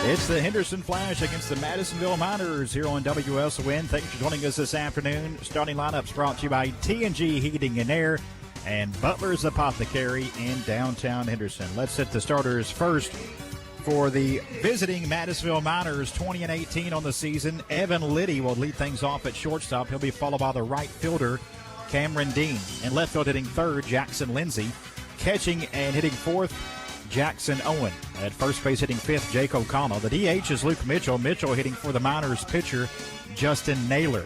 It's the Henderson Flash against the Madisonville Miners here on WSON. Thanks for joining us this afternoon. Starting lineups brought to you by T&G Heating and Air and Butler's Apothecary in downtown Henderson. Let's hit the starters first. For the visiting Madisonville Miners, 20-18 on the season, Evan Liddy will lead things off at shortstop. He'll be followed by the right fielder, Cameron Dean. In left field hitting third, Jackson Lindsay. Catching and hitting fourth, Jackson Owen. At first base hitting fifth, Jake O'Connell. The DH is Luke Mitchell. Mitchell hitting for the Miners pitcher, Justin Naylor.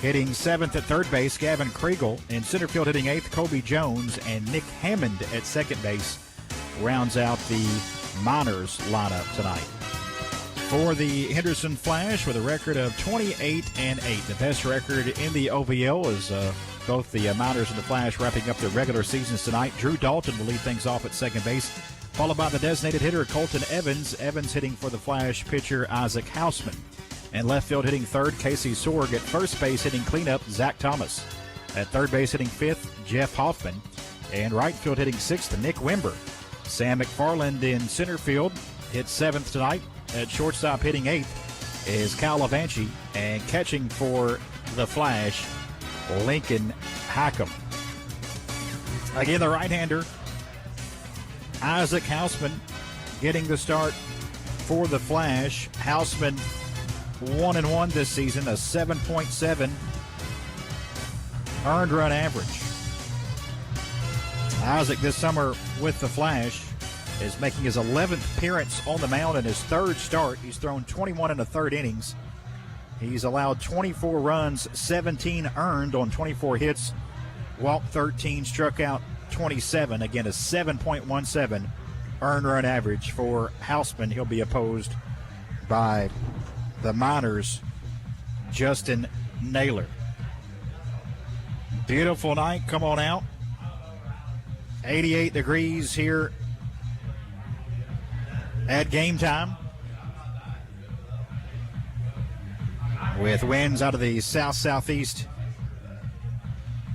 Hitting seventh at third base, Gavin Kriegel. In center field hitting eighth, Kobe Jones. And Nick Hammond at second base rounds out the Miners lineup tonight. For the Henderson Flash with a record of 28-8. The best record in the OVL is both the Miners and the Flash wrapping up their regular seasons tonight. Drew Dalton will lead things off at second base, followed by the designated hitter Colton Evans. Evans hitting for the Flash pitcher Isaac Hausman. And left field hitting third, Casey Sorg. At first base hitting cleanup, Zach Thomas. At third base hitting fifth, Jeff Hoffman. And right field hitting sixth, Nick Wimber. Sam McFarland in center field hits seventh tonight. At shortstop hitting eighth is Cal Levanchi. And catching for the Flash, Lincoln Hackham. Again, the right-hander, Isaac Hausman, getting the start for the Flash. Hausman 1-1 this season, a 7.7 earned run average. Isaac this summer with the Flash is making his 11th appearance on the mound in his third start. He's thrown 21 1/3 innings. He's allowed 24 runs, 17 earned on 24 hits, walked 13, struck out 27. Again, a 7.17 earned run average for Hausman. He'll be opposed by the Miners' Justin Naylor. Beautiful night. Come on out. 88 degrees here at game time, with winds out of the south-southeast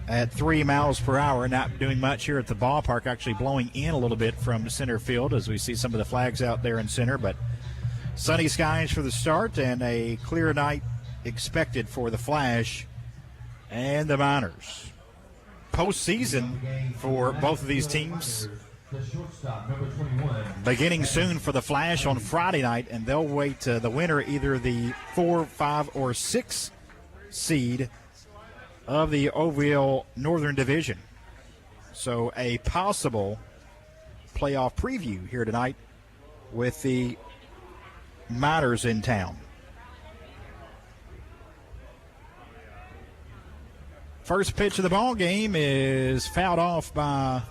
at 3 miles per hour. Not doing much here at the ballpark, actually blowing in a little bit from center field as we see some of the flags out there in center. But sunny skies for the start and a clear night expected for the Flash and the Miners. Postseason for both of these teams beginning soon for the Flash on Friday night, and they'll wait the winner, either the 4, 5, or 6 seed of the OVL Northern Division. So a possible playoff preview here tonight with the Miners in town. First pitch of the ball game is fouled off by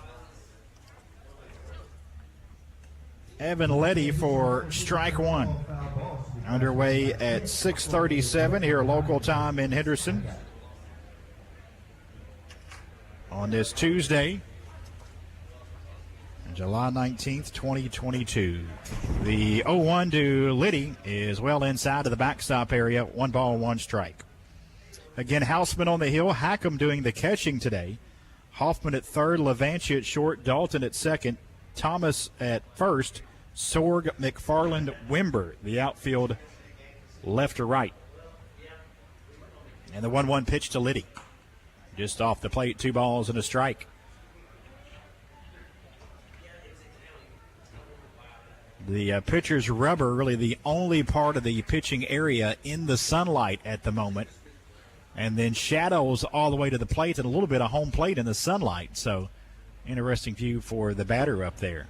Evan Liddy for strike one. Underway at 6:37 here local time in Henderson on this Tuesday, July 19th, 2022. The 0-1 to Liddy is well inside of the backstop area. 1 ball, 1 strike. Again, Hausman on the hill, Hackham doing the catching today. Hoffman at third, Levanchi at short, Dalton at second, Thomas at first, Sorg, McFarland, Wimber, the outfield left to right. And the 1-1 pitch to Liddy. Just off the plate, 2 balls and a strike. The pitcher's rubber, really the only part of the pitching area in the sunlight at the moment. And then shadows all the way to the plate and a little bit of home plate in the sunlight. So, interesting view for the batter up there.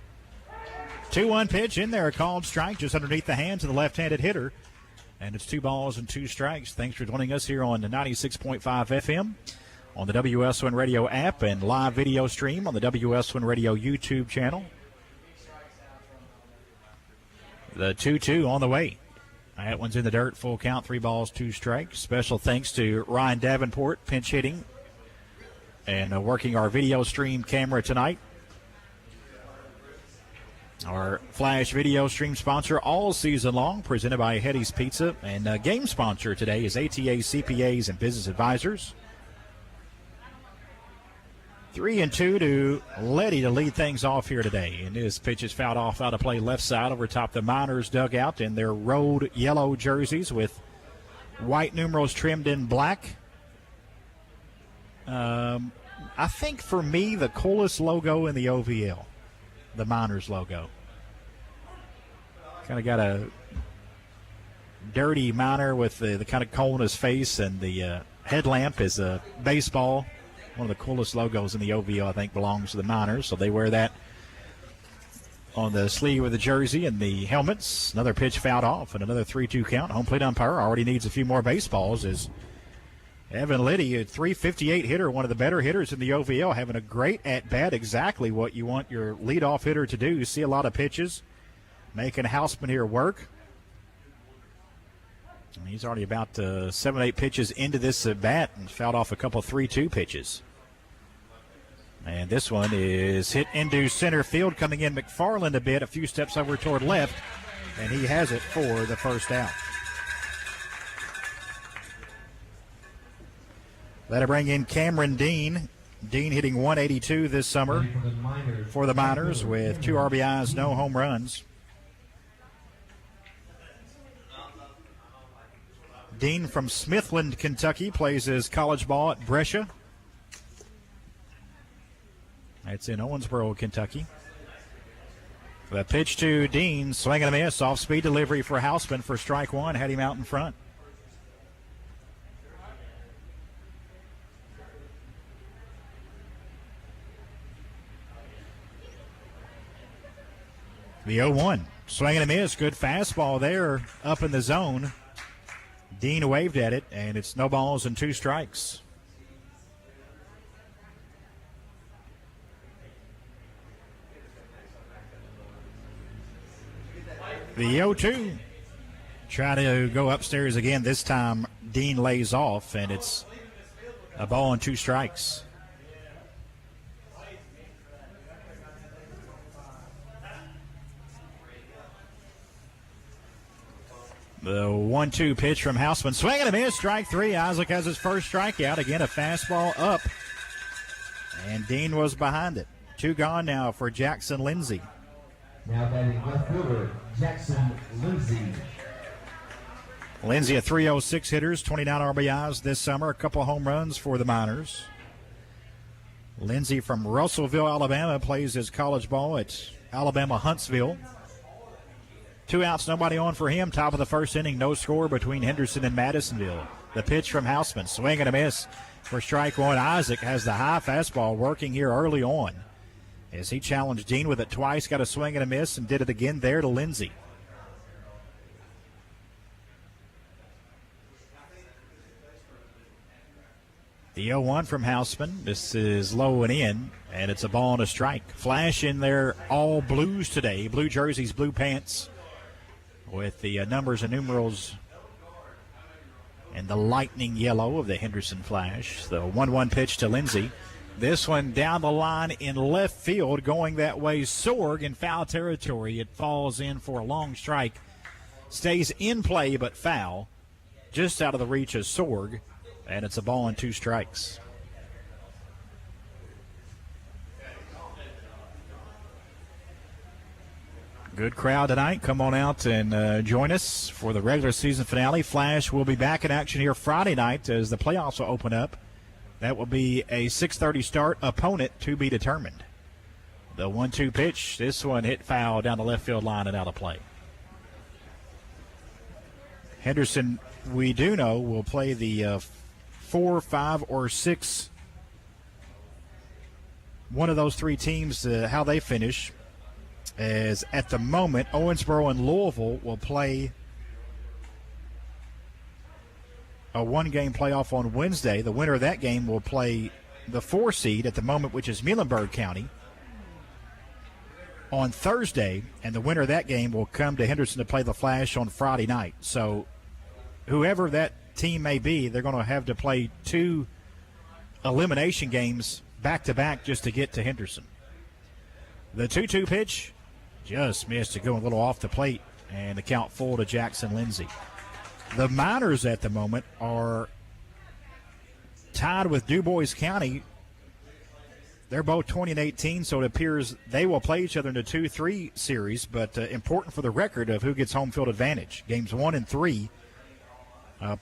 2-1 pitch in there, called strike just underneath the hands of the left-handed hitter. And it's 2 balls and 2 strikes. Thanks for joining us here on the 96.5 FM, on the WSON Radio app, and live video stream on the WSON Radio YouTube channel. The 2-2 on the way. That one's in the dirt, full count, 3 balls, 2 strikes. Special thanks to Ryan Davenport, pinch hitting and working our video stream camera tonight. Our Flash video stream sponsor all season long, presented by Hetty's Pizza. And game sponsor today is ATA CPAs and Business Advisors. 3-2 to Letty to lead things off here today. And this pitch is fouled off out of play left side over top the Miners dugout in their road yellow jerseys with white numerals trimmed in black. I think for me the coolest logo in the OVL, the Miners logo. Kind of got a dirty Miner with the kind of coal in his face, and the headlamp is a baseball. One of the coolest logos in the OVL, I think, belongs to the Miners. So they wear that on the sleeve of the jersey and the helmets. Another pitch fouled off and another 3-2 count. Home plate umpire already needs a few more baseballs as Evan Liddy, a .358 hitter, one of the better hitters in the OVL, having a great at-bat, exactly what you want your leadoff hitter to do. You see a lot of pitches, making Houseman here work. And he's already about 7-8 pitches into this at-bat and fouled off a couple 3-2 pitches. And this one is hit into center field, coming in McFarland a bit, a few steps over toward left, and he has it for the first out. That'll bring in Cameron Dean. Dean hitting .182 this summer for the Miners with 2 RBIs, no home runs. Dean from Smithland, Kentucky, plays his college ball at Brescia. That's in Owensboro, Kentucky. The pitch to Dean, swing and a miss, off-speed delivery for Houseman for strike one, had him out in front. The 0-1, swing and a miss, good fastball there up in the zone. Dean waved at it, and it's no balls and 2 strikes. The 0-2. Try to go upstairs again. This time, Dean lays off, and it's a ball and 2 strikes. The 1-2 pitch from Houseman. Swing and a miss, strike 3. Isaac has his first strikeout. Again, a fastball up. And Dean was behind it. 2 gone now for Jackson Lindsay. Now batting left fielder, Jackson Lindsay. Lindsay, a .306 hitters, 29 RBIs this summer, a couple home runs for the Miners. Lindsay from Russellville, Alabama, plays his college ball at Alabama Huntsville. 2 outs, nobody on for him. Top of the first inning, no score between Henderson and Madisonville. The pitch from Houseman, swing and a miss for strike 1. Isaac has the high fastball working here early on as he challenged Dean with it twice, got a swing and a miss, and did it again there to Lindsay. The 0-1 from Houseman. This is low and in, and it's a ball and a strike. Flash in their all blues today. Blue jerseys, blue pants, with the numbers and numerals and the lightning yellow of the Henderson Flash. The 1-1 pitch to Lindsay. This one down the line in left field, going that way. Sorg in foul territory. It falls in for a long strike. Stays in play but foul. Just out of the reach of Sorg. And it's a ball and 2 strikes. Good crowd tonight. Come on out and join us for the regular season finale. Flash will be back in action here Friday night as the playoffs will open up. That will be a 6:30 start. Opponent to be determined. The 1-2 pitch. This one hit foul down the left field line and out of play. Henderson, we do know, will play the 4, 5, or 6. One of those 3 teams, how they finish. As at the moment, Owensboro and Louisville will play a 1-game playoff on Wednesday. The winner of that game will play the 4 seed at the moment, which is Muhlenberg County, on Thursday, and the winner of that game will come to Henderson to play the Flash on Friday night. So whoever that team may be, they're going to have to play 2 elimination games back-to-back just to get to Henderson. The 2-2 pitch just missed it, going a little off the plate, and the count full to Jackson Lindsay. The Miners at the moment are tied with Du Bois County They're both 20-18, so it appears they will play each other in the 2-3 series, but important for the record of who gets home field advantage. Games 1 and 3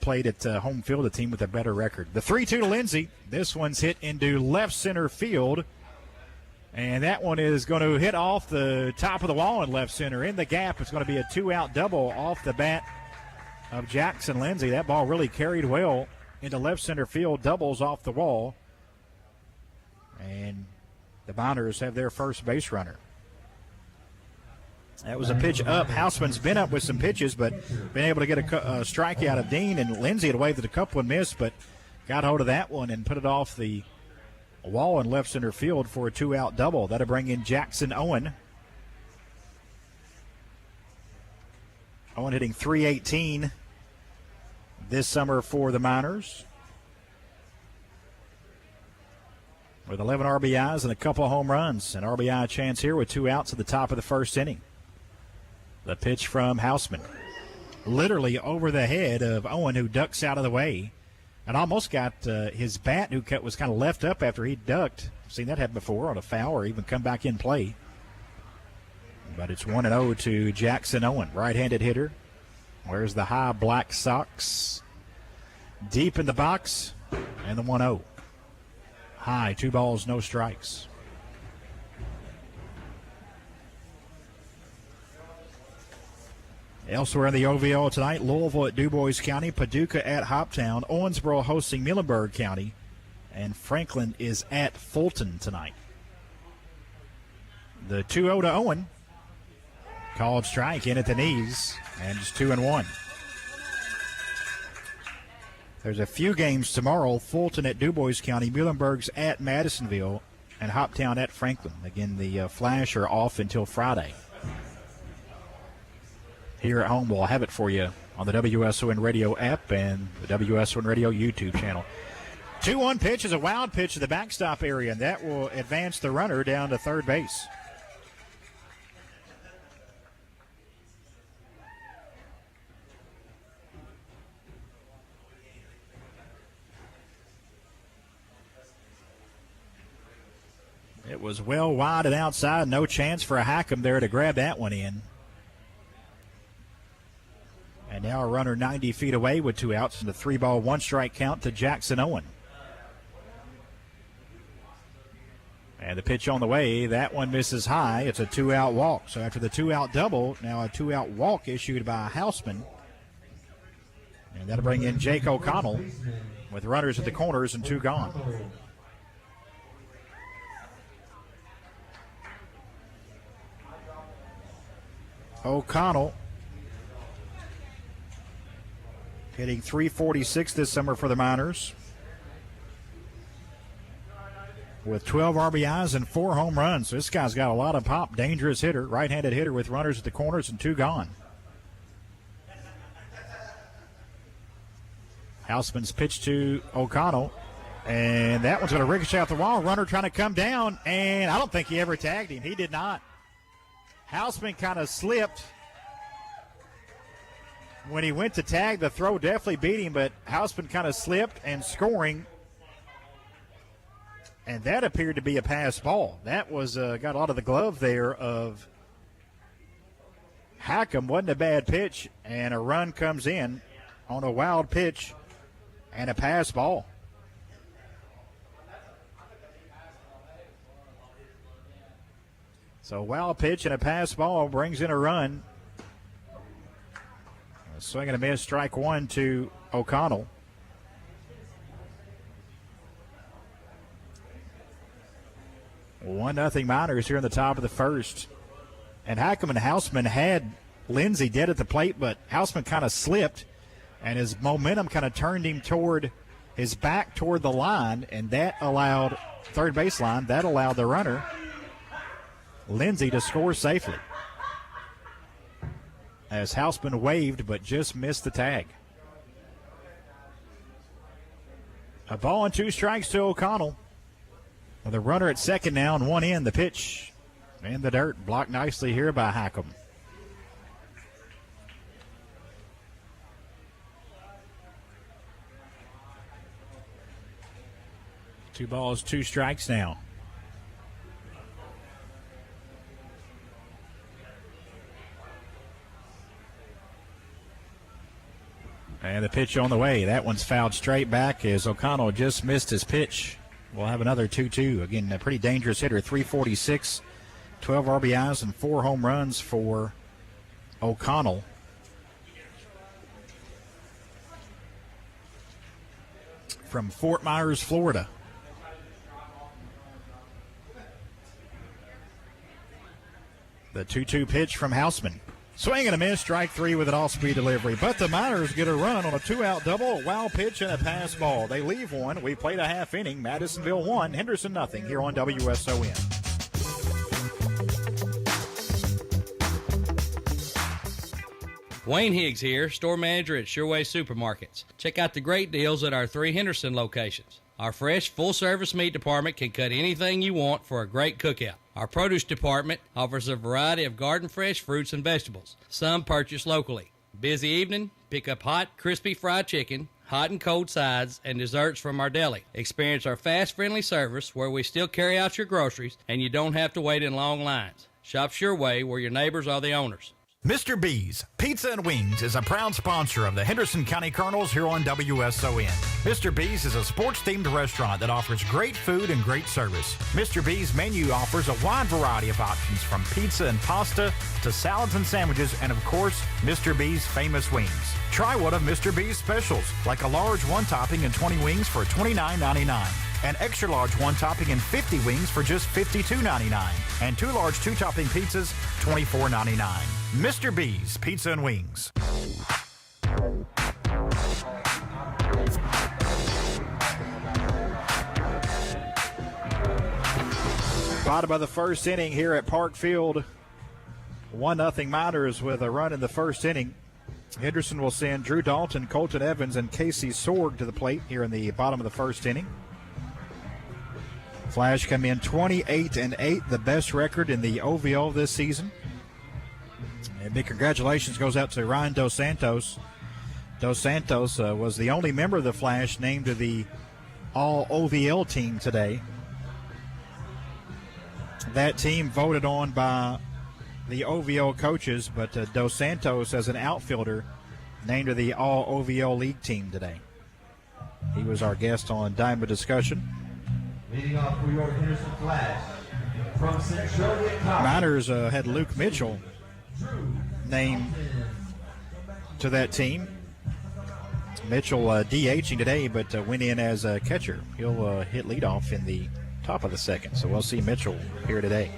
played at home field, a team with a better record. The 3-2 to Lindsay. This one's hit into left center field, and that one is going to hit off the top of the wall in left center. In the gap, it's going to be a 2-out double off the bat of Jackson Lindsay. That ball really carried well into left center field, doubles off the wall. And the Miners have their first base runner. That was a pitch up. Houseman's been up with some pitches, but been able to get a strikeout of Dean. And Lindsay had waved at a couple and missed, but got hold of that one and put it off the wall in left center field for a 2-out double. That'll bring in Jackson Owen. Owen hitting .318 this summer for the Miners, with 11 RBIs and a couple of home runs. An RBI chance here with 2 outs at the top of the first inning. The pitch from Houseman, literally over the head of Owen, who ducks out of the way and almost got his bat, who was kind of left up after he ducked. Seen that happen before on a foul or even come back in play. But it's 1-0 to Jackson Owen, right-handed hitter. Wears the high black socks. Deep in the box, and the 1-0. High, 2 balls, no strikes. Elsewhere in the OVL tonight, Louisville at DuBois County, Paducah at Hoptown, Owensboro hosting Muhlenberg County, and Franklin is at Fulton tonight. The 2-0 to Owen. Called strike in at the knees, and just 2-1. There's a few games tomorrow. Fulton at DuBois County, Muhlenberg's at Madisonville, and Hoptown at Franklin. Again, the Flash are off until Friday. Here at home, we'll have it for you on the WSON Radio app and the WSON Radio YouTube channel. 2-1 pitch is a wild pitch to the backstop area, and that will advance the runner down to third base. It was well wide and outside. No chance for a Hackham there to grab that one in. And now a runner 90 feet away with 2 outs and a 3-ball, 1-strike count to Jackson Owen. And the pitch on the way, that one misses high. It's a 2-out walk. So after the 2-out double, now a 2-out walk issued by Houseman. And that'll bring in Jake O'Connell with runners at the corners and 2 gone. O'Connell hitting .346 this summer for the Miners, with 12 RBIs and 4 home runs. So this guy's got a lot of pop, dangerous hitter, right-handed hitter with runners at the corners and 2 gone. Houseman's pitch to O'Connell, and that one's going to ricochet off the wall. Runner trying to come down, and I don't think he ever tagged him. He did not. Houseman kind of slipped when he went to tag. The throw definitely beat him, but Houseman kind of slipped and scoring. And that appeared to be a pass ball. That was got a lot of the glove there of Hackham. Wasn't a bad pitch, and a run comes in on a wild pitch and a pass ball. So a wild pitch and a pass ball brings in a run. A swing and a miss, strike 1 to O'Connell. One nothing Miners here in the top of the first. And Hackham and Houseman had Lindsay dead at the plate, but Houseman kind of slipped, and his momentum kind of turned him toward his back toward the line, and that allowed third baseline. That allowed the runner, Lindsay, to score safely, as Houseman waved but just missed the tag. A ball and 2 strikes to O'Connell. With a runner at second now and 1 in. The pitch in the dirt, blocked nicely here by Hackham. Two balls, 2 strikes now. And the pitch on the way. That one's fouled straight back as O'Connell just missed his pitch. We'll have another 2-2. Again, a pretty dangerous hitter, 346, 12 RBIs, and 4 home runs for O'Connell. From Fort Myers, Florida. The 2-2 pitch from Houseman. Swing and a miss, strike 3 with an off-speed delivery. But the Miners get a run on a 2-out double, a wild pitch, and a pass ball. They leave one. We played a half inning. Madisonville 1, Henderson nothing here on WSON. Wayne Higgs here, store manager at Sureway Supermarkets. Check out the great deals at our 3 Henderson locations. Our fresh, full-service meat department can cut anything you want for a great cookout. Our produce department offers a variety of garden-fresh fruits and vegetables, some purchased locally. Busy evening? Pick up hot, crispy fried chicken, hot and cold sides, and desserts from our deli. Experience our fast, friendly service where we still carry out your groceries and you don't have to wait in long lines. Shop Sureway where your neighbors are the owners. Mr. B's Pizza and Wings is a proud sponsor of the Henderson County Colonels here on WSON. Mr. B's is a sports-themed restaurant that offers great food and great service. Mr. B's menu offers a wide variety of options from pizza and pasta to salads and sandwiches and, of course, Mr. B's famous wings. Try one of Mr. B's specials, like a large one-topping and 20 wings for $29.99. An extra large one-topping and 50 wings for just $52.99. And 2 large 2-topping pizzas, $24.99. Mr. B's Pizza and Wings. Bottom of the first inning here at Park Field. 1-0 Miners with a run in the first inning. Henderson will send Drew Dalton, Colton Evans, and Casey Sorg to the plate here in the bottom of the first inning. Flash come in 28-8, the best record in the OVL this season. And big congratulations goes out to Ryan Dos Santos. Dos Santos was the only member of the Flash named to the All-OVL team today. That team voted on by the OVL coaches, but Dos Santos as an outfielder named to the All-OVL League team today. He was our guest on Diamond Discussion. Leading off for your Henderson Flash from Centralia College. Miners had Luke Mitchell named to that team. Mitchell DHing today, but went in as a catcher. He'll hit leadoff in the top of the second, so we'll see Mitchell here today.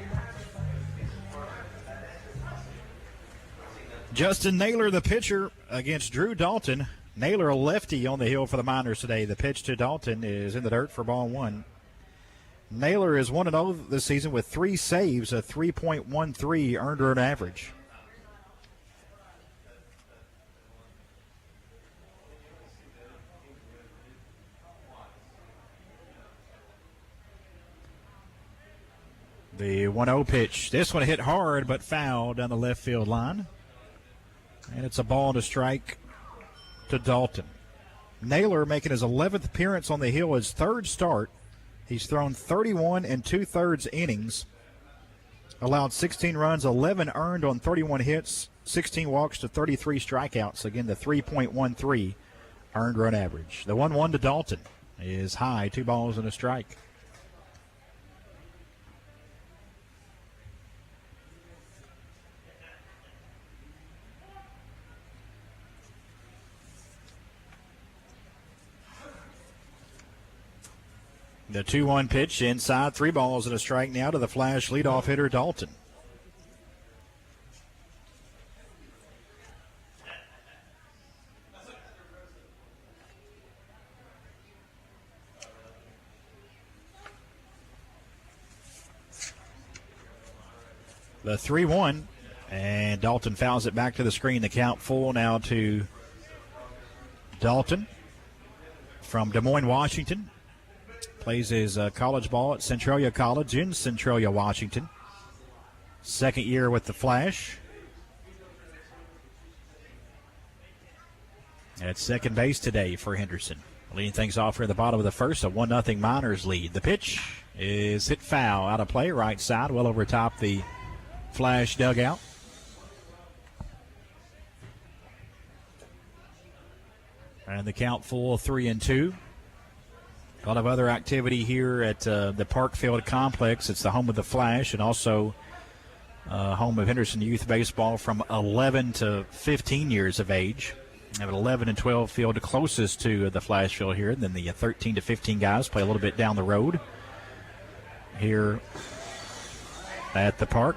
Justin Naylor, the pitcher, against Drew Dalton. Naylor, a lefty on the hill for the Miners today. The pitch to Dalton is in the dirt for ball 1. Naylor is 1-0 this season with 3 saves, a 3.13 earned run average. The 1-0 pitch. This one hit hard but foul down the left field line. And it's a ball and a strike to Dalton. Naylor making his 11th appearance on the hill, his 3rd start. He's thrown 31 2/3 innings, allowed 16 runs, 11 earned on 31 hits, 16 walks to 33 strikeouts. Again, the 3.13 earned run average. The 1-1 to Dalton is high, 2 balls and a strike. The 2-1 pitch inside, 3 balls and a strike now to the Flash leadoff hitter Dalton. The 3-1, and Dalton fouls it back to the screen. The count full now to Dalton from Des Moines, Washington. Plays his college ball at Centralia College in Centralia, Washington. 2nd year with the Flash. At second base today for Henderson. Leading things off here in the bottom of the first, a 1-0 Miners lead. The pitch is hit foul, out of play, right side, well over top the Flash dugout. And the count full 3-2. A lot of other activity here at the Parkfield Complex. It's the home of the Flash and also home of Henderson Youth Baseball from 11 to 15 years of age. We have an 11 and 12 field closest to the Flash field here. And then the 13 to 15 guys play a little bit down the road here at the park.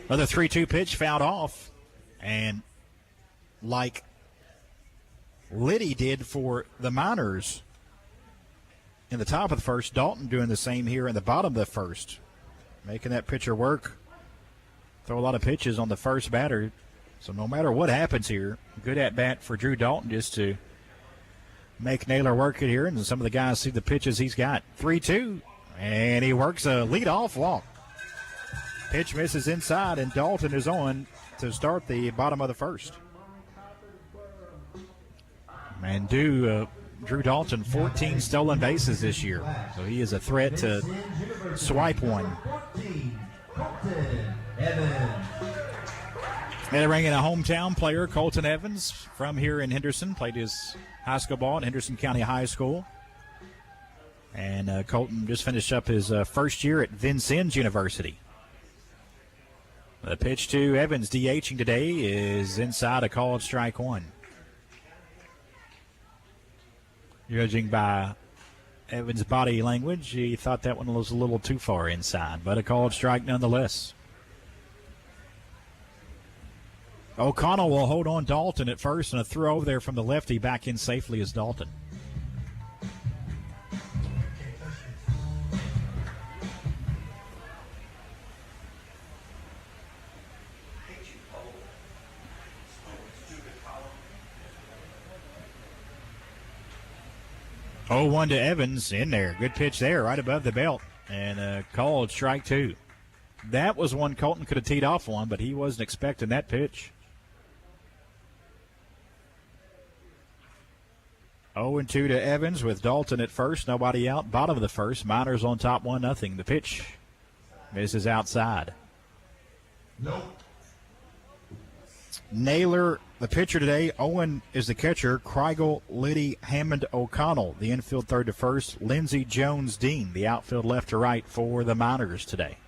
Another 3-2 pitch fouled off. And like Liddy did for the Miners in the top of the first, Dalton doing the same here in the bottom of the first, making that pitcher work, throw a lot of pitches on the first batter. So no matter what happens here, good at bat for Drew Dalton just to make Naylor work it here, and some of the guys see the pitches he's got. 3-2, and he works a leadoff walk. Pitch misses inside, and Dalton is on to start the bottom of the first. And Drew Dalton, 14 stolen bases this year. So he is a threat to swipe one. And they bring in a hometown player, Colton Evans, from here in Henderson. Played his high school ball at Henderson County High School. And Colton just finished up his first year at Vincennes University. The pitch to Evans, DHing today, is inside, a called strike one. Judging by Evans' body language, he thought that one was a little too far inside, but a called strike nonetheless. O'Connell will hold on Dalton at first, and a throw over there from the lefty back in safely is Dalton. Oh, 1 to Evans in there. Good pitch there, right above the belt. And called strike two. That was one Colton could have teed off on, but he wasn't expecting that pitch. 0-2 to Evans with Dalton at first. Nobody out. Bottom of the first. Miners on top 1-0. The pitch misses outside. Nope. Naylor, the pitcher today. Owen is the catcher. Kreigel, Liddy, Hammond, O'Connell. The infield third to first. Lindsey, Jones, Dean. The outfield left to right for the Miners today.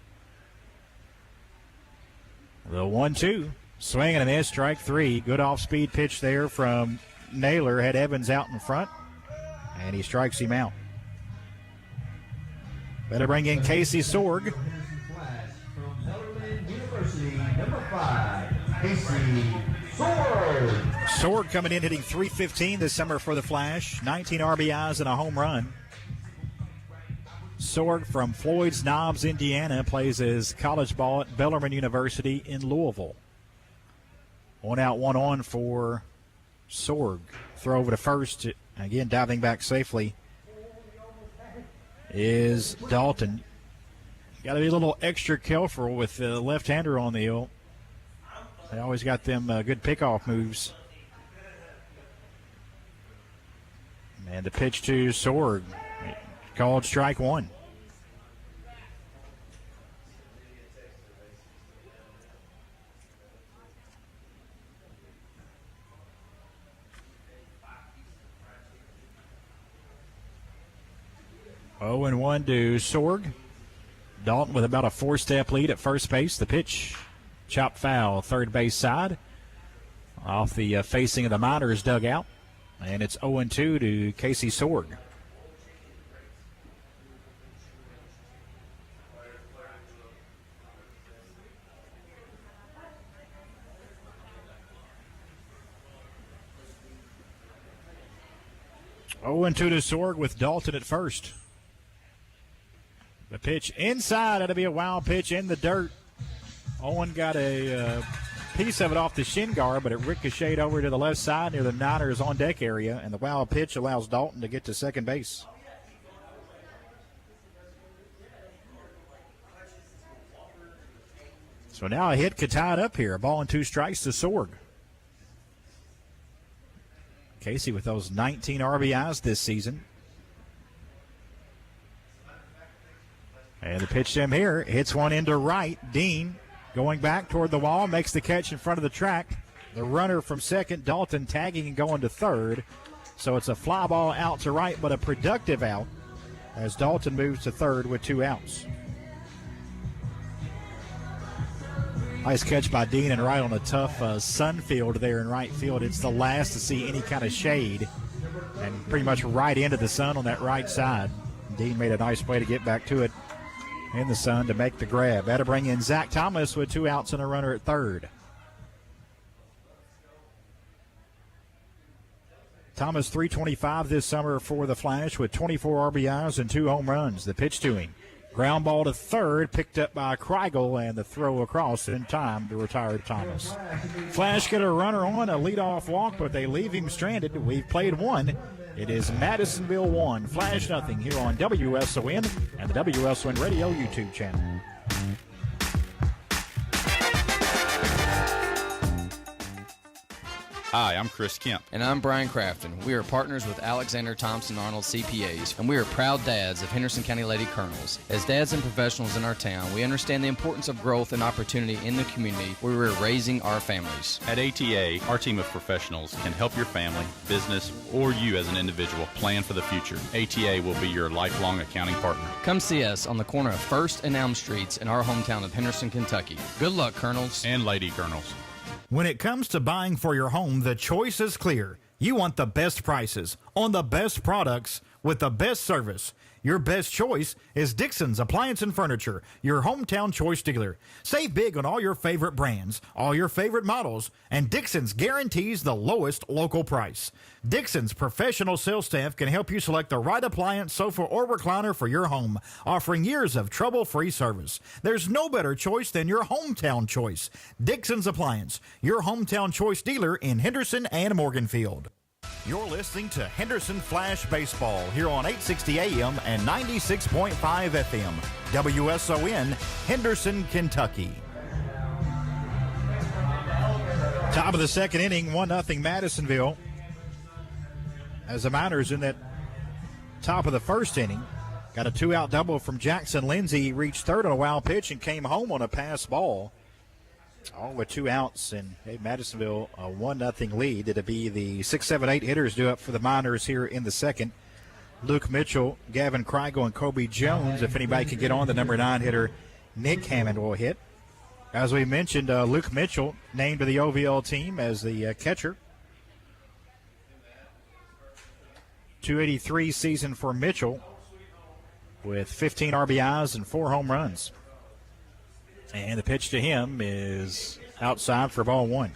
The 1-2. Swing and a miss. Strike three. Good off-speed pitch there from Naylor. Had Evans out in front. And he strikes him out. Better bring in Casey Sorg. From Netherlands University, number 5. Casey Sorg. Sorg coming in hitting .315 this summer for the Flash. 19 RBIs and a home run. Sorg from Floyd's Knobs, Indiana, plays his college ball at Bellarmine University in Louisville. 1 out, 1 on for Sorg. Throw over to first. Again, diving back safely is Dalton. Got to be a little extra careful with the left-hander on the hill. They always got them good pickoff moves. And the pitch to Sorg, called strike one. Oh, and 1 to Sorg. Dalton with about a 4-step lead at first base. The pitch, chopped foul, third base side, off the facing of the Miners dugout. And it's 0-2 to Casey Sorg. Oh, and 2 to Sorg with Dalton at first. The pitch inside. That'll be a wild pitch in the dirt. Owen got a piece of it off the shin guard, but it ricocheted over to the left side near the Niners on deck area, and the wild pitch allows Dalton to get to second base. So now a hit could tie it up here. A ball and 2 strikes to Sorg. Casey with those 19 RBIs this season. And the pitch to him here. Hits one into right. Dean going back toward the wall. Makes the catch in front of the track. The runner from second, Dalton, tagging and going to third. So it's a fly ball out to right, but a productive out as Dalton moves to third with 2 outs. Nice catch by Dean and right on a tough sun field there in right field. It's the last to see any kind of shade and pretty much right into the sun on that right side. Dean made a nice play to get back to it in the sun to make the grab. That'll bring in Zach Thomas with 2 outs and a runner at third. Thomas, 325 this summer for the Flash with 24 RBIs and 2 home runs. The pitch to him. Ground ball to third, picked up by Kreigel, and the throw across in time to retire Thomas. Flash get a runner on, a leadoff walk, but they leave him stranded. We've played one. It is Madisonville 1, Flash nothing here on WSON and the WSON Radio YouTube channel. Hi, I'm Chris Kemp. And I'm Brian Crafton. We are partners with Alexander Thompson Arnold CPAs, and we are proud dads of Henderson County Lady Colonels. As dads and professionals in our town, we understand the importance of growth and opportunity in the community where we're raising our families. At ATA, our team of professionals can help your family, business, or you as an individual plan for the future. ATA will be your lifelong accounting partner. Come see us on the corner of 1st and Elm Streets in our hometown of Henderson, Kentucky. Good luck, Colonels. And Lady Colonels. When it comes to buying for your home, the choice is clear. You want the best prices on the best products with the best service. Your best choice is Dixon's Appliance and Furniture, your hometown choice dealer. Save big on all your favorite brands, all your favorite models, and Dixon's guarantees the lowest local price. Dixon's professional sales staff can help you select the right appliance, sofa, or recliner for your home, offering years of trouble-free service. There's no better choice than your hometown choice. Dixon's Appliance, your hometown choice dealer in Henderson and Morganfield. You're listening to Henderson Flash Baseball here on 860 AM and 96.5 FM. WSON, Henderson, Kentucky. Top of the second inning, 1-0 Madisonville. As the Miners in that top of the first inning, got a 2-out double from Jackson Lindsay. He reached third on a wild pitch and came home on a pass ball. All with 2 outs, and Madisonville a 1-0 lead. It'll be the 6, 7, 8 hitters due up for the Miners here in the second. Luke Mitchell, Gavin Kreigel, and Kobe Jones. If anybody can get on, the number 9 hitter, Nick Hammond, will hit. As we mentioned, Luke Mitchell named to the OVL team as the catcher. 283 season for Mitchell with 15 RBIs and 4 home runs. And the pitch to him is outside for ball 1.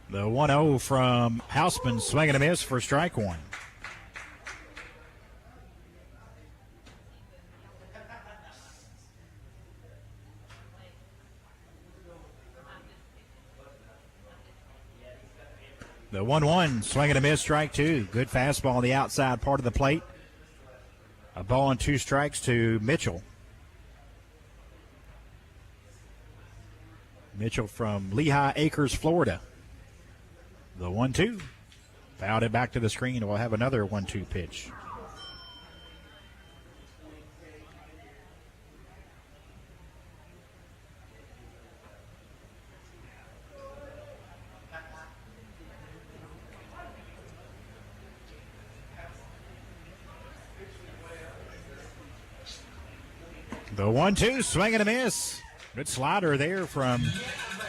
The 1-0 from Hausman, swing and a miss for strike 1. The 1-1, swing and a miss, strike 2. Good fastball on the outside part of the plate. A ball and 2 strikes to Mitchell. Mitchell from Lehigh Acres, Florida. The 1-2. Fouled it back to the screen. We'll have another 1-2 pitch. The 1-2, swing and a miss. Good slider there from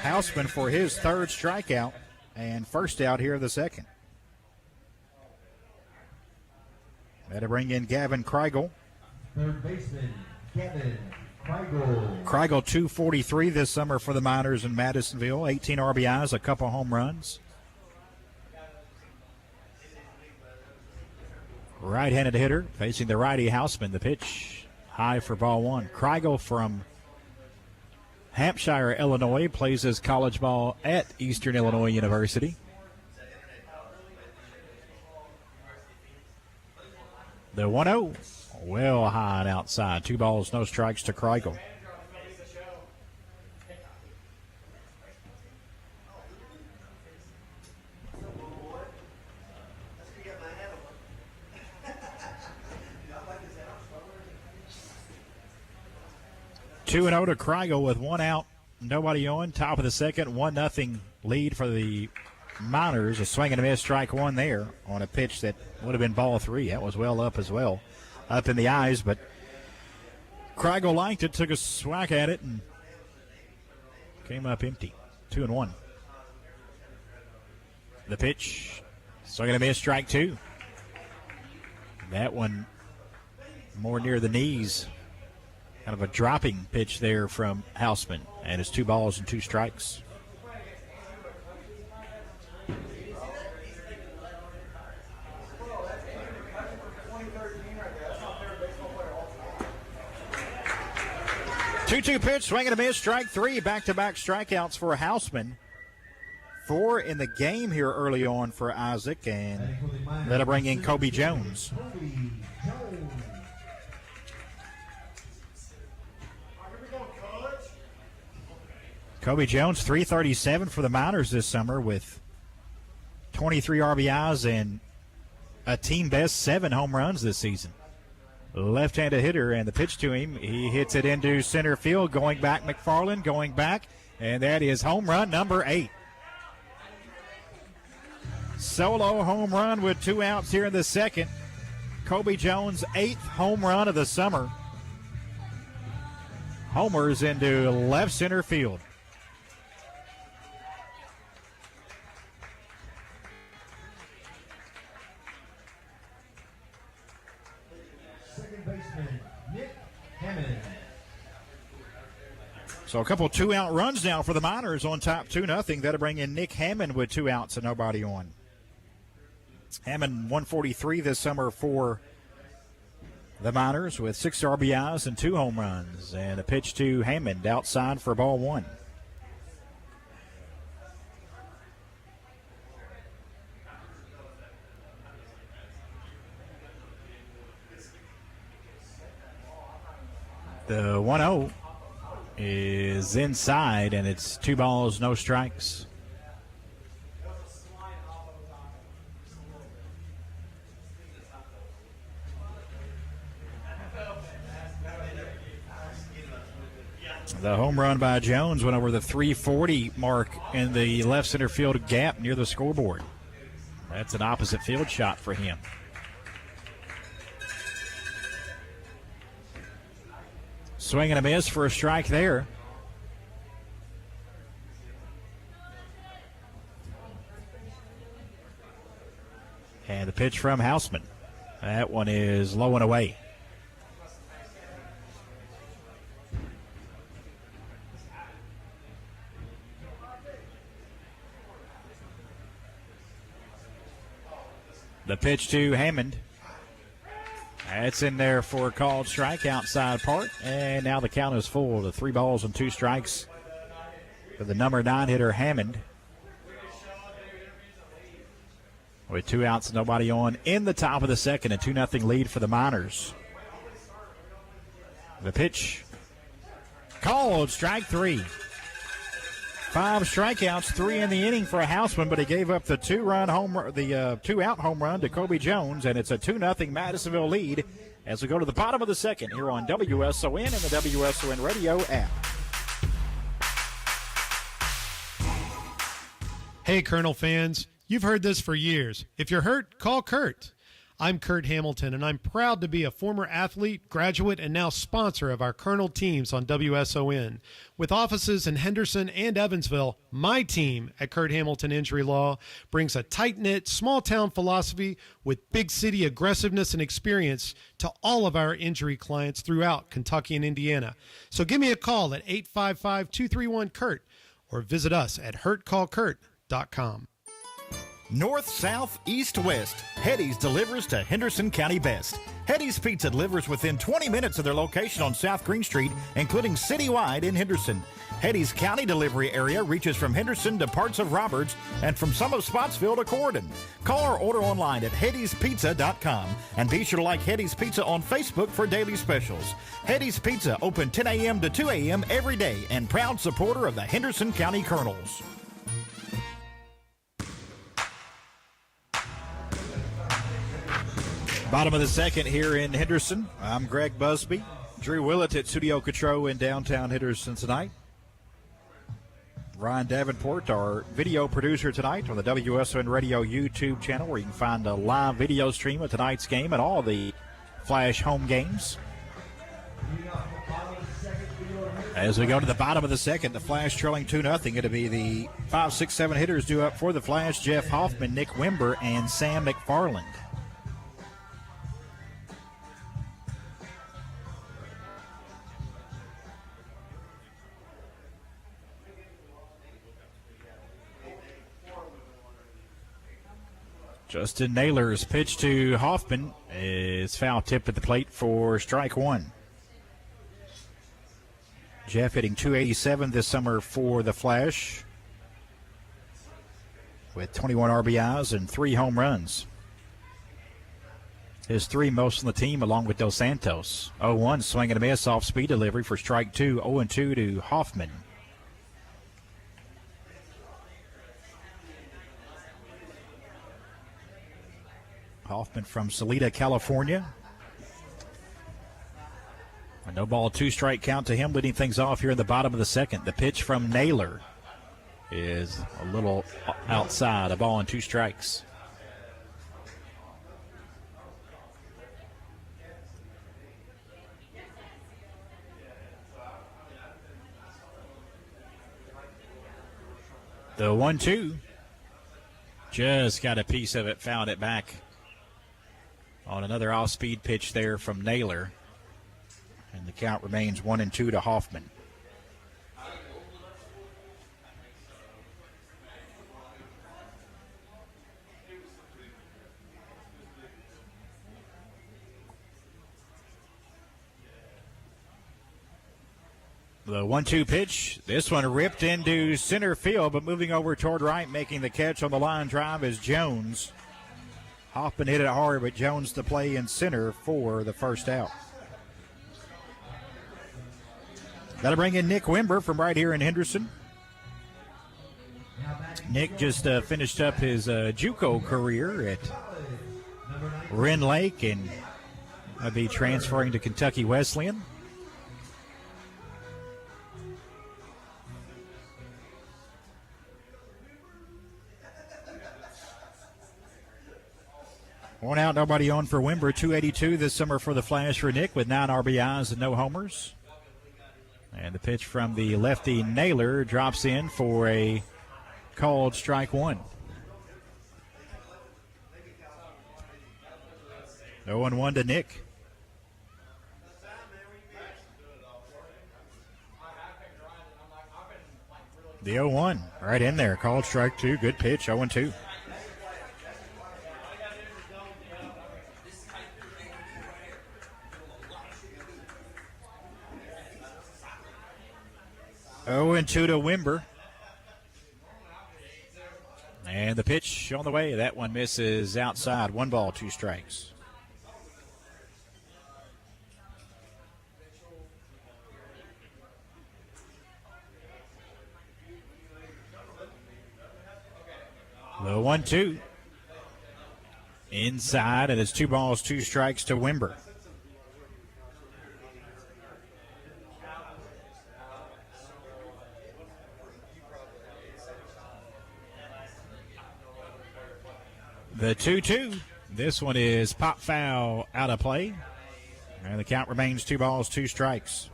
Hausman for his 3rd strikeout and 1st out here of the 2nd. That'll bring in Gavin Kreigel. Third baseman, Gavin Kreigel. Kreigel 243 this summer for the Miners in Madisonville. 18 RBIs, a couple home runs. Right-handed hitter facing the righty Hausman. The pitch high for ball 1. Kreigel from Hampshire, Illinois, plays his college ball at Eastern Illinois University. The 1-0, well high and outside. 2 balls, no strikes to Kreigel. 2-0 to Kriegel with one out, nobody on. Top of the second, 1-0 lead for the Miners. A swing and a miss, strike one there on a pitch that would have been ball three. That was well up as well, up in the eyes, but Kriegel liked it, took a swag at it, and came up empty. 2-1. The pitch, swing and a miss, strike two. That one more near the knees. Kind of a dropping pitch there from Houseman, and it's 2 balls and 2 strikes. Two-two pitch, swing and a miss, strike three. Back-to-back strikeouts for Houseman. 4 in the game here early on for Isaac, and that'll bring in Kobe Jones. Kobe Jones, 337 for the Miners this summer with 23 RBIs and a team best 7 home runs this season. Left-handed hitter, and the pitch to him, he hits it into center field, going back, McFarland going back, and that is home run number 8. Solo home run with 2 outs here in the second. Kobe Jones' 8th home run of the summer. Homers into left center field. So a couple 2-out runs now for the Miners on top 2-0. That'll bring in Nick Hammond with 2 outs and nobody on. Hammond 143 this summer for the Miners with 6 RBIs and 2 home runs. And a pitch to Hammond outside for ball 1. The 1-0 is inside, and it's 2 balls, no strikes. The home run by Jones went over the 340 mark in the left center field gap near the scoreboard. That's an opposite field shot for him. Swing and a miss for a strike there. And the pitch from Houseman. That one is low and away. The pitch to Hammond. That's in there for a called strike outside part. And now the count is full to 3 balls and 2 strikes for the number 9 hitter Hammond. With 2 outs and nobody on in the top of the second, a 2-0 lead for the Miners. The pitch called, strike 3. 5 strikeouts, 3 in the inning for Houseman, but he gave up the 2-out home run to Kobe Jones, and it's a 2-0 Madisonville lead as we go to the bottom of the second here on WSON and the WSON radio app. Hey, Colonel fans, you've heard this for years. If you're hurt, call Kurt. I'm Kurt Hamilton, and I'm proud to be a former athlete, graduate, and now sponsor of our Colonel teams on WSON. With offices in Henderson and Evansville, my team at Kurt Hamilton Injury Law brings a tight-knit, small-town philosophy with big city aggressiveness and experience to all of our injury clients throughout Kentucky and Indiana. So give me a call at 855-231-KURT or visit us at hurtcallkurt.com. North, south, east, west, Hetty's delivers to Henderson County best. Hetty's Pizza delivers within 20 minutes of their location on South Green Street, including citywide in Henderson. Hetty's county delivery area reaches from Henderson to parts of Roberts and from some of Spotsville to Corydon. Call or order online at Hetty'sPizza.com and be sure to like Hetty's Pizza on Facebook for daily specials. Hetty's Pizza open 10 a.m. to 2 a.m. every day and proud supporter of the Henderson County Colonels. Bottom of the second here in Henderson. I'm Greg Busby. Drew Willett at Studio Control in downtown Henderson tonight. Ryan Davenport, our video producer tonight on the WSON Radio YouTube channel, where you can find a live video stream of tonight's game and all the Flash home games. As we go to the bottom of the second, the Flash trailing 2-0. It'll be the 5, 6, 7 hitters due up for the Flash: Jeff Hoffman, Nick Wimber, and Sam McFarland. Justin Naylor's pitch to Hoffman is foul tip at the plate for strike one. Jeff hitting .287 this summer for the Flash with 21 RBIs and 3 home runs. His 3 most on the team along with Dos Santos. 0-1 swing and a miss off speed delivery for strike 2. 0-2 to Hoffman. Hoffman from Salida, California. A no ball, 2-strike count to him, leading things off here in the bottom of the second. The pitch from Naylor is a little outside, a ball and 2 strikes. The 1-2. Just got a piece of it, found it back on another off-speed pitch there from Naylor. And the count remains 1-2 to Hoffman. The 1-2 pitch. This one ripped into center field, but moving over toward right, making the catch on the line drive is Jones. Hoffman hit it hard, but Jones to play in center for the first out. Got to bring in Nick Wimber from right here in Henderson. Nick just finished up his JUCO career at Wren Lake and will be transferring to Kentucky Wesleyan. One out, nobody on for Wimber. .282 this summer for the Flash for Nick with 9 RBIs and no homers. And the pitch from the lefty Naylor drops in for a called strike one. 0-1 to Nick. The 0-1 right in there. Called strike two. Good pitch. 0-2. To Wimber. And the pitch on the way. That one misses outside. 1 ball, 2 strikes. The 1-2. Inside, and it's 2 balls, 2 strikes to Wimber. The 2-2. This one is pop foul out of play. And the count remains 2 balls, 2 strikes.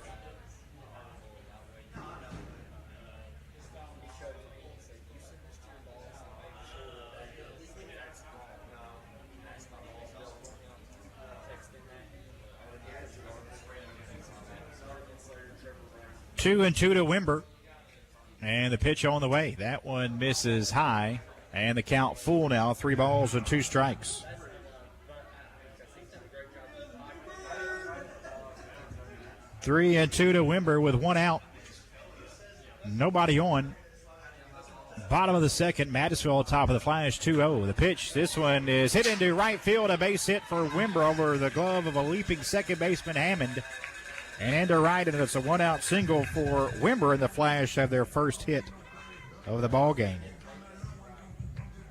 Two and 2 to Wimber. And the pitch on the way. That one misses high. And the count full now, 3 balls and 2 strikes. Three and 2 to Wimber with 1 out. Nobody on. Bottom of the second, Mattisville top of the Flash, 2-0. The pitch, this one is hit into right field, a base hit for Wimber over the glove of a leaping second baseman Hammond. And to right, and it's a 1-out single for Wimber, and the Flash have their first hit of the ball game.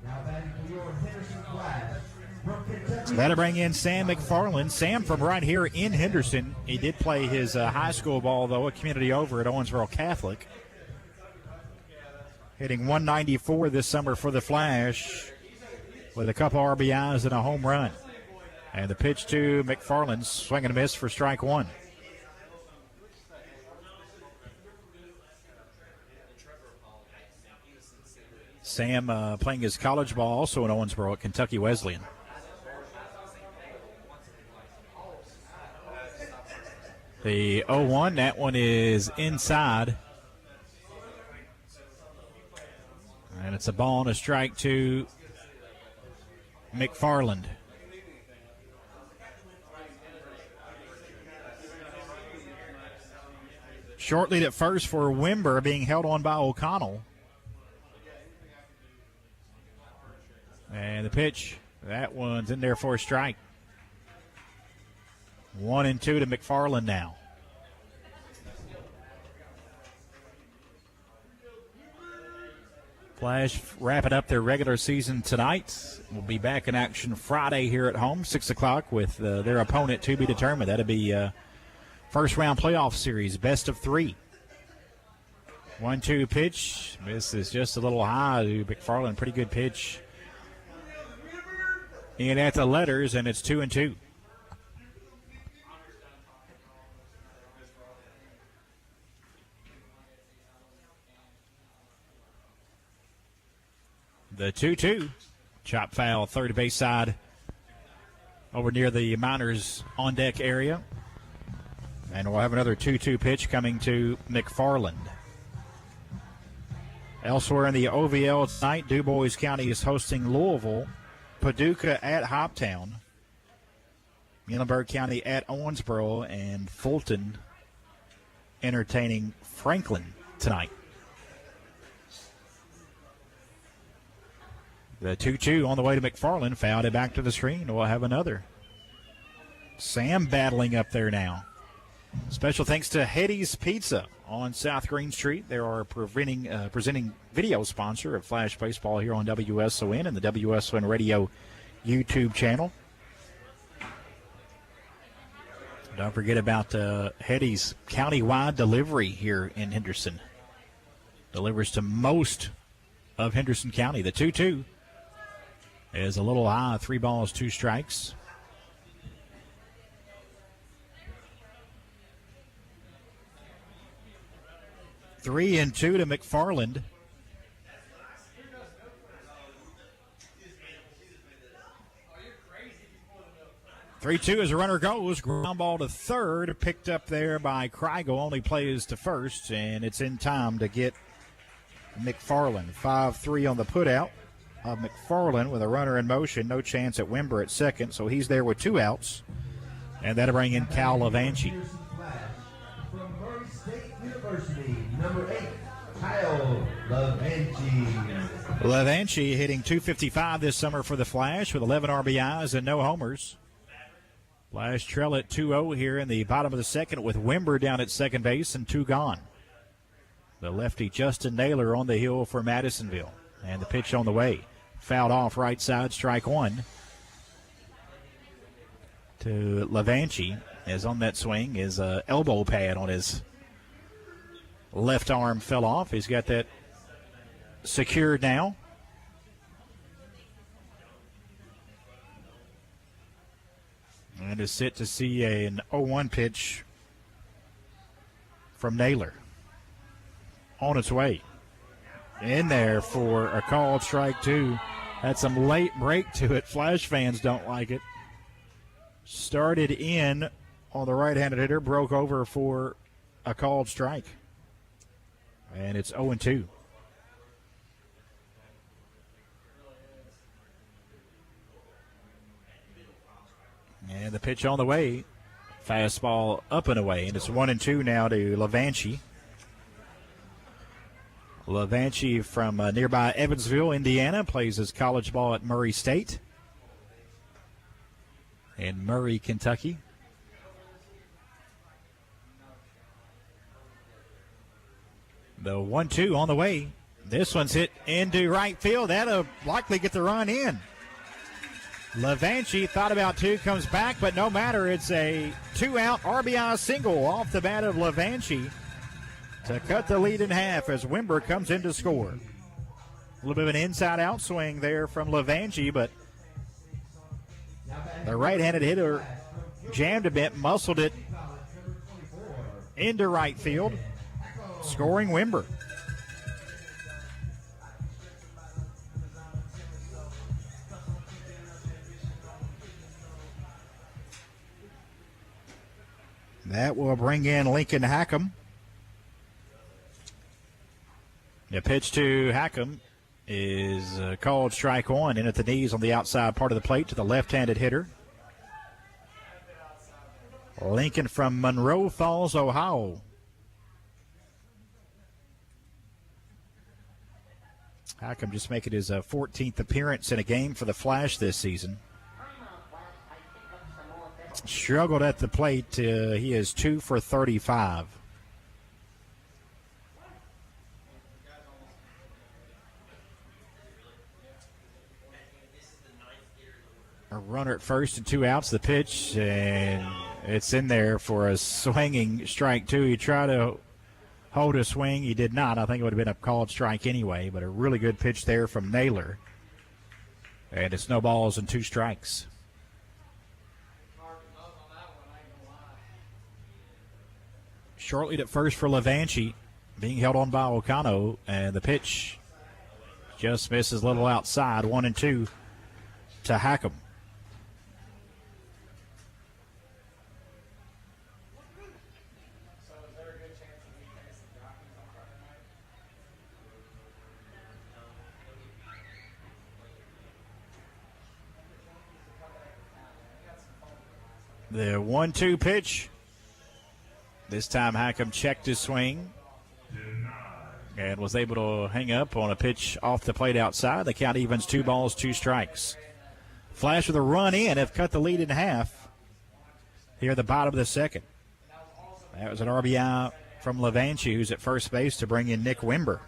Now batting for your Henderson Flash from Kentucky. That'll bring in Sam McFarland. Sam from right here in Henderson. He did play his high school ball, though, a community over at Owensboro Catholic. Hitting 194 this summer for the Flash with a couple RBIs and a home run. And the pitch to McFarland, swing and a miss for strike one. Sam playing his college ball also in Owensboro at Kentucky Wesleyan. The 0-1, that one is inside. And it's a ball and a strike to McFarland. Short lead at first for Wimber, being held on by O'Connell. And the pitch, that one's in there for a strike. 1-2 to McFarland now. Flash wrapping up their regular season tonight. We'll be back in action Friday here at home, 6 o'clock, with their opponent to be determined. That'll be first round playoff series, best of 3. 1-2 pitch. This is just a little high to McFarland. Pretty good pitch. In at the letters, and it's 2-2. The 2-2. Chop foul, third base side over near the Miners on deck area. And we'll have another 2-2 pitch coming to McFarland. Elsewhere in the OVL tonight, DuBois County is hosting Louisville. Paducah at Hoptown. Muhlenberg County at Owensboro, and Fulton entertaining Franklin tonight. The 2-2 on the way to McFarland. Fouled it back to the screen. We'll have another. Sam battling up there now. Special thanks to Hetty's Pizza on South Green Street. They are presenting video sponsor of Flash Baseball here on WSON and the WSON Radio YouTube channel. Don't forget about Hetty's countywide delivery here in Henderson. Delivers to most of Henderson County. The 2-2 is a little high, 3 balls, 2 strikes. Three and 2 to McFarland. Three 2 as a runner goes. Ground ball to third. Picked up there by Kreigel. Only plays to first, and it's in time to get McFarland. 5-3 on the putout of McFarland with a runner in motion. No chance at Wimber at second, so he's there with 2 outs. And that'll bring in Cal Levanchi. From Murray State University, number 8, Kyle Levanchi. Levanchi hitting .255 this summer for the Flash with 11 RBIs and no homers. Flash trail at 2-0 here in the bottom of the second with Wimber down at second base and 2 gone. The lefty Justin Naylor on the hill for Madisonville. And the pitch on the way. Fouled off right side, strike one. To Levanchi, as on that swing, his elbow pad on his left arm fell off. He's got that secured now. And is set to see an 0-1 pitch from Naylor. On its way. In there for a called strike two. Had some late break to it. Flash fans don't like it. Started in on the right-handed hitter, broke over for a called strike. And it's 0-2. And the pitch on the way. Fastball up and away. And it's 1-2 now to Levanchi. Levanchi from nearby Evansville, Indiana, plays his college ball at Murray State in Murray, Kentucky. The 1-2 on the way. This one's hit into right field. That'll likely get the run in. Levanchi thought about two, comes back, but no matter. It's a 2-out RBI single off the bat of Levanchi to cut the lead in half as Wimber comes in to score. A little bit of an inside-out swing there from Levanchi, but the right-handed hitter jammed a bit, muscled it into right field, scoring Wimber. That will bring in Lincoln Hackham. The pitch to Hackham is called strike one, in at the knees on the outside part of the plate to the left-handed hitter. Lincoln from Monroe Falls, Ohio. Hackham just making his 14th appearance in a game for the Flash this season. Struggled at the plate. He is 2 for 35. A runner at first and 2 outs. The pitch, and it's in there for a swinging strike two. He tried to hold a swing. He did not. I think it would have been a called strike anyway, but a really good pitch there from Naylor. And it's no balls and 2 strikes. Short lead at first for Levanchi, being held on by Ocano, and the pitch just misses a little outside. 1-2 to Hackham. The 1-2 pitch. This time Hackham checked his swing and was able to hang up on a pitch off the plate outside. The count evens 2 balls, 2 strikes. Flash with a run in have cut the lead in half here at the bottom of the second. That was an RBI from Levanchi, who's at first base, to bring in Nick Wimber.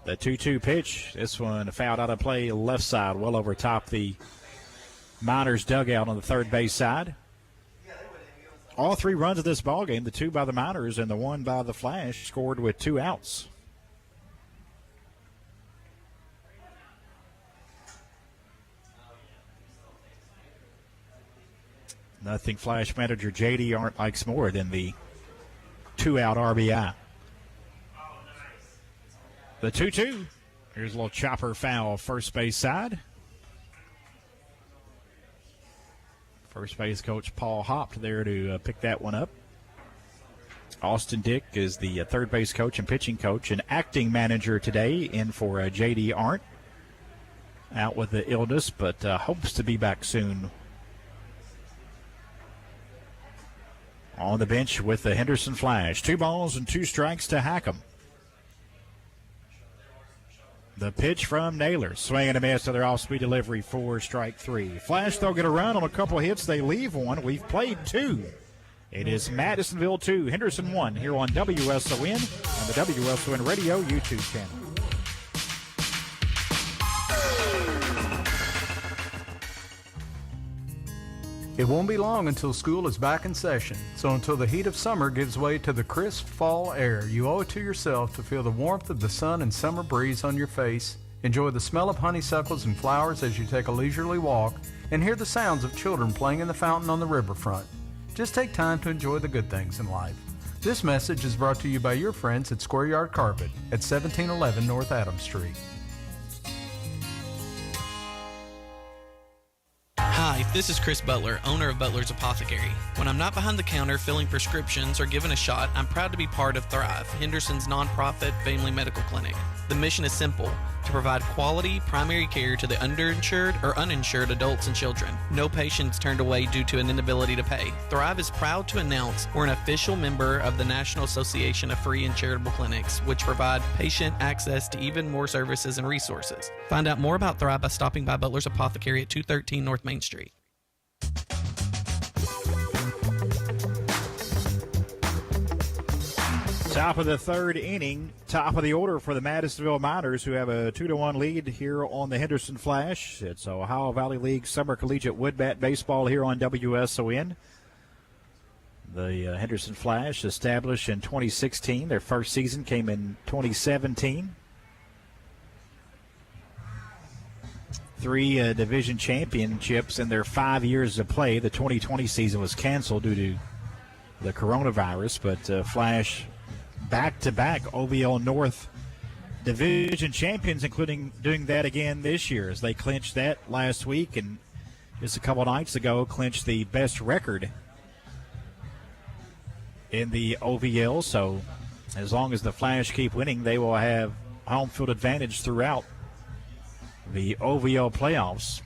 The 2-2 pitch, this one fouled out of play left side, well over top the Miners dugout on the third base side. All 3 runs of this ballgame, the 2 by the Miners and the 1 by the Flash, scored with 2 outs. Nothing Flash manager J.D. Arndt likes more than the 2-out RBI. The 2-2. Here's a little chopper foul first base side. First base coach Paul hopped there to pick that one up. Austin Dick is the third base coach and pitching coach and acting manager today, in for J.D. Arndt. Out with the illness, but hopes to be back soon. On the bench with the Henderson Flash. 2 balls and 2 strikes to Hackham. The pitch from Naylor. Swing and a miss to their off-speed delivery for strike 3. Flash, they'll get a run on a couple of hits. They leave one. We've played 2. It is Madisonville 2, Henderson 1 here on WSON and the WSON Radio YouTube channel. It won't be long until school is back in session, so until the heat of summer gives way to the crisp fall air, you owe it to yourself to feel the warmth of the sun and summer breeze on your face, enjoy the smell of honeysuckles and flowers as you take a leisurely walk, and hear the sounds of children playing in the fountain on the riverfront. Just take time to enjoy the good things in life. This message is brought to you by your friends at Square Yard Carpet at 1711 North Adams Street. Hi, this is Chris Butler, owner of Butler's Apothecary. When I'm not behind the counter filling prescriptions or giving a shot, I'm proud to be part of Thrive, Henderson's nonprofit family medical clinic. The mission is simple, to provide quality primary care to the underinsured or uninsured adults and children. No patients turned away due to an inability to pay. Thrive is proud to announce we're an official member of the National Association of Free and Charitable Clinics, which provide patient access to even more services and resources. Find out more about Thrive by stopping by Butler's Apothecary at 213 North Main Street. Top of the third inning, top of the order for the Madisonville Miners, who have a 2-1 lead here on the Henderson Flash. It's Ohio Valley League Summer Collegiate Woodbat Baseball here on WSON. The Henderson Flash established in 2016. Their first season came in 2017. 3 division championships in their 5 years of play. The 2020 season was canceled due to the coronavirus, but Flash back-to-back OVL North division champions, including doing that again this year as they clinched that last week and just a couple nights ago clinched the best record in the OVL. So as long as the Flash keep winning, they will have home field advantage throughout the OVL playoffs.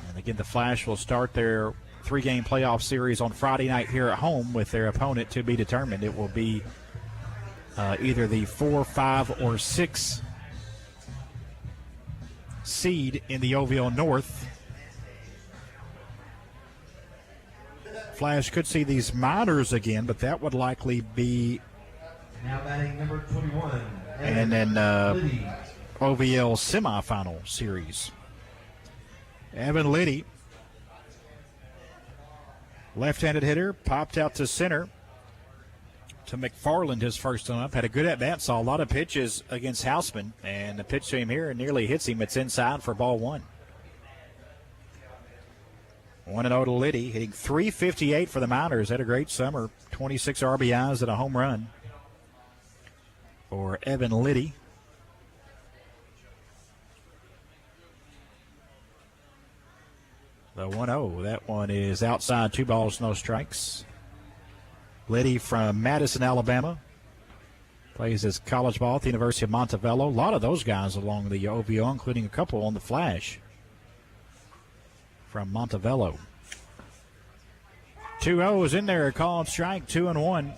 And again, the Flash will start their 3-game playoff series on Friday night here at home with their opponent to be determined. It will be either the 4, 5, or 6 seed in the OVL North. Flash could see these Miners again, but that would likely be Now batting number 21. and then Liddy. OVL semifinal series. Evan Liddy, left-handed hitter, popped out to center to McFarland, his first one up. Had a good at-bat, saw a lot of pitches against Houseman, and the pitch to him here nearly hits him. It's inside for ball 1. 1-0 to Liddy, hitting .358 for the Miners. Had a great summer, 26 RBIs and a home run for Evan Liddy. The 1-0, that one is outside, 2 balls, no strikes. Liddy from Madison, Alabama. Plays his college ball at the University of Montevallo. A lot of those guys along the OVO, including a couple on the Flash from Montevallo. 2-0 in there, a call and strike, 2-1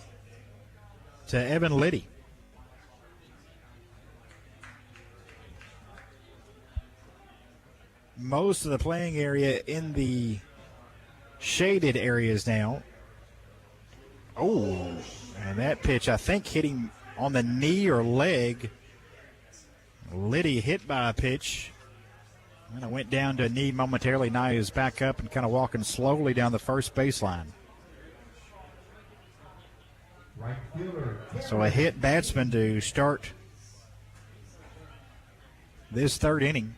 to Evan Liddy. Most of the playing area in the shaded areas now. Oh, and that pitch, I think, hitting on the knee or leg. Liddy hit by a pitch. And it went down to a knee momentarily. Now he's back up and kind of walking slowly down the first baseline. Right fielder. So a hit batsman to start this third inning.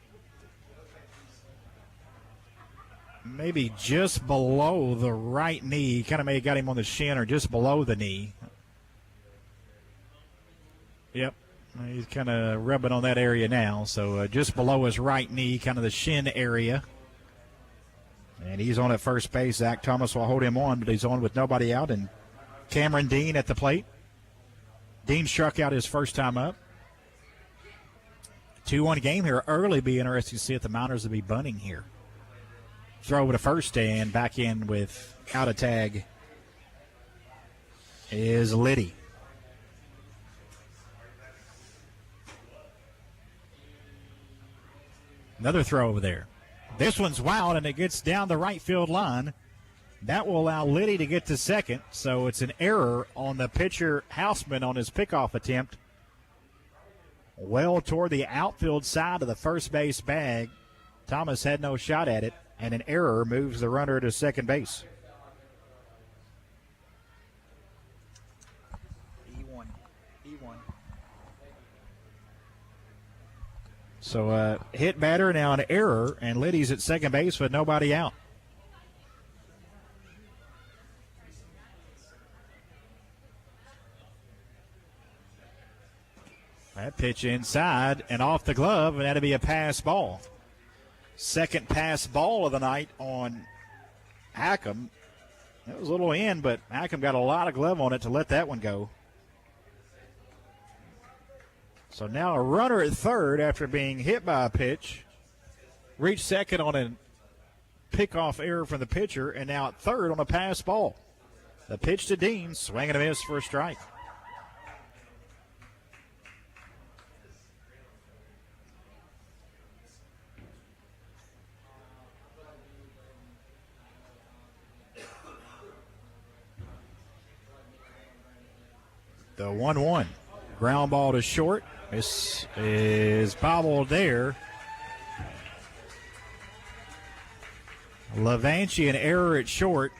Maybe just below the right knee. Kind of may have got him on the shin or just below the knee. Yep. He's kind of rubbing on that area now. So just below his right knee, kind of the shin area. And he's on at first base. Zach Thomas will hold him on, but he's on with nobody out. And Cameron Dean at the plate. Dean struck out his first time up. 2-1 game here. Early, be interesting to see if the Miners will be bunting here. Throw over to first and back in with out of tag is Liddy. Another throw over there. This one's wild, and it gets down the right field line. That will allow Liddy to get to second, so it's an error on the pitcher Houseman on his pickoff attempt. Well toward the outfield side of the first base bag. Thomas had no shot at it, and an error moves the runner to second base. E1. So hit batter, now an error, and Liddy's at second base with nobody out. That pitch inside and off the glove, and that'll be a pass ball. Second pass ball of the night on Hackham. That was a little in, but Hackham got a lot of glove on it to let that one go. So now a runner at third after being hit by a pitch. Reached second on a pickoff error from the pitcher, and now at third on a pass ball. The pitch to Dean, swing and a miss for a strike. The 1-1. Ground ball to short. This is bobbled there. Levanchi an error at short.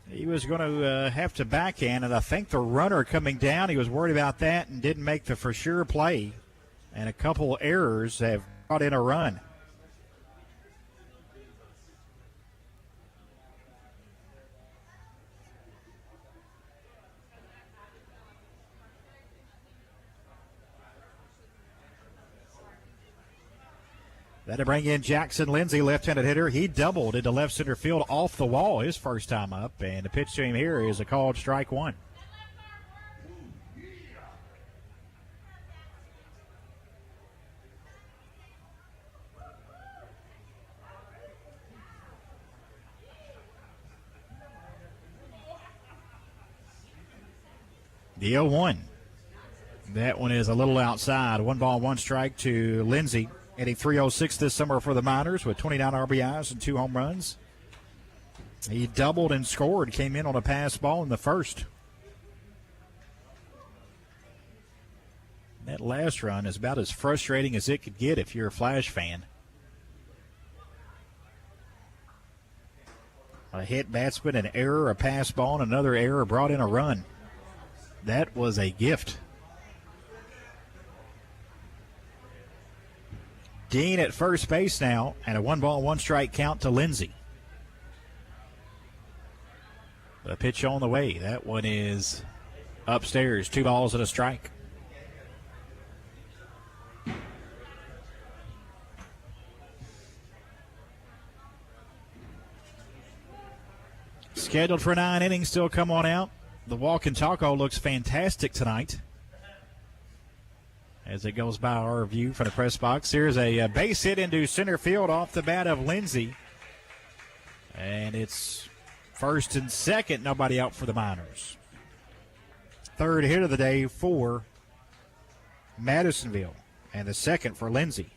He was going to have to backhand, and I think the runner coming down, he was worried about that and didn't make the for sure play. And a couple errors have brought in a run. That'll bring in Jackson Lindsay, left-handed hitter. He doubled into left center field off the wall his first time up, and the pitch to him here is a called strike one. The 0-1. That one is a little outside. 1 ball, 1 strike to Lindsay. Hitting .306 this summer for the Miners with 29 RBIs and 2 home runs. He doubled and scored, came in on a pass ball in the first. That last run is about as frustrating as it could get if you're a Flash fan. A hit batsman, an error, a pass ball, and another error brought in a run. That was a gift. Dean at first base now, and a 1 ball, 1 strike count to Lindsay. The pitch on the way. That one is upstairs. 2 balls and a strike. Scheduled for 9 innings, still come on out. The walk-in taco looks fantastic tonight. As it goes by our view from the press box. Here's a base hit into center field off the bat of Lindsay. And it's first and second, nobody out for the Miners. Third hit of the day for Madisonville, and the second for Lindsay.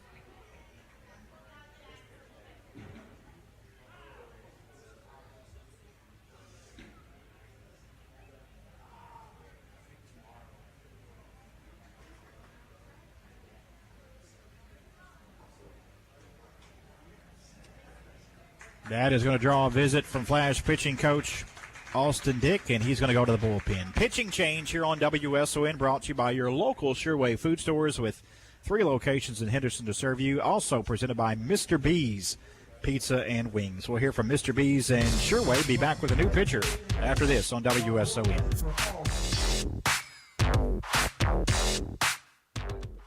That is going to draw a visit from Flash pitching coach Austin Dick, and he's going to go to the bullpen. Pitching change here on WSON, brought to you by your local Sureway food stores with 3 locations in Henderson to serve you. Also presented by Mr. B's Pizza and Wings. We'll hear from Mr. B's and Sureway. Be back with a new pitcher after this on WSON.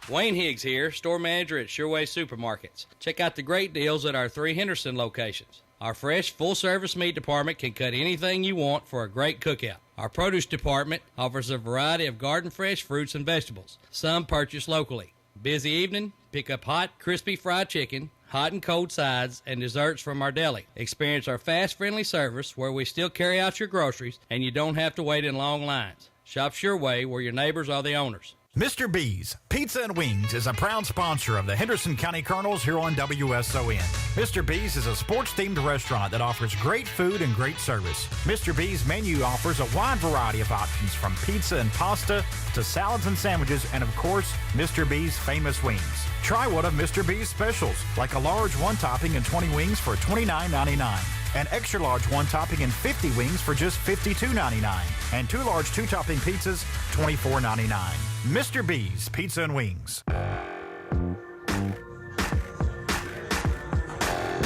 Wayne Higgs here, store manager at Sureway Supermarkets. Check out the great deals at our 3 Henderson locations. Our fresh, full-service meat department can cut anything you want for a great cookout. Our produce department offers a variety of garden-fresh fruits and vegetables, some purchased locally. Busy evening? Pick up hot, crispy fried chicken, hot and cold sides, and desserts from our deli. Experience our fast, friendly service where we still carry out your groceries and you don't have to wait in long lines. Shop Sureway where your neighbors are the owners. Mr. B's Pizza and Wings is a proud sponsor of the Henderson County Colonels here on WSON. Mr. B's is a sports-themed restaurant that offers great food and great service. Mr. B's menu offers a wide variety of options from pizza and pasta to salads and sandwiches, and of course, Mr. B's famous wings. Try one of Mr. B's specials, like a large 1-topping and 20 wings for $29.99. An extra large 1-topping and 50 wings for just $52.99. And 2 large 2-topping pizzas, $24.99. Mr. B's Pizza and Wings.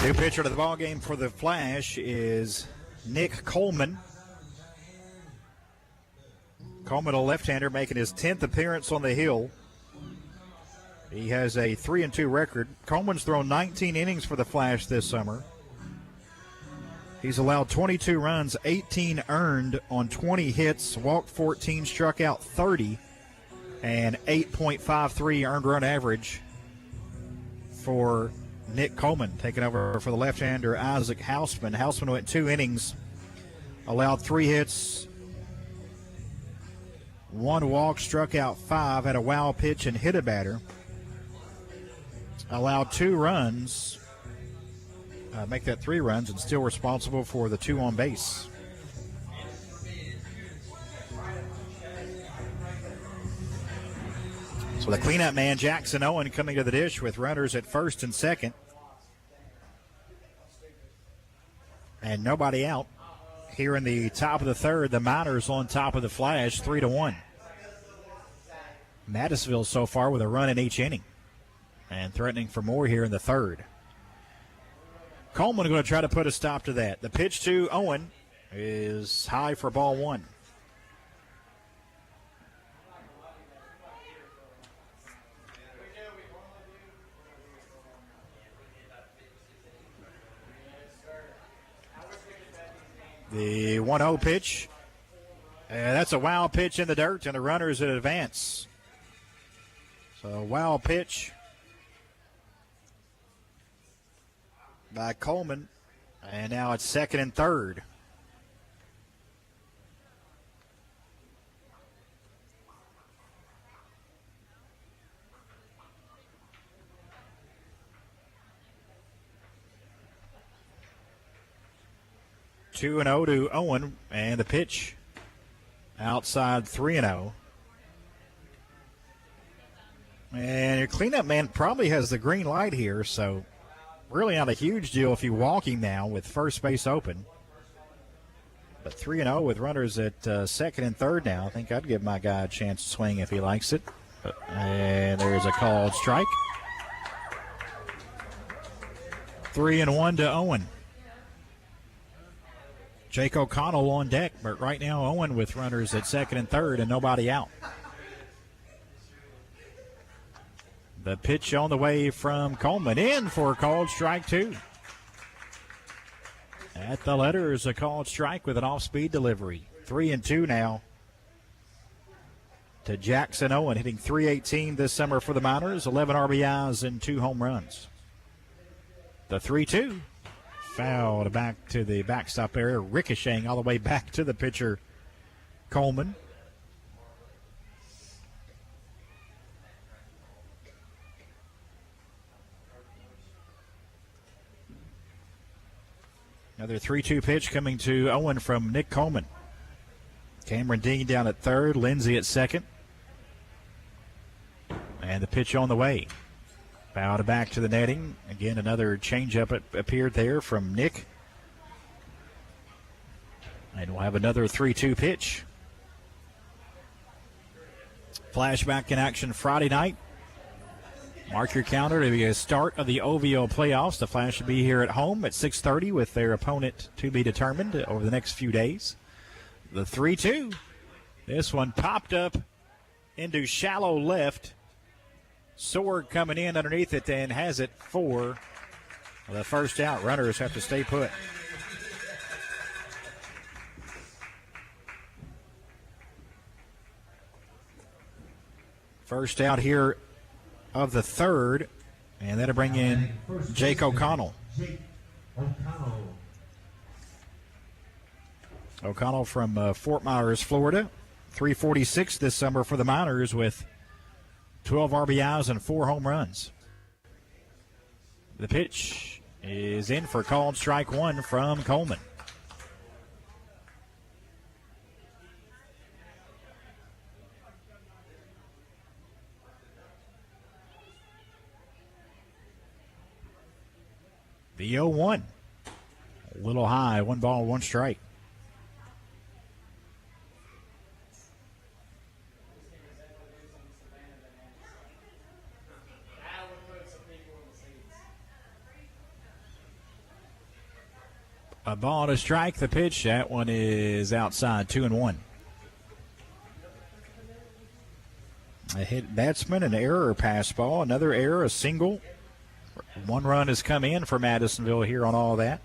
New pitcher to the ballgame for the Flash is Nick Coleman. Coleman, a left-hander, making his 10th appearance on the hill. He has a 3-2 record. Coleman's thrown 19 innings for the Flash this summer. He's allowed 22 runs, 18 earned on 20 hits, walked 14, struck out 30, and 8.53 earned run average for Nick Coleman, taking over for the left-hander Isaac Hausman. Hausman went 2 innings, allowed 3 hits, 1 walk, struck out 5, had a wild pitch and hit a batter. Allowed 2 runs, make that 3 runs, and still responsible for the 2 on base. So the cleanup man, Jackson Owen, coming to the dish with runners at first and second. And nobody out. Here in the top of the third, the Miners on top of the Flash, 3-1. Madisonville so far with a run in each inning and threatening for more here in the third. Coleman going to try to put a stop to that. The pitch to Owen is high for ball one. The 1-0 pitch. That's a wild pitch in the dirt, and the runners at advance. So, wild pitch by Coleman. And now it's second and third. Two and 0 to Owen, and the pitch outside 3-0. And your cleanup man probably has the green light here, so really not a huge deal if you walk him now with first base open. But 3-0 with runners at second and third now. I think I'd give my guy a chance to swing if he likes it. And there's a called strike. 3-1 to Owen. Jake O'Connell on deck, but right now Owen with runners at second and third and nobody out. The pitch on the way from Coleman in for a called strike two. At the letters, a called strike with an off-speed delivery. 3-2 now to Jackson Owen, hitting .318 this summer for the Miners, 11 RBIs and 2 home runs. The 3-2. Fouled back to the backstop area, ricocheting all the way back to the pitcher, Coleman. Another 3-2 pitch coming to Owen from Nick Coleman. Cameron Dean down at third, Lindsey at second. And the pitch on the way. Fouled back to the netting. Again, another changeup appeared there from Nick. And we'll have another 3-2 pitch. Flashback in action Friday night. Mark your calendar to be a start of the OVO playoffs. The Flash will be here at home at 6:30 with their opponent to be determined over the next few days. The 3-2. This one popped up into shallow left. Sword coming in underneath it and has it for the first out. Runners have to stay put. First out here of the third, and that'll bring in Jake O'Connell. O'Connell from Fort Myers, Florida. .346 this summer for the Miners with 12 RBIs and 4 home runs. The pitch is in for called strike one from Coleman. The 0-1. A little high, 1 ball, 1 strike. A ball to strike, the pitch. That one is outside, 2-1. A hit batsman, an error pass ball, another error, a single. 1 run has come in for Madisonville here on all that.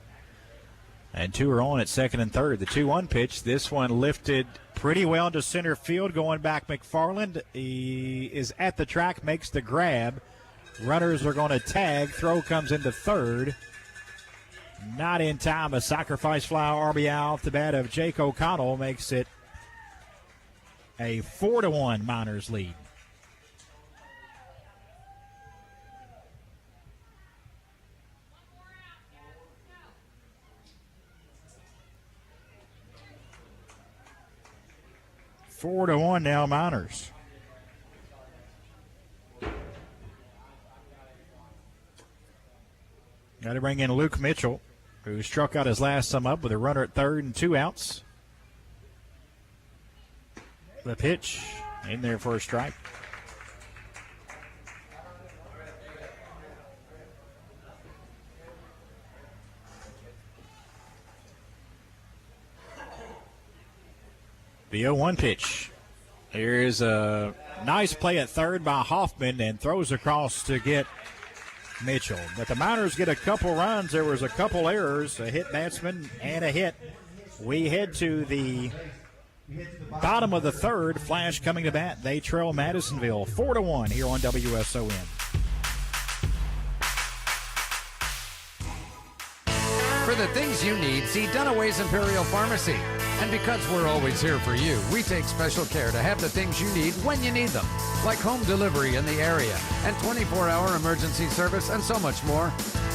And 2 are on at second and third. The 2-1 pitch, this one lifted pretty well to center field. Going back, McFarland, he is at the track, makes the grab. Runners are going to tag. Throw comes into third. Not in time. A sacrifice fly RBI off the bat of Jake O'Connell makes it a 4-1 Miners lead. Four to 1 now, Miners. Got to bring in Luke Mitchell, who struck out his last sum up with a runner at third and 2 outs. The pitch in there for a strike. The 0-1 pitch. Here's a nice play at third by Hoffman and throws across to get Mitchell. But the Miners get a couple runs. There was a couple errors, a hit batsman and a hit. We head to the bottom of the third. Flash coming to bat. They trail Madisonville 4-1 here on WSON. For the things you need, see Dunaway's Imperial Pharmacy. And because we're always here for you, we take special care to have the things you need when you need them, like home delivery in the area and 24-hour emergency service and so much more.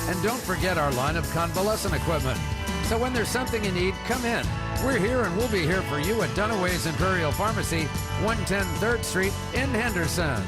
And don't forget our line of convalescent equipment. So when there's something you need, come in. We're here and we'll be here for you at Dunaway's Imperial Pharmacy, 110 3rd Street in Henderson.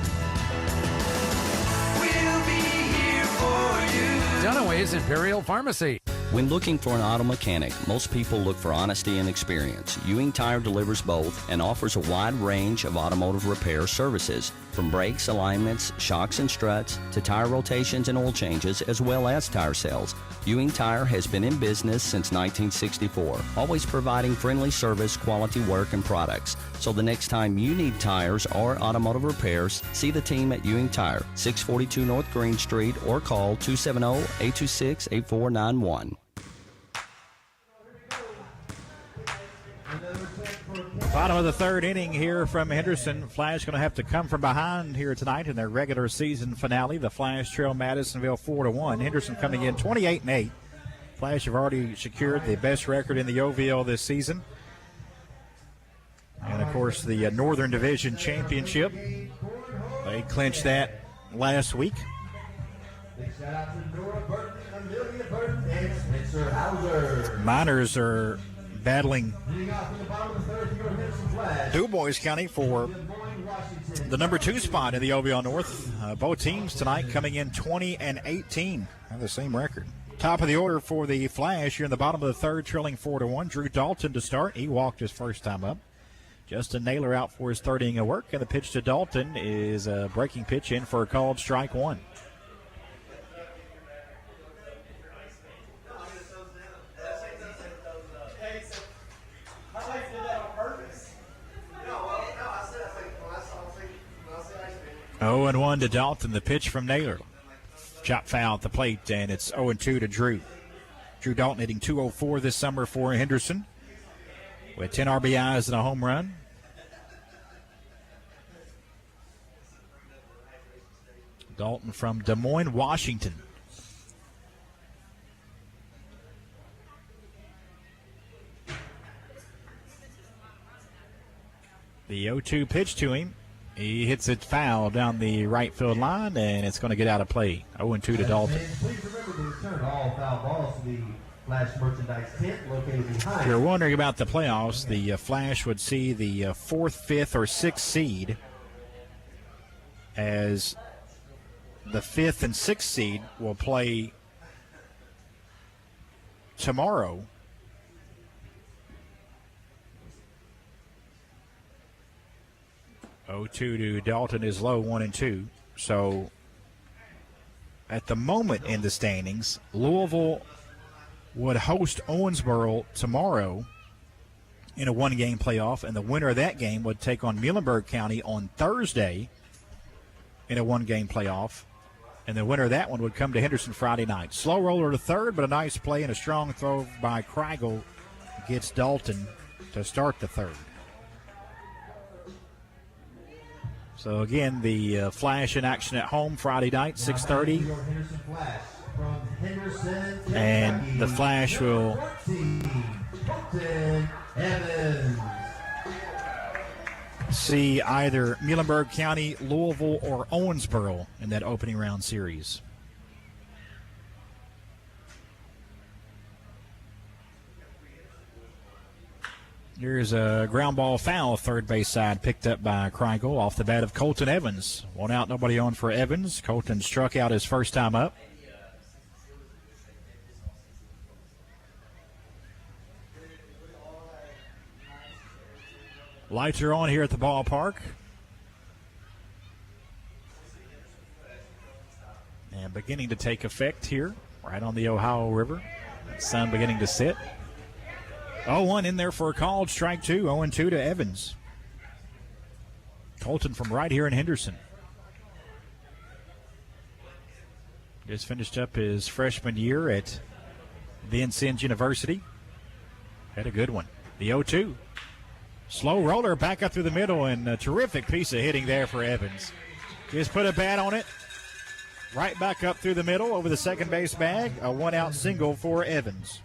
We'll be here for you. Dunaway's Imperial Pharmacy. When looking for an auto mechanic, most people look for honesty and experience. Ewing Tire delivers both and offers a wide range of automotive repair services, from brakes, alignments, shocks and struts, to tire rotations and oil changes, as well as tire sales. Ewing Tire has been in business since 1964, always providing friendly service, quality work, and products. So the next time you need tires or automotive repairs, see the team at Ewing Tire, 642 North Green Street, or call 270-826-8491. Bottom of the third inning here from Henderson. Flash going to have to come from behind here tonight in their regular season finale. The Flash trail Madisonville 4-1. Henderson coming in 28-8. Flash have already secured the best record in the OVL this season. And, of course, the Northern Division Championship. They clinched that last week. Miners are battling Du Bois County for the number 2 spot in the OVL North. Both teams tonight coming in 20-18. Have the same record. Top of the order for the Flash here in the bottom of the third, trailing 4-1. Drew Dalton to start. He walked his first time up. Justin Naylor out for his third inning of work, and the pitch to Dalton is a breaking pitch in for a called strike one. Oh, and 1 to Dalton. The pitch from Naylor. Chop foul at the plate, and it's 0-2 to Drew. Drew Dalton hitting .204 this summer for Henderson with 10 RBIs and a home run. Dalton from Des Moines, Washington. The 0-2 pitch to him. He hits it foul down the right field line, and it's going to get out of play. 0-2 to Dalton. Please remember to return all foul balls to the Flash merchandise tent located behind. If you're wondering about the playoffs, the Flash would see the 4th, 5th, or 6th seed as the 5th and 6th seed will play tomorrow. To Dalton is low, 1-2. So at the moment in the standings, Louisville would host Owensboro tomorrow in a one-game playoff, and the winner of that game would take on Muhlenberg County on Thursday in a one-game playoff, and the winner of that one would come to Henderson Friday night. Slow roller to third, but a nice play and a strong throw by Kreigel gets Dalton to start the third. So, again, the Flash in action at home Friday night, 6:30. And the Flash will see either Muhlenberg County, Louisville, or Owensboro in that opening round series. Here's a ground ball foul, third base side, picked up by Kreigel off the bat of Colton Evans. 1 out, nobody on for Evans. Colton struck out his first time up. Lights are on here at the ballpark. And beginning to take effect here, right on the Ohio River. Sun beginning to sit. 0-1 in there for a called strike 2. 0-2 to Evans. Colton from right here in Henderson. Just finished up his freshman year at Vincennes University. Had a good one. The 0-2. Slow roller back up through the middle, and a terrific piece of hitting there for Evans. Just put a bat on it. Right back up through the middle over the second base bag. A one-out single for Evans.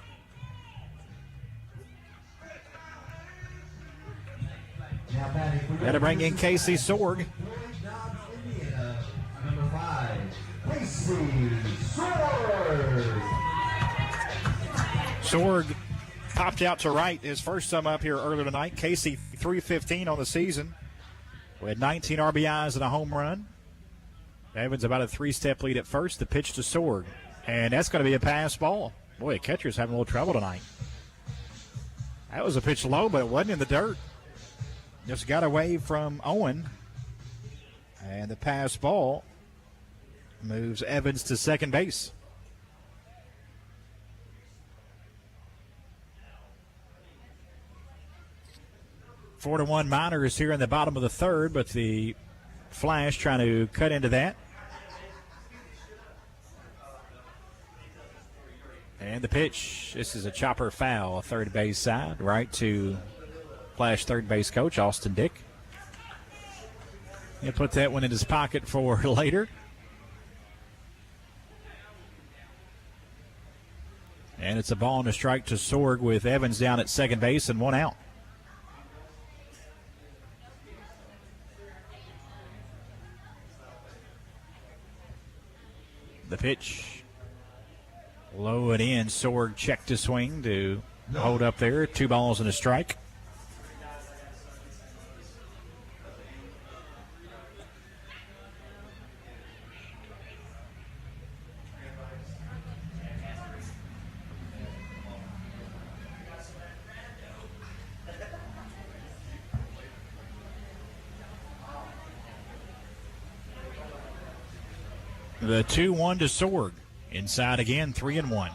Got to bring in Casey Sorg. Number 5, Casey Sorg. Sorg popped out to right his first time up here earlier tonight. Casey, 315 on the season. We had 19 RBIs and a home run. Evans about a 3-step lead at first. The pitch to Sorg. And that's going to be a pass ball. Boy, the catcher's having a little trouble tonight. That was a pitch low, but it wasn't in the dirt. Just got away from Owen. And the pass ball moves Evans to second base. Four to 1 Miners here in the bottom of the third, but the Flash trying to cut into that. And the pitch, this is a chopper foul, third base side, right to Flash third base coach, Austin Dick. He'll put that one in his pocket for later. And it's a ball and a strike to Sorg with Evans down at second base and one out. The pitch, low and in. Sorg checked to swing to hold up there. 2 balls and a strike. The 2-1 to Sorg. Inside again, 3-1.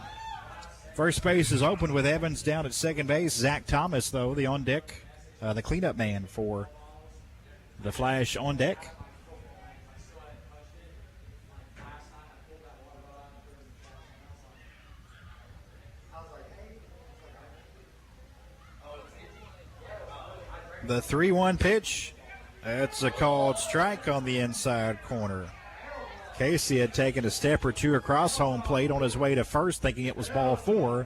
First base is open with Evans down at second base. Zach Thomas, though, the on deck, the cleanup man for the Flash on deck. The 3-1 pitch. That's a called strike on the inside corner. Casey had taken a step or two across home plate on his way to first, thinking it was ball 4.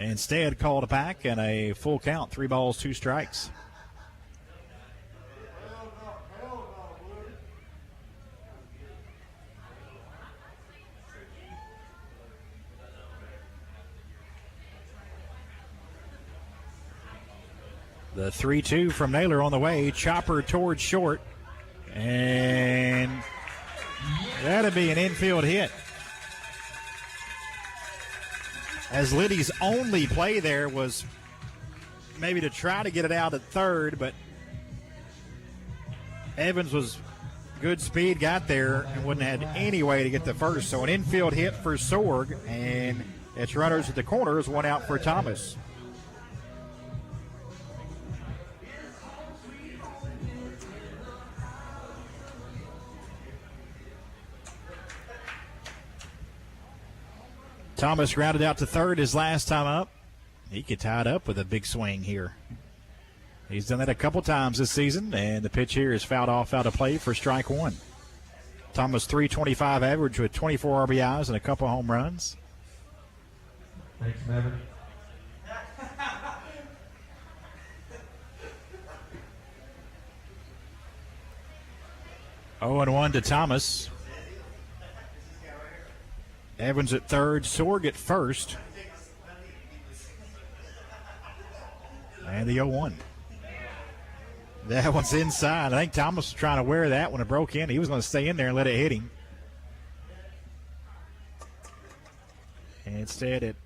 Instead, called it back and a full count, 3 balls, 2 strikes. The 3-2 from Naylor on the way, chopper towards short, and that'd be an infield hit. As Liddy's only play there was maybe to try to get it out at third, but Evans was good speed, got there, and wouldn't have had any way to get the first. So an infield hit for Sorg, and it's runners at the corners, 1 out for Thomas. Thomas grounded out to third his last time up. He could tie it up with a big swing here. He's done that a couple times this season, and the pitch here is fouled off out of play for strike 1. Thomas, .325 average with 24 RBIs and a couple home runs. Thanks, Maverick. Oh, and 1 to Thomas. Evans at third, Sorg at first. And the 0-1. That one's inside. I think Thomas was trying to wear that when it broke in. He was going to stay in there and let it hit him. And instead it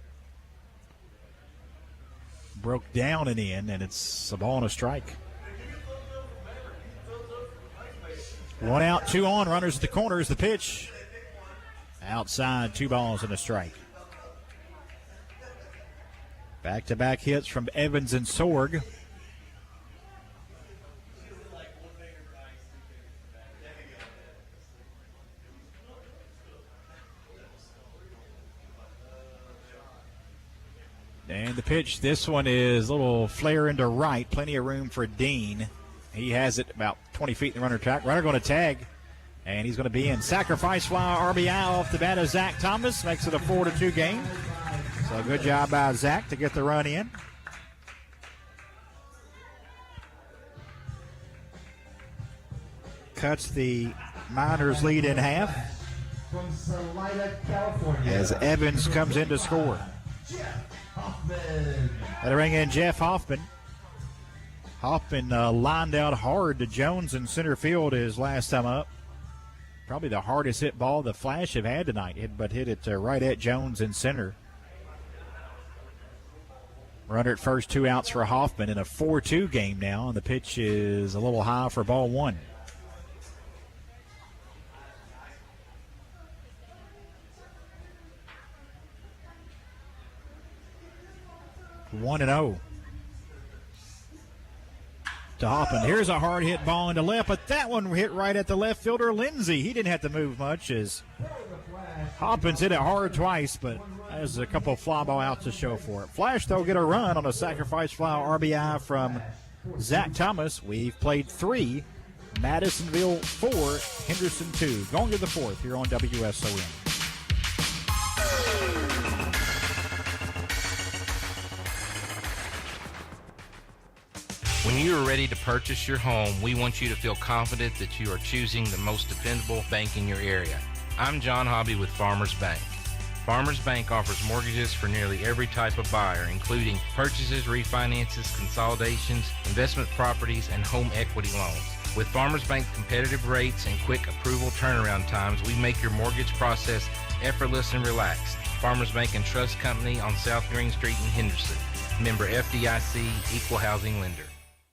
broke down and in, and it's a ball and a strike. 1 out, 2 on. Runners at the corners. The pitch. Outside, 2 balls and a strike. Back-to-back hits from Evans and Sorg. And the pitch, this one is a little flare into right. Plenty of room for Dean. He has it about 20 feet in the runner track. Runner going to tag, and he's going to be in. Sacrifice fly RBI off the bat of Zach Thomas. Makes it a 4-2 game. So good job by Zach to get the run in. Cuts the Miners lead in half. From Salida, California. As Evans comes in to score. That'll bring in Jeff Hoffman. Hoffman lined out hard to Jones in center field his last time up. Probably the hardest hit ball the Flash have had tonight, but hit it right at Jones in center. Runner at first, 2 outs for Hoffman in a 4-2 game now, and the pitch is a little high for ball 1. One and 0 to Hoffman. Here's a hard hit ball into left, but that one hit right at the left fielder, Lindsey. He didn't have to move much as Hoffman's hit it hard twice, but there's a couple of fly ball outs to show for it. Flash, though, get a run on a sacrifice fly RBI from Zach Thomas. We've played 3, Madisonville 4, Henderson 2. Going to the 4th here on WSON. When you are ready to purchase your home, we want you to feel confident that you are choosing the most dependable bank in your area. I'm John Hobby with Farmers Bank. Farmers Bank offers mortgages for nearly every type of buyer, including purchases, refinances, consolidations, investment properties, and home equity loans. With Farmers Bank's competitive rates and quick approval turnaround times, we make your mortgage process effortless and relaxed. Farmers Bank and Trust Company on South Green Street in Henderson. Member FDIC, Equal Housing Lender.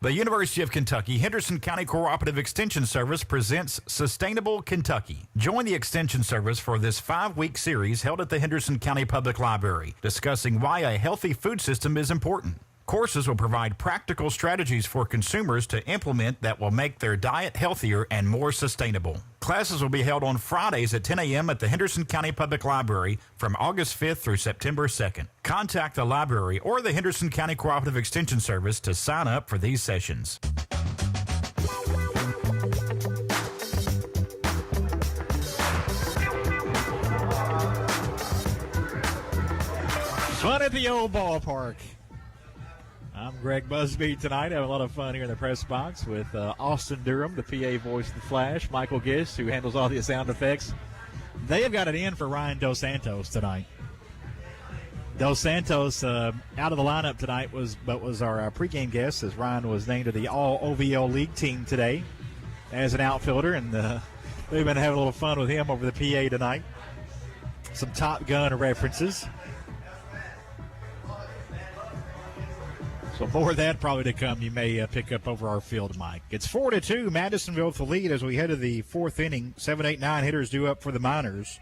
The University of Kentucky Henderson County Cooperative Extension Service presents Sustainable Kentucky. Join the Extension Service for this 5-week series held at the Henderson County Public Library, discussing why a healthy food system is important. Courses will provide practical strategies for consumers to implement that will make their diet healthier and more sustainable. Classes will be held on Fridays at 10 a.m. at the Henderson County Public Library from August 5th through September 2nd. Contact the library or the Henderson County Cooperative Extension Service to sign up for these sessions. Fun at the old ballpark. I'm Greg Busby tonight. Having a lot of fun here in the press box with Austin Durham, the PA voice of the Flash, Michael Gish, who handles all the sound effects. They have got it in for Ryan Dos Santos tonight. Dos Santos out of the lineup tonight was our pregame guest, as Ryan was named to the All-OVL League team today as an outfielder, and we've been having a little fun with him over the PA tonight. Some Top Gun references. So more of that probably to come. You may pick up over our field, Mike. It's 4-2, Madisonville with the lead as we head to the 4th inning. 7, 8, 9 hitters due up for the Miners.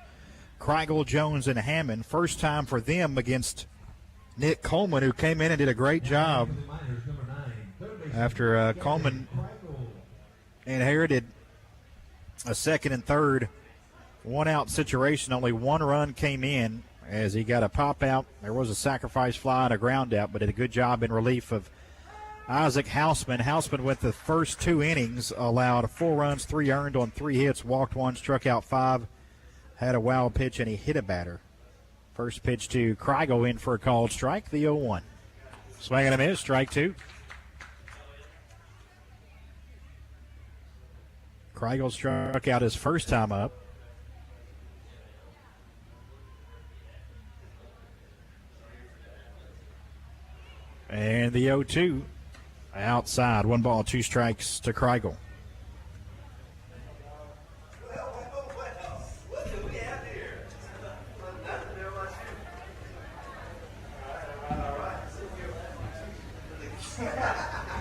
Kreigel, Jones, and Hammond. First time for them against Nick Coleman, who came in and did a great job after Coleman inherited a 2nd and 3rd 1-out situation. Only 1 run came in as he got a pop out. There was a sacrifice fly and a ground out, but did a good job in relief of Isaac Hausman. Hausman with the first 2 innings allowed 4 runs, 3 earned on 3 hits, walked 1, struck out 5, had a wild pitch, and he hit a batter. First pitch to Kreigel in for a called strike, the 0-1. Swing and a miss, strike 2. Kreigel struck out his first time up. And the 0-2 outside. 1 ball, 2 strikes to Kreigel.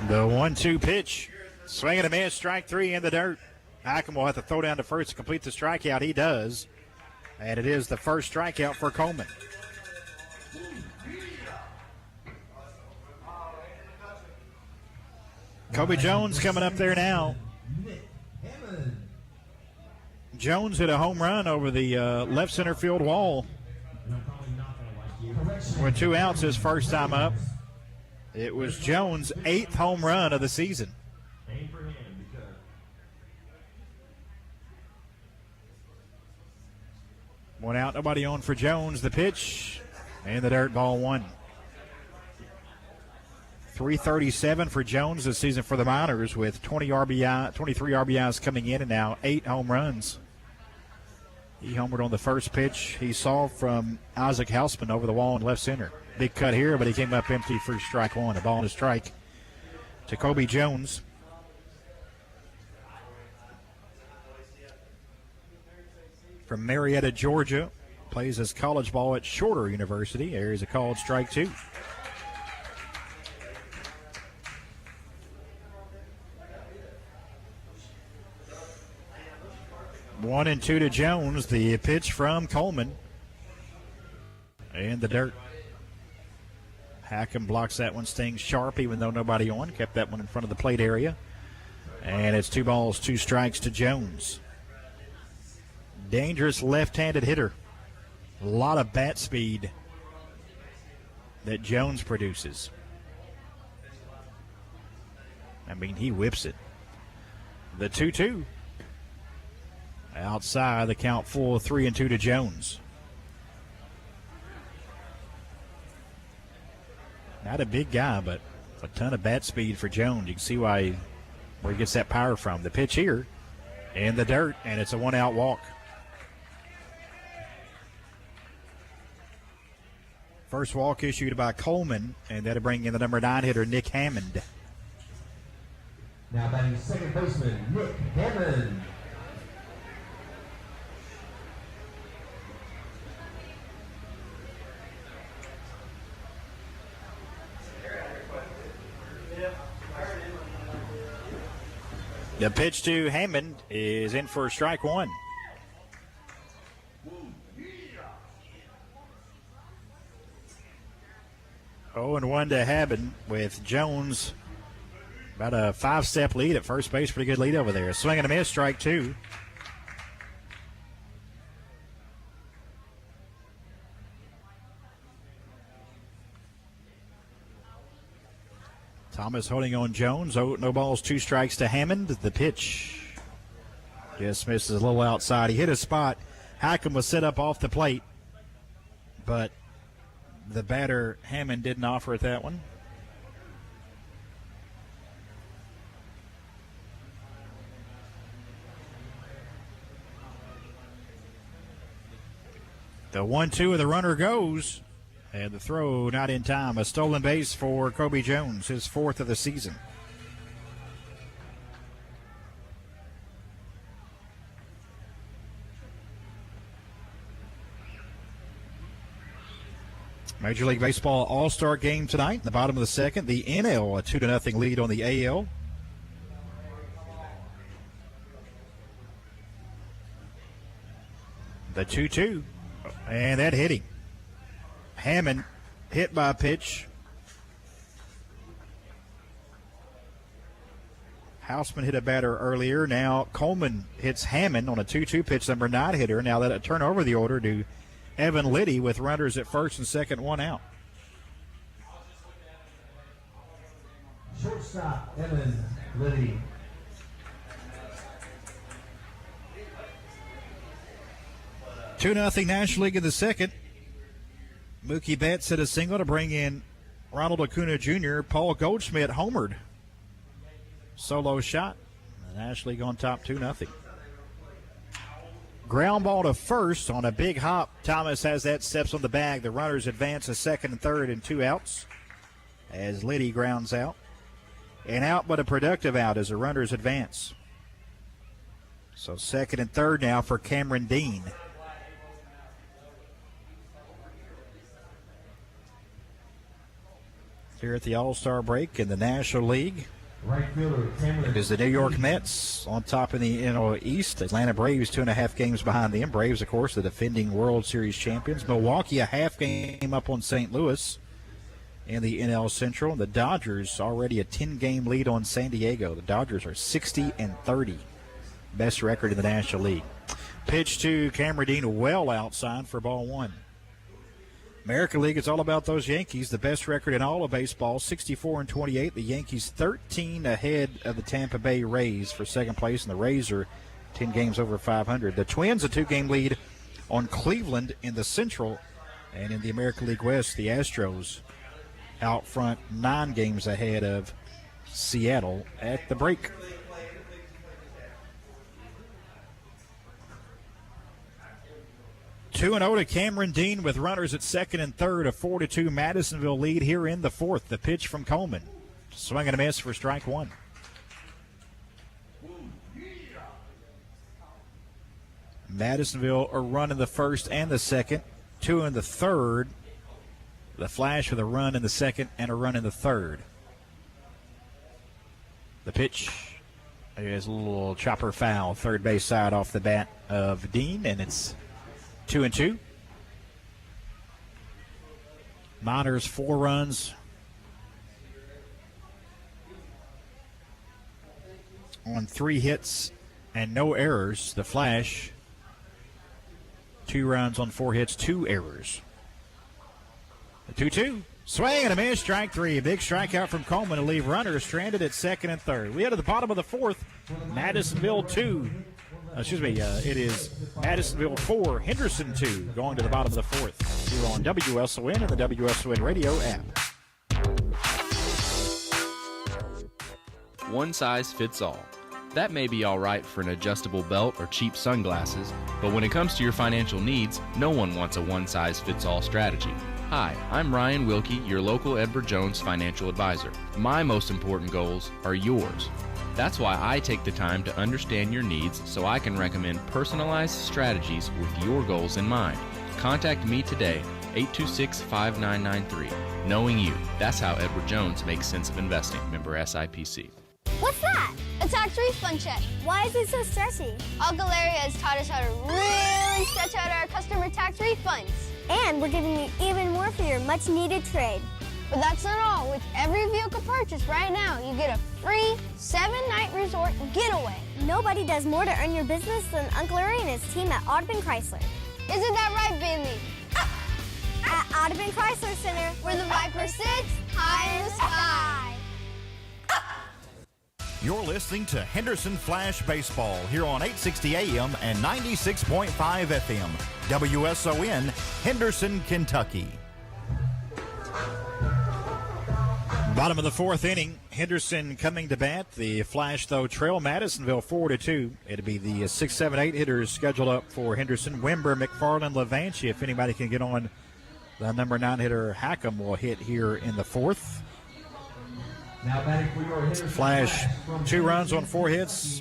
The 1-2 pitch. Swing and a miss, strike 3 in the dirt. Hackham will have to throw down to first to complete the strikeout. He does. And it is the first strikeout for Coleman. Kobe Jones coming up there now. Jones hit a home run over the left center field wall. With 2 outs his first time up. It was Jones' 8th home run of the season. One out, nobody on for Jones. The pitch and the dirt, ball 1. 337 for Jones this season for the Miners with 23 RBIs coming in and now 8 home runs. He homered on the first pitch he saw from Isaac Hausman over the wall in left center. Big cut here, but he came up empty for strike 1. A ball and a strike to Kobe Jones. From Marietta, Georgia, plays his college ball at Shorter University. There's a called strike 2. One and 2 to Jones. The pitch from Coleman. And the dirt. Hackham blocks that one, staying sharp even though nobody on. Kept that one in front of the plate area. And it's 2 balls, 2 strikes to Jones. Dangerous left-handed hitter. A lot of bat speed that Jones produces. I mean, he whips it. The 2-2. Outside, the count full, 3-2 to Jones. Not a big guy, but a ton of bat speed for Jones. You can see where he gets that power from. The pitch here in the dirt, and it's a 1-out walk. First walk issued by Coleman, and that'll bring in the number 9 hitter, Nick Hammond. Now batting second baseman, Nick Hammond. The pitch to Hammond is in for strike 1. Oh, and 1 to Hammond with Jones about a 5-step lead at first base. Pretty good lead over there. Swing and a miss, strike 2. Thomas holding on Jones. Oh, no balls, 2 strikes to Hammond. The pitch just misses a little outside. He hit a spot. Hackham was set up off the plate, but the batter, Hammond, didn't offer it that one. The 1-2 of the runner goes. And the throw not in time. A stolen base for Kobe Jones, his 4th of the season. Major League Baseball All-Star game tonight. In the bottom of the second, the NL a 2-0 lead on the AL. The 2-2. And that hit him. Hammond hit by a pitch. Hausman hit a batter earlier. Now Coleman hits Hammond on a 2-2 pitch, number 9 hitter. Now that a turn over the order to Evan Liddy with runners at first and second, 1 out. Shortstop, Evan Liddy. Two 2-0 National League in the second. Mookie Betts hit a single to bring in Ronald Acuna Jr. Paul Goldschmidt homered. Solo shot. The National League on top 2-0. Ground ball to first on a big hop. Thomas has that, steps on the bag. The runners advance to second and third and 2 outs as Liddy grounds out. An out, but a productive out as the runners advance. So second and third now for Cameron Dean. Here at the All-Star break in the National League. Right fielder, Cameron. It is the New York Mets on top in the NL East. Atlanta Braves 2.5 games behind them. Braves, of course, the defending World Series champions. Milwaukee a half game up on St. Louis in the NL Central. The Dodgers already a 10-game lead on San Diego. The Dodgers are 60-30. Best record in the National League. Pitch to Cameron Dean well outside for ball one. American League, it's all about those Yankees. The best record in all of baseball, 64-28. The Yankees 13 ahead of the Tampa Bay Rays for second place, and the Rays are 10 games over 500. The Twins a 2-game lead on Cleveland in the Central, and in the American League West, the Astros out front 9 games ahead of Seattle at the break. Two and 0 to Cameron Dean with runners at second and third. A 4-2 Madisonville lead here in the fourth. The pitch from Coleman. Swing and a miss for strike one. Madisonville a run in the first and the second. 2 in the third. The Flash with a run in the second and a run in the third. The pitch is a little chopper foul. Third base side off the bat of Dean, and it's 2-2. Miners 4 runs on 3 hits and no errors. The Flash 2 runs on 4 hits, 2 errors. The 2-2. Swing and a miss, strike 3. A big strikeout from Coleman to leave runners stranded at second and third. We head to the bottom of the fourth. Madisonville 2. It is Madisonville 4, Henderson 2, going to the bottom of the fourth. Here on WSON and the WSON radio app. One size fits all. That may be all right for an adjustable belt or cheap sunglasses, but when it comes to your financial needs, no one wants a one-size-fits-all strategy. Hi, I'm Ryan Wilkie, your local Edward Jones financial advisor. My most important goals are yours. That's why I take the time to understand your needs so I can recommend personalized strategies with your goals in mind. Contact me today, 826-5993. Knowing you, that's how Edward Jones makes sense of investing. Member SIPC. What's that? A tax refund check. Why is it so stressy? Uncle Larry has taught us how to really stretch out our customer tax refunds. And we're giving you even more for your much-needed trade. But that's not all. With every vehicle purchase right now, you get a free 7-night resort getaway. Nobody does more to earn your business than Uncle Larry and his team at Audubon Chrysler. Isn't that right, Binley? At Audubon Chrysler Center, where the Viper sits high in the sky. You're listening to Henderson Flash Baseball here on 860 AM and 96.5 FM. WSON, Henderson, Kentucky. Bottom of the fourth inning, Henderson coming to bat. The Flash, though, trail Madisonville 4-2. It'll be the 6, 7, 8 hitters scheduled up for Henderson. Wimber, McFarland, Levanchi. If anybody can get on, the number 9 hitter Hackham will hit here in the fourth. Now batting for your Henderson Flash, 2 runs on 4 hits.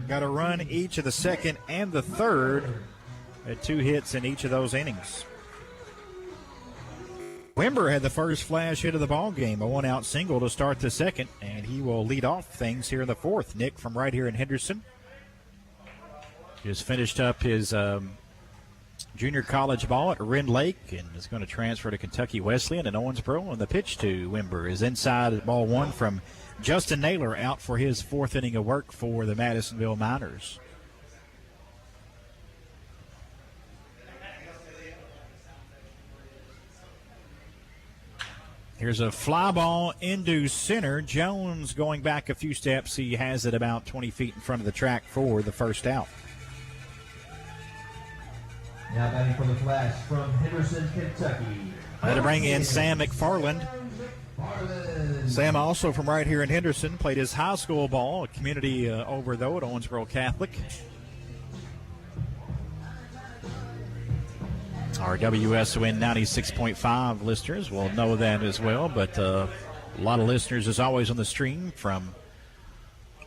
Got a run each of the second and the third. Had 2 hits in each of those innings. Wimber had the first Flash hit of the ball game, a 1-out single to start the second, and he will lead off things here in the fourth. Nick from right here in Henderson just finished up his junior college ball at Rend Lake and is going to transfer to Kentucky Wesleyan and Owensboro. And the pitch to Wimber is inside at ball 1 from Justin Naylor, out for his 4th inning of work for the Madisonville Miners. Here's a fly ball into center. Jones going back a few steps. He has it about 20 feet in front of the track for the first out. Now batting for the Flash from Henderson, Kentucky. Had to bring in Sam McFarland. Sam also from right here in Henderson. Played his high school ball, a community over, though, at Owensboro Catholic. Our WSON 96.5 listeners will know that as well, but a lot of listeners, as always, on the stream from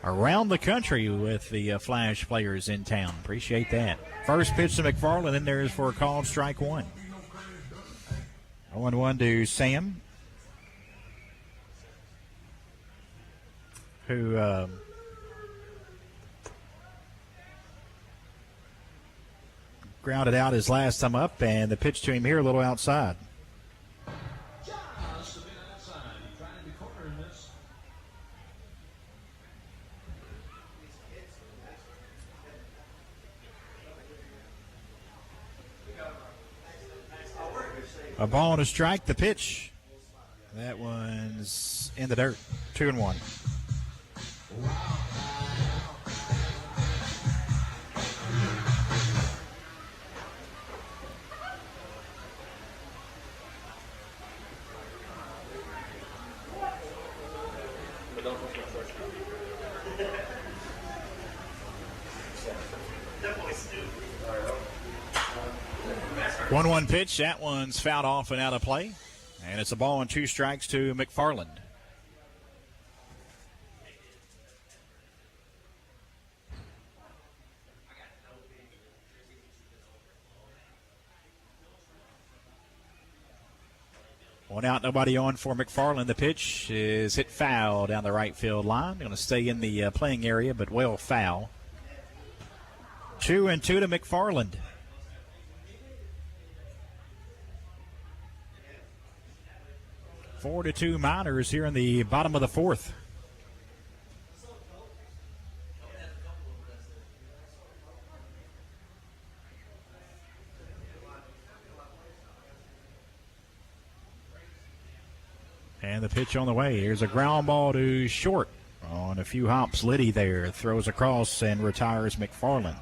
around the country with the Flash players in town. Appreciate that. First pitch to McFarland, and there is for a called strike 1. 0-1 to Sam. who grounded out his last time up, and the pitch to him here a little outside. A ball and a strike, the pitch. That one's in the dirt, 2-1. One pitch. That one's fouled off and out of play. And it's a ball and 2 strikes to McFarland. One out, nobody on for McFarland. The pitch is hit foul down the right field line. Going to stay in the playing area, but well foul. 2-2 to McFarland. 4-2 Miners here in the bottom of the 4th. And the pitch on the way. Here's a ground ball to short. On a few hops, Liddy there throws across and retires McFarland.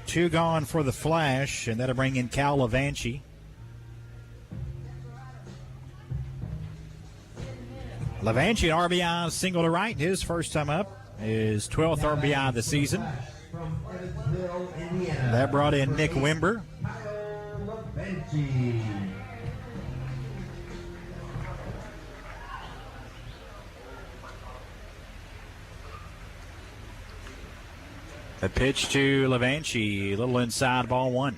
2 gone for the Flash, and that'll bring in Cal Levanchi. Levanchi, an RBI single to right, his first time up, his 12th RBI of the season. That brought in Nick Wimber. A pitch to Levanchi, a little inside, ball 1.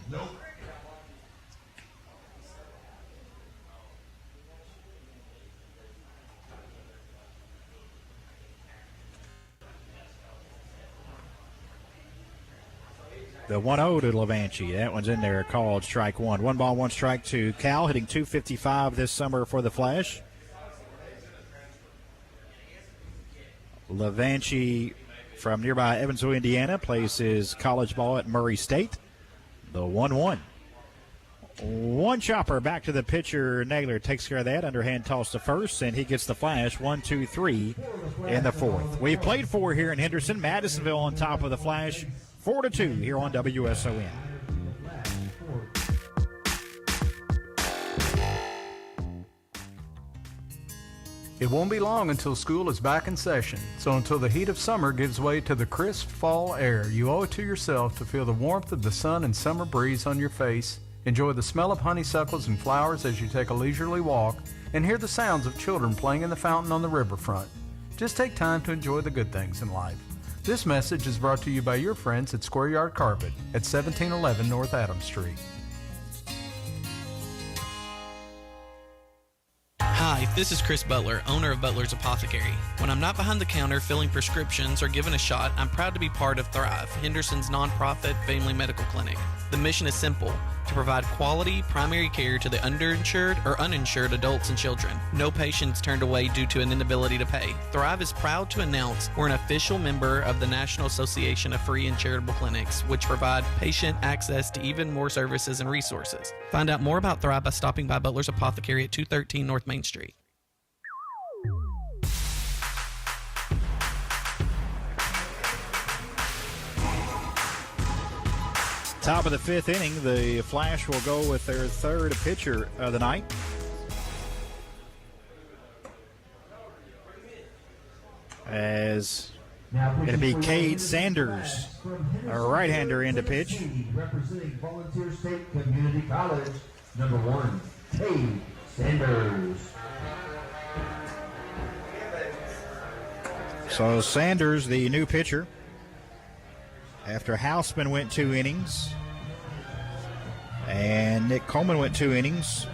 The 1-0 to Levanchi. That one's in there, called strike 1. 1 ball, 1 strike to Cal, hitting .255 this summer for the Flash. Levanchi from nearby Evansville, Indiana, plays his college ball at Murray State. The 1-1. 1 chopper back to the pitcher. Naylor takes care of that. Underhand toss to first, and he gets the Flash. 1, 2, 3 in the 4th. We've played 4 here in Henderson. Madisonville on top of the Flash. 4-2 here on WSON. It won't be long until school is back in session, so until the heat of summer gives way to the crisp fall air, you owe it to yourself to feel the warmth of the sun and summer breeze on your face, enjoy the smell of honeysuckles and flowers as you take a leisurely walk, and hear the sounds of children playing in the fountain on the riverfront. Just take time to enjoy the good things in life. This message is brought to you by your friends at Square Yard Carpet at 1711 North Adams Street. Hi, this is Chris Butler, owner of Butler's Apothecary. When I'm not behind the counter filling prescriptions or giving a shot, I'm proud to be part of Thrive, Henderson's nonprofit family medical clinic. The mission is simple: to provide quality primary care to the underinsured or uninsured adults and children. No patients turned away due to an inability to pay. Thrive is proud to announce we're an official member of the National Association of Free and Charitable Clinics, which provide patient access to even more services and resources. Find out more about Thrive by stopping by Butler's Apothecary at 213 North Main Street. Top of the 5th inning, the Flash will go with their 3rd pitcher of the night. As it'll be Cade Sanders, a right-hander in to pitch. Representing Volunteer State Community College, number 1, Cade Sanders. So Sanders, the new pitcher, after Houseman went 2 innings and Nick Coleman went 2 innings.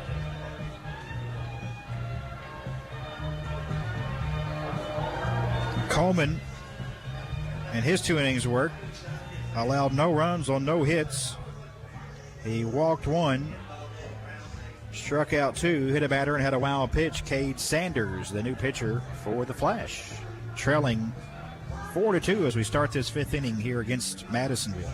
Coleman, in his 2 innings work, allowed no runs on no hits. He walked 1, struck out 2, hit a batter, and had a wild pitch. Cade Sanders, the new pitcher for the Flash, trailing 4-2 as we start this 5th inning here against Madisonville.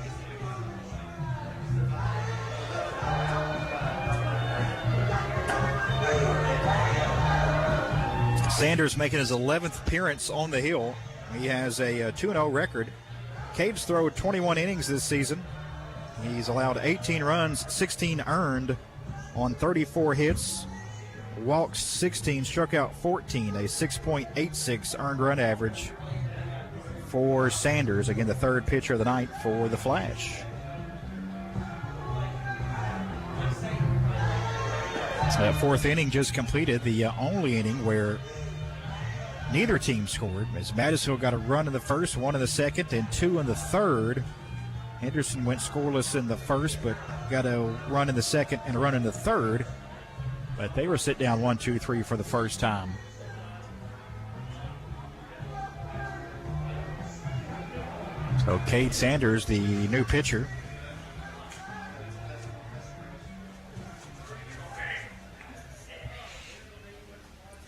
Sanders making his 11th appearance on the hill. He has a 2-0 record. Cade's thrown 21 innings this season. He's allowed 18 runs, 16 earned on 34 hits, walked 16, struck out 14, a 6.86 earned run average for Sanders. Again, the 3rd pitcher of the night for the Flash. That 4th inning just completed, the only inning where neither team scored, as Madisonville got a run in the first, 1 in the second, and 2 in the third. Henderson went scoreless in the first, but got a run in the second and a run in the third. But they were sit down 1, 2, 3 for the first time. So Cade Sanders, the new pitcher.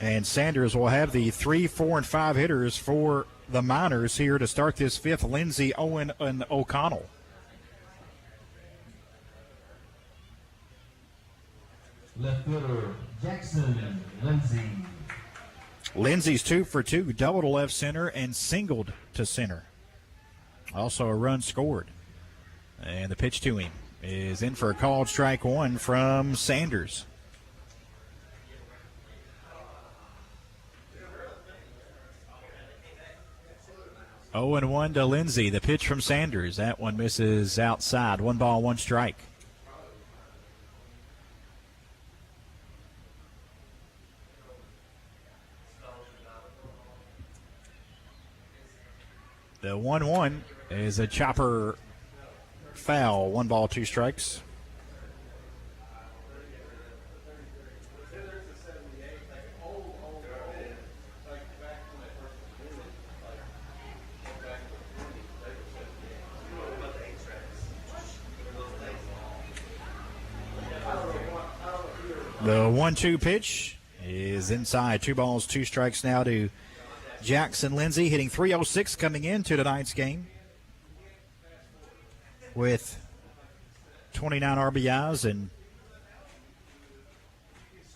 And Sanders will have the 3, 4, and 5 hitters for the Miners here to start this 5th. Lindsey, Owen, and O'Connell. Left fielder, Jackson Lindsey. Lindsey's 2 for 2, doubled to left center and singled to center. Also a run scored. And the pitch to him is in for a called strike 1 from Sanders. 0-1 to Lindsey. The pitch from Sanders. That one misses outside. 1 ball, 1 strike. The 1-1 is a chopper foul. 1 ball, 2 strikes. The 1-2 pitch is inside. 2 balls, 2 strikes now to Jackson Lindsey, hitting .306 coming into tonight's game with 29 RBIs and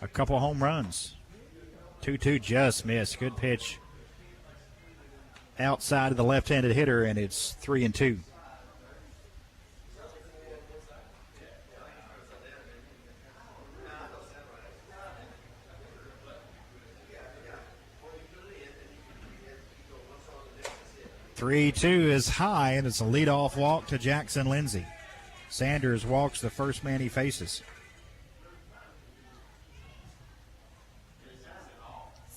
a couple home runs. 2-2 just missed. Good pitch outside of the left-handed hitter, and it's 3-2. Is high, and it's a leadoff walk to Jackson Lindsey. Sanders walks the first man he faces.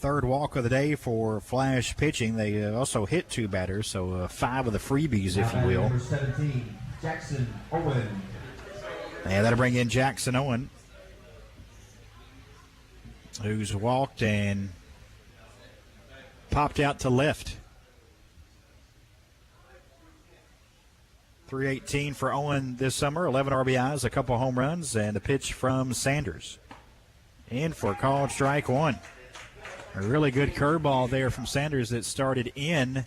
3rd walk of the day for Flash pitching. They also hit 2 batters, so 5 of the freebies, if you will. Number 17, Jackson Owen. And that'll bring in Jackson Owen, who's walked and popped out to left. 318 for Owen this summer, 11 RBIs, a couple home runs, and a pitch from Sanders. In for a called strike 1. A really good curveball there from Sanders that started in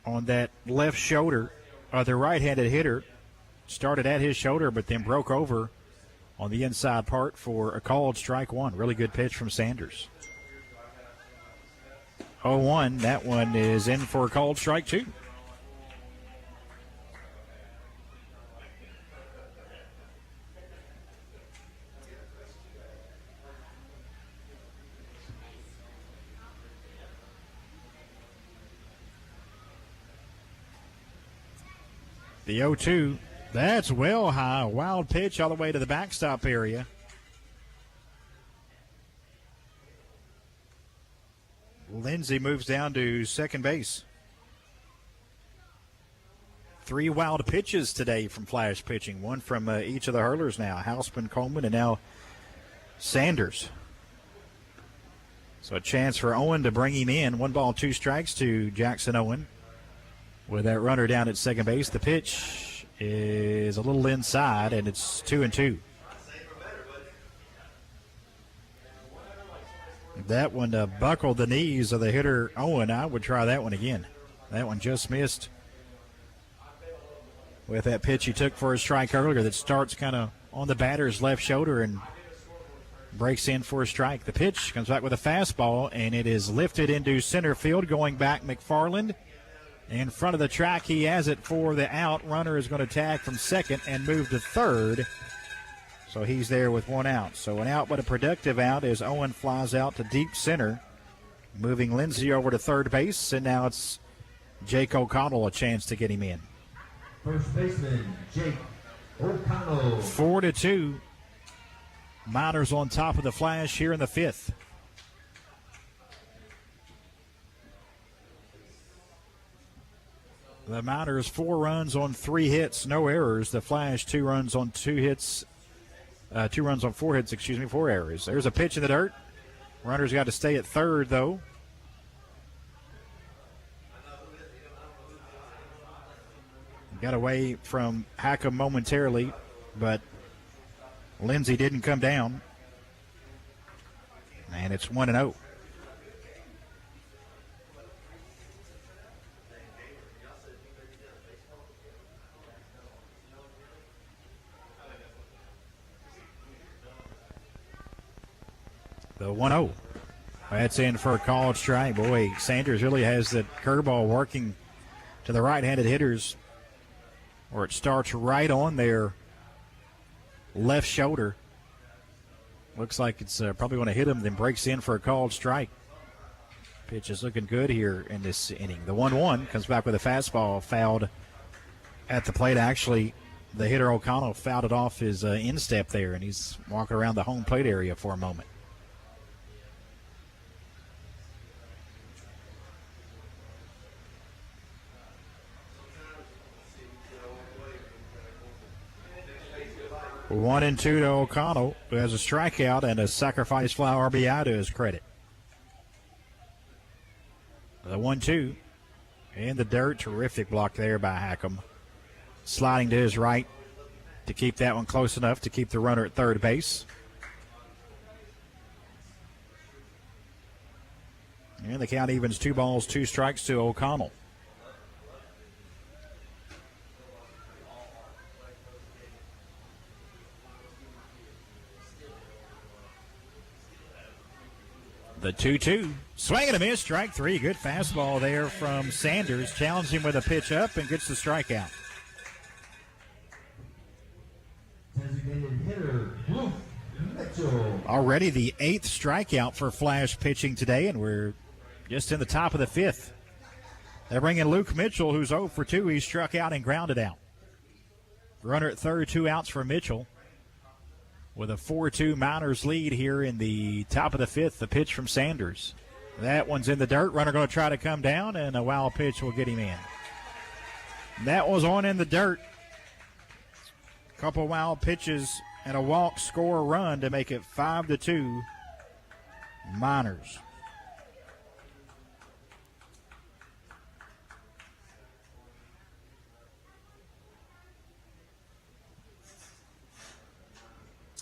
on that left shoulder, the right-handed hitter. Started at his shoulder, but then broke over on the inside part for a called strike 1. Really good pitch from Sanders. 0-1, that one is in for a called strike 2. The 0-2, that's well high. Wild pitch all the way to the backstop area. Lindsey moves down to second base. 3 wild pitches today from Flash pitching. 1 from each of the hurlers now. Hausman, Coleman, and now Sanders. So a chance for Owen to bring him in. 1 ball, 2 strikes to Jackson Owen. With that runner down at second base, the pitch is a little inside, and it's 2-2. If that one buckled the knees of the hitter Owen, I would try that one again. That one just missed with that pitch he took for a strike earlier that starts kind of on the batter's left shoulder and breaks in for a strike. The pitch comes back with a fastball, and it is lifted into center field. Going back, McFarland. In front of the track, he has it for the out. Runner is going to tag from second and move to third. So he's there with 1 out. So an out, but a productive out as Owen flies out to deep center, moving Lindsey over to third base. And now it's Jake O'Connell a chance to get him in. First baseman, Jake O'Connell. 4-2. Miners on top of the Flash here in the 5th. The Miners 4 runs on 3 hits, no errors. The Flash 2 runs on 2 hits, 2 runs on 4 hits, 4 errors. There's a pitch in the dirt. Runner's got to stay at third, though. Got away from Hackham momentarily, but Lindsey didn't come down. And it's 1-0. The 1-0. That's in for a called strike. Boy, Sanders really has that curveball working to the right-handed hitters, where it starts right on their left shoulder. Looks like it's probably going to hit him, then breaks in for a called strike. Pitch is looking good here in this inning. The 1-1 comes back with a fastball fouled at the plate. Actually, the hitter O'Connell fouled it off his instep there, and he's walking around the home plate area for a moment. One and 2 to O'Connell, who has a strikeout and a sacrifice fly RBI to his credit. The 1-2 in the dirt. Terrific block there by Hackham. Sliding to his right to keep that one close enough to keep the runner at third base. And the count evens 2 balls, 2 strikes to O'Connell. The 2-2. Swing and a miss. Strike 3. Good fastball there from Sanders. Challenged him with a pitch up and gets the strikeout. Designated hitter, Luke Mitchell. Already the 8th strikeout for Flash pitching today, and we're just in the top of the 5th. They're bringing Luke Mitchell, who's 0 for 2. He struck out and grounded out. Runner at third, 2 outs for Mitchell. With a 4-2 Miners lead here in the top of the 5th, the pitch from Sanders. That one's in the dirt. Runner going to try to come down, and a wild pitch will get him in. That was on in the dirt. Couple wild pitches and a walk, score a run to make it 5-2 Miners.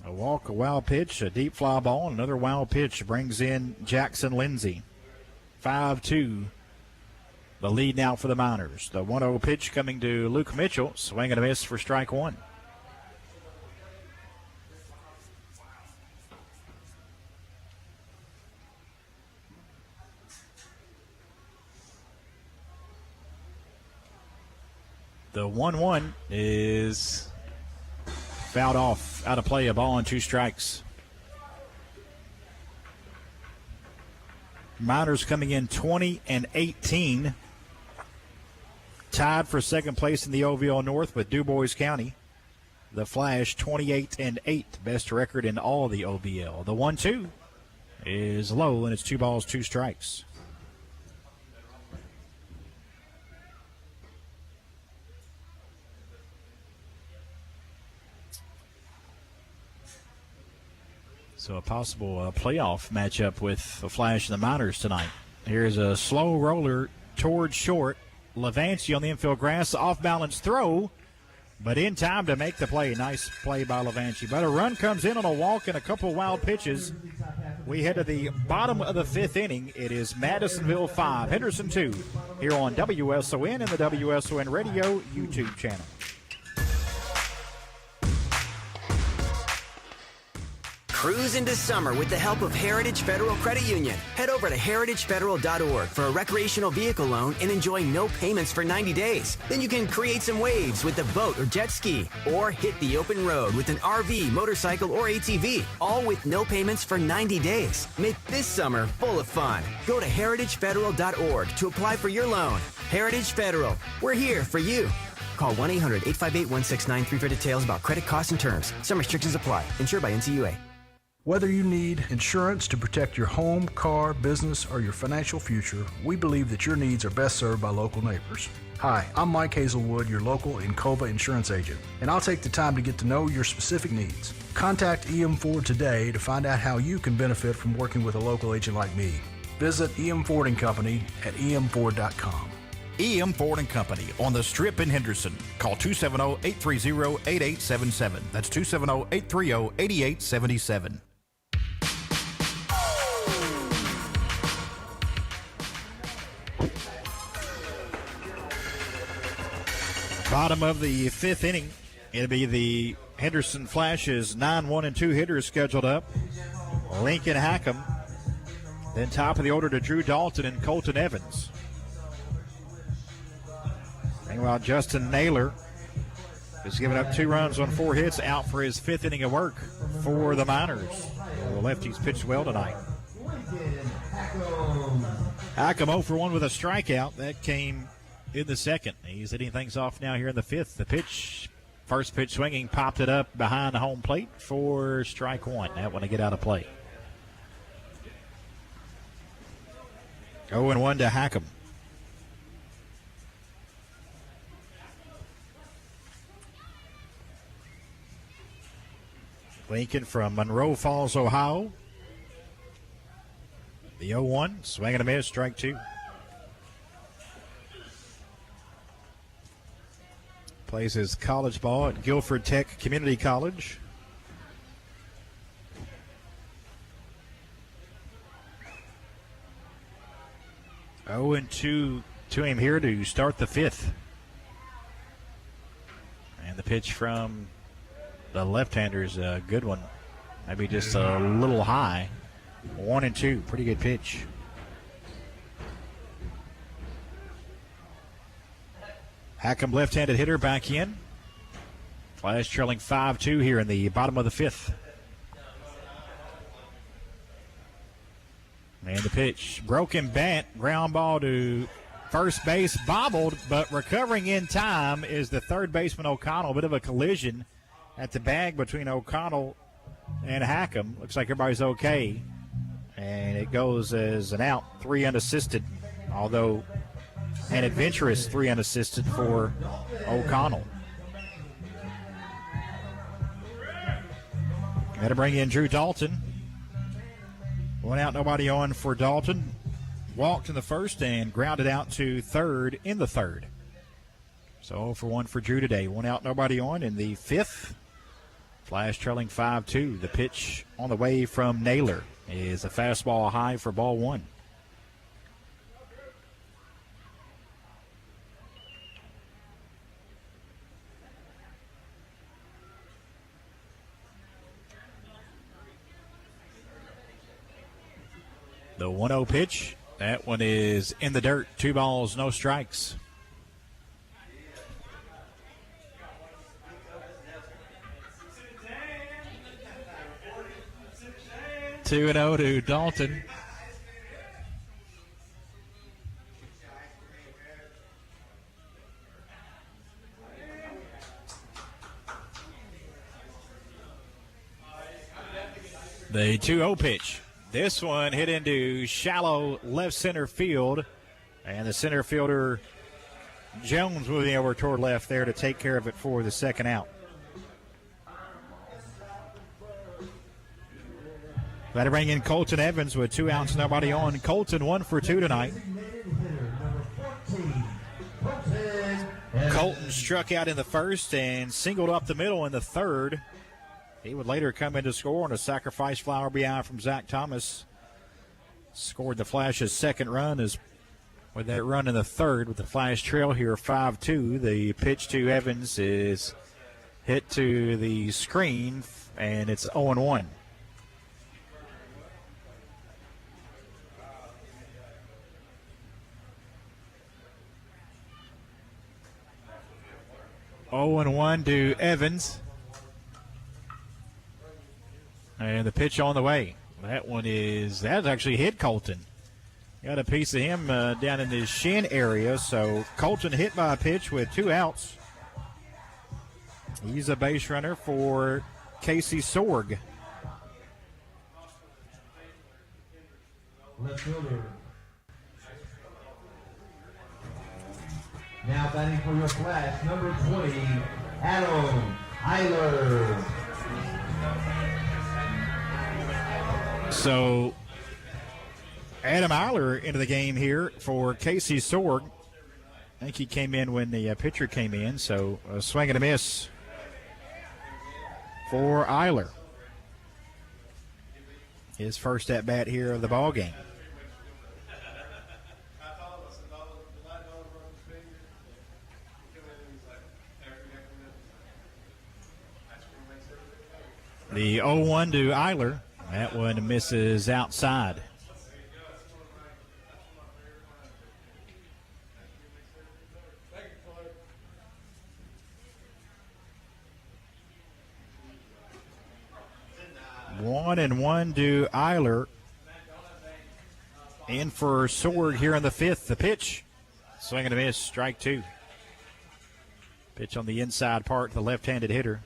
A walk, a wild pitch, a deep fly ball, and another wild pitch brings in Jackson Lindsey. 5-2, the lead now for the Miners. The 1-0 pitch coming to Luke Mitchell. Swing and a miss for strike 1. The 1-1 is fouled off, out of play, a ball and 2 strikes. Miners coming in 20-18. Tied for second place in the OVL North with DuBois County. The Flash 28-8, best record in all the OVL. The 1-2 is low, and it's 2 balls, 2 strikes. So a possible playoff matchup with the Flash and the Miners tonight. Here's a slow roller towards short. Levanchi on the infield grass, off-balance throw, but in time to make the play. Nice play by Levanchi. But a run comes in on a walk and a couple wild pitches. We head to the bottom of the 5th inning. It is Madisonville 5, Henderson 2, here on WSON and the WSON Radio YouTube channel. Cruise into summer with the help of Heritage Federal Credit Union. Head over to heritagefederal.org for a recreational vehicle loan and enjoy no payments for 90 days. Then you can create some waves with a boat or jet ski, or hit the open road with an RV, motorcycle, or ATV, all with no payments for 90 days. Make this summer full of fun. Go to heritagefederal.org to apply for your loan. Heritage Federal, we're here for you. Call 1-800-858-1693 for details about credit costs and terms. Some restrictions apply. Insured by NCUA. Whether you need insurance to protect your home, car, business, or your financial future, we believe that your needs are best served by local neighbors. Hi, I'm Mike Hazelwood, your local Encova insurance agent, and I'll take the time to get to know your specific needs. Contact EM Ford today to find out how you can benefit from working with a local agent like me. Visit EM Ford & Company at emford.com. EM Ford & Company on the Strip in Henderson. Call 270-830-8877. That's 270-830-8877. Bottom of the 5th inning. It'll be the Henderson Flash's 9-1-2 hitters scheduled up. Lincoln Hackham. Then top of the order to Drew Dalton and Colton Evans. Meanwhile, Justin Naylor has given up 2 runs on 4 hits, out for his 5th inning of work for the Miners. The lefties pitched well tonight. Hackham 0 for 1 with a strikeout. That came in the 2nd. He's hitting things off now here in the 5th. The pitch, first pitch swinging, popped it up behind the home plate for strike 1. That one to get out of play. 0-1 to Hackham. Lincoln from Monroe Falls, Ohio. The 0-1, swing and a miss, strike 2. Plays his college ball at Guilford Tech Community College. Oh, and 2 to him here to start the 5th. And the pitch from the left-hander is a good one. Maybe just a little high. 1-2, pretty good pitch. Hackham left-handed hitter back in. Flash trailing 5-2 here in the bottom of the 5th. And the pitch, broken bat, ground ball to first base, bobbled, but recovering in time is the third baseman O'Connell. A bit of a collision at the bag between O'Connell and Hackham. Looks like everybody's okay. And it goes as an out, 3 unassisted, although an adventurous 3 unassisted for O'Connell. Got to bring in Drew Dalton. 1 out, nobody on for Dalton. Walked in the 1st and grounded out to 3rd in the 3rd. So 0 for 1 for Drew today. 1 out, nobody on in the 5th. Flash trailing 5-2. The pitch on the way from Naylor is a fastball high for ball 1. The 1-0 pitch. That one is in the dirt. 2 balls, no strikes. 2-0 to Dalton. The 2-0 pitch. This one hit into shallow left center field, and the center fielder Jones moving over toward left there to take care of it for the 2nd out. Got to bring in Colton Evans with 2 outs, nobody on. Colton 1 for 2 tonight. Colton struck out in the first and singled up the middle in the third. He would later come in to score on a sacrifice fly RBI from Zach Thomas. Scored the Flash's second run with that run in the third with the Flash trail here 5-2. The pitch to Evans is hit to the screen, and it's 0-1. To Evans. And the pitch on the way. That actually hit Colton. Got a piece of him down in his shin area. So Colton hit by a pitch with 2 outs. He's a base runner for Casey Sorg. Left fielder. Now batting for your Flash, number 20, Adam Eiler. So Adam Eiler into the game here for Casey Sorg. I think he came in when the pitcher came in, so a swing and a miss for Eiler. His first at-bat here of the ball game. The 0-1 to Eiler. That one misses outside. One and one to Eiler. In for Sorg here in the fifth. The pitch. Swing and a miss. Strike 2. Pitch on the inside part to the left-handed hitter.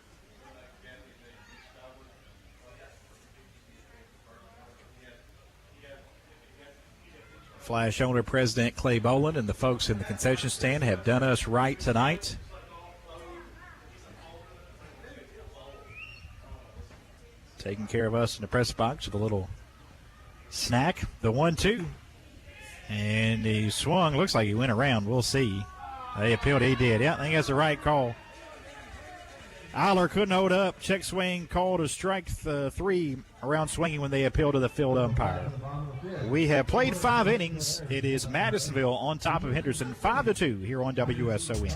Flash owner President Clay Boland and the folks in the concession stand have done us right tonight. Taking care of us in the press box with a little snack. The 1-2. And he swung. Looks like he went around. We'll see. They appealed. He did. Yeah, I think that's the right call. Eiler couldn't hold up. Check swing called a strike 3 around swinging when they appealed to the field umpire. We have played 5 innings. It is Madisonville on top of Henderson 5-2 here on WSON.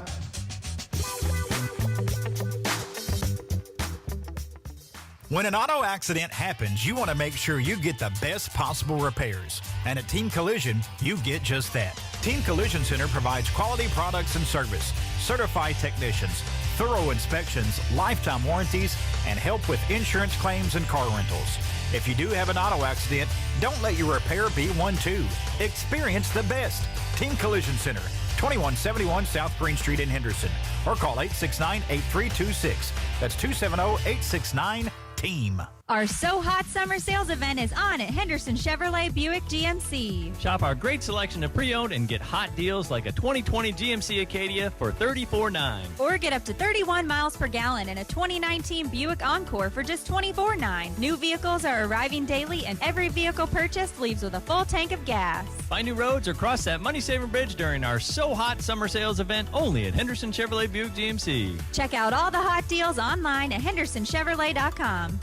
When an auto accident happens, you want to make sure you get the best possible repairs. And at Team Collision, you get just that. Team Collision Center provides quality products and service, certified technicians, thorough inspections, lifetime warranties, and help with insurance claims and car rentals. If you do have an auto accident, don't let your repair be one too. Experience the best. Team Collision Center, 2171 South Green Street in Henderson. Or call 869-8326. That's 270-869-TEAM. Our So Hot Summer Sales event is on at Henderson Chevrolet Buick GMC. Shop our great selection of pre-owned and get hot deals like a 2020 GMC Acadia for $34,900. Or get up to 31 miles per gallon in a 2019 Buick Encore for just $24,900. New vehicles are arriving daily, and every vehicle purchased leaves with a full tank of gas. Find new roads or cross that money-saving bridge during our So Hot Summer Sales event only at Henderson Chevrolet Buick GMC. Check out all the hot deals online at hendersonchevrolet.com.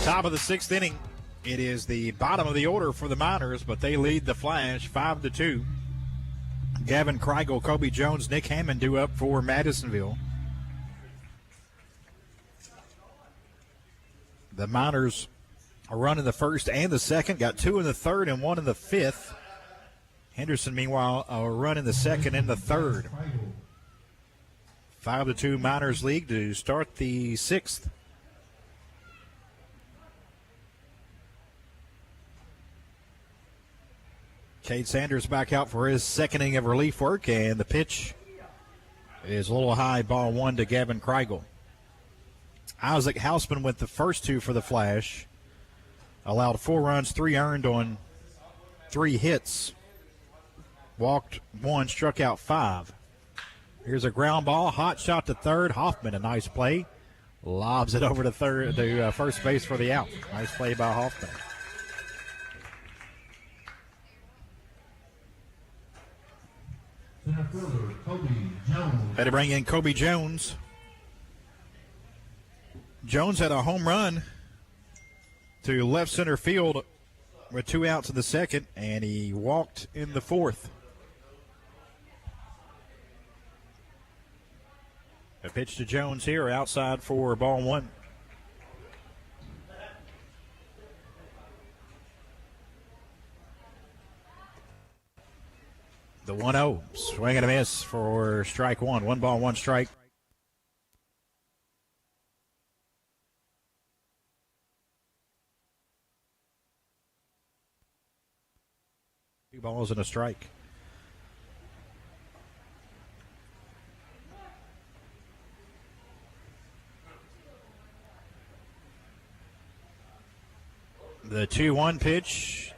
Top of the 6th inning. It is the bottom of the order for the Miners, but they lead the Flash 5-2. Gavin Kreigel, Kobe Jones, Nick Hammond due up for Madisonville. The Miners a run in the first and the second, got 2 in the third and 1 in the fifth. Henderson, meanwhile, a run in the second and the third. 5-2 Miners league to start the 6th. Cade Sanders back out for his second inning of relief work, and the pitch is a little high, ball 1 to Gavin Kreigel. Isaac Hausman went the first 2 for the Flash. Allowed 4 runs, 3 earned on 3 hits. Walked 1, struck out 5. Here's a ground ball, hot shot to third. Hoffman, a nice play. Lobs it over to first base for the out. Nice play by Hoffman. Center fielder, Kobe Jones. Had to bring in Kobe Jones. Jones had a home run to left center field with 2 outs in the second, and he walked in the fourth. A pitch to Jones here, outside for ball 1. The 1-0, swing and a miss for strike 1. 1 ball, 1 strike. Two balls and a strike. The 2-1 pitch,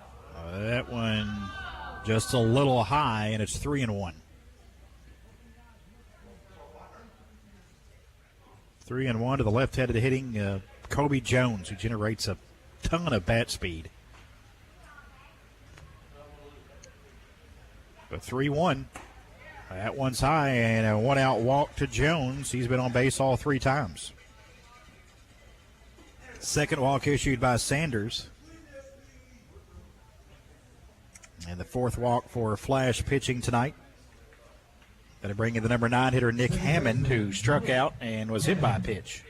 that one just a little high, and it's 3-1. 3-1 to the left-handed hitting Kobe Jones, who generates a ton of bat speed. But 3-1, that one's high, and a 1-out walk to Jones. He's been on base all 3 times. Second walk issued by Sanders. And the 4th walk for Flash pitching tonight. Going to bring in the number 9 hitter, Nick Hammond, who struck out and was hit by a pitch.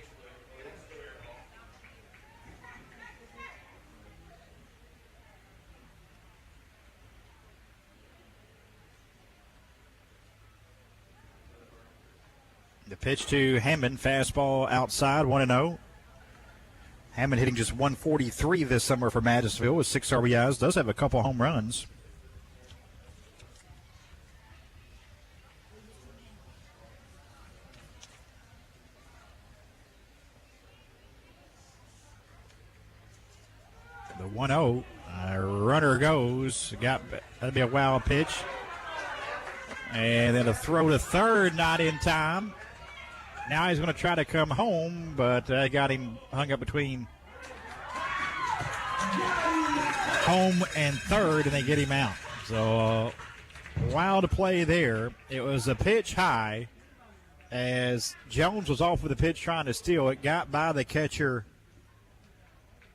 The pitch to Hammond, fastball outside, 1-0. Hammond hitting just 143 this summer for Madisonville with 6 RBIs. Does have a couple home runs. The 1-0, runner goes. That'd be a wild pitch. And then a throw to third, not in time. Now he's going to try to come home, but got him hung up between home and third, and they get him out. So wild play there. It was a pitch high as Jones was off with the pitch trying to steal it. Got by the catcher,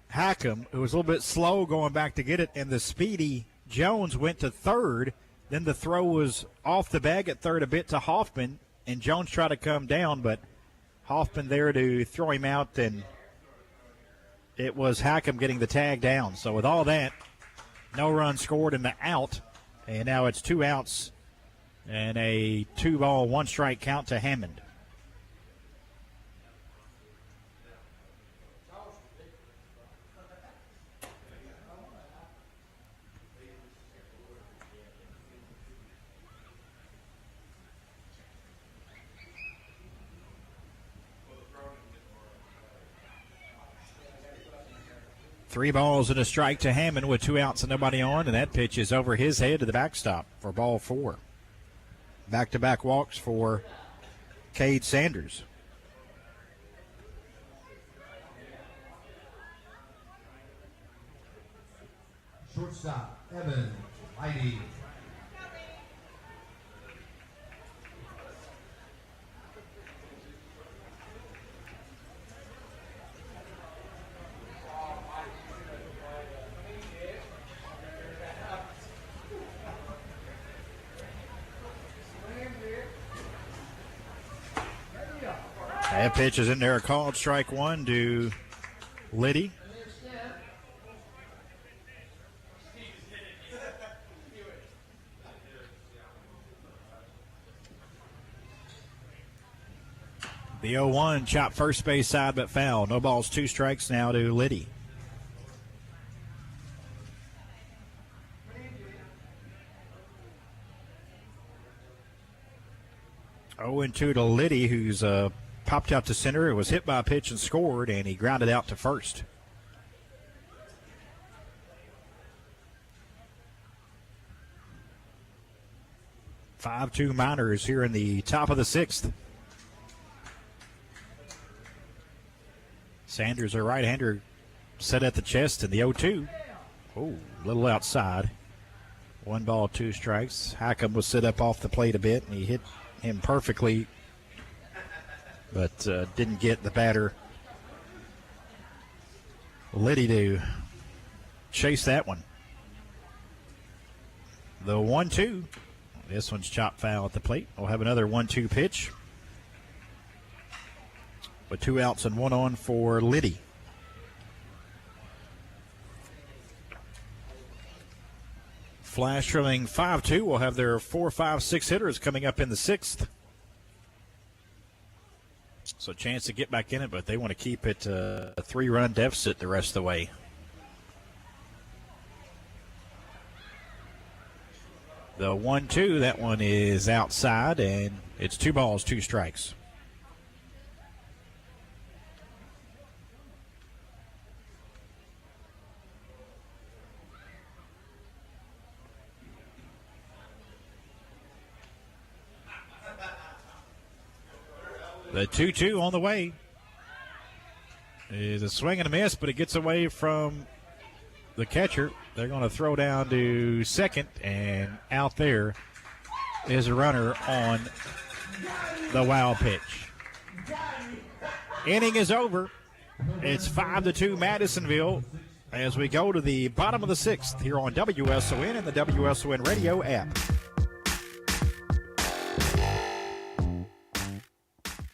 Hackham, who was a little bit slow going back to get it, and the speedy Jones went to third. Then the throw was off the bag at third a bit to Hoffman, and Jones tried to come down, but Hoffman there to throw him out, and it was Hackham getting the tag down. So with all that, no run scored in the out, and now it's 2 outs and a 2-ball, 1-strike count to Hammond. Three balls and a strike to Hammond with 2 outs and nobody on, and that pitch is over his head to the backstop for ball 4. Back-to-back walks for Cade Sanders. Shortstop, Evan Whitey. That pitch is in there, called strike 1 to Liddy. The 0-1 chop first base side but foul. No balls, 2 strikes now to Liddy. Oh, and 2 to Liddy, who's popped out to center. It was hit by a pitch and scored, and he grounded out to first. 5-2 Miners here in the top of the 6th. Sanders, a right-hander, set at the chest in the 0-2. Oh, a little outside. 1 ball, 2 strikes. Hackham was set up off the plate a bit, and he hit him perfectly, but didn't get the batter, Liddy, to chase that one. The 1-2. This one's chopped foul at the plate. We'll have another 1-2 pitch with 2 outs and 1 on for Liddy. Flash trailing 5-2 will have their 4, 5, 6 hitters coming up in the 6th. So a chance to get back in it, but they want to keep it a 3-run deficit the rest of the way. The 1-2, that one is outside, and it's 2 balls, 2 strikes. The 2-2 on the way is a swing and a miss, but it gets away from the catcher. They're going to throw down to second, and out there is a runner on the wild pitch. Inning is over. It's 5-2 Madisonville as we go to the bottom of the 6th here on WSON and the WSON radio app.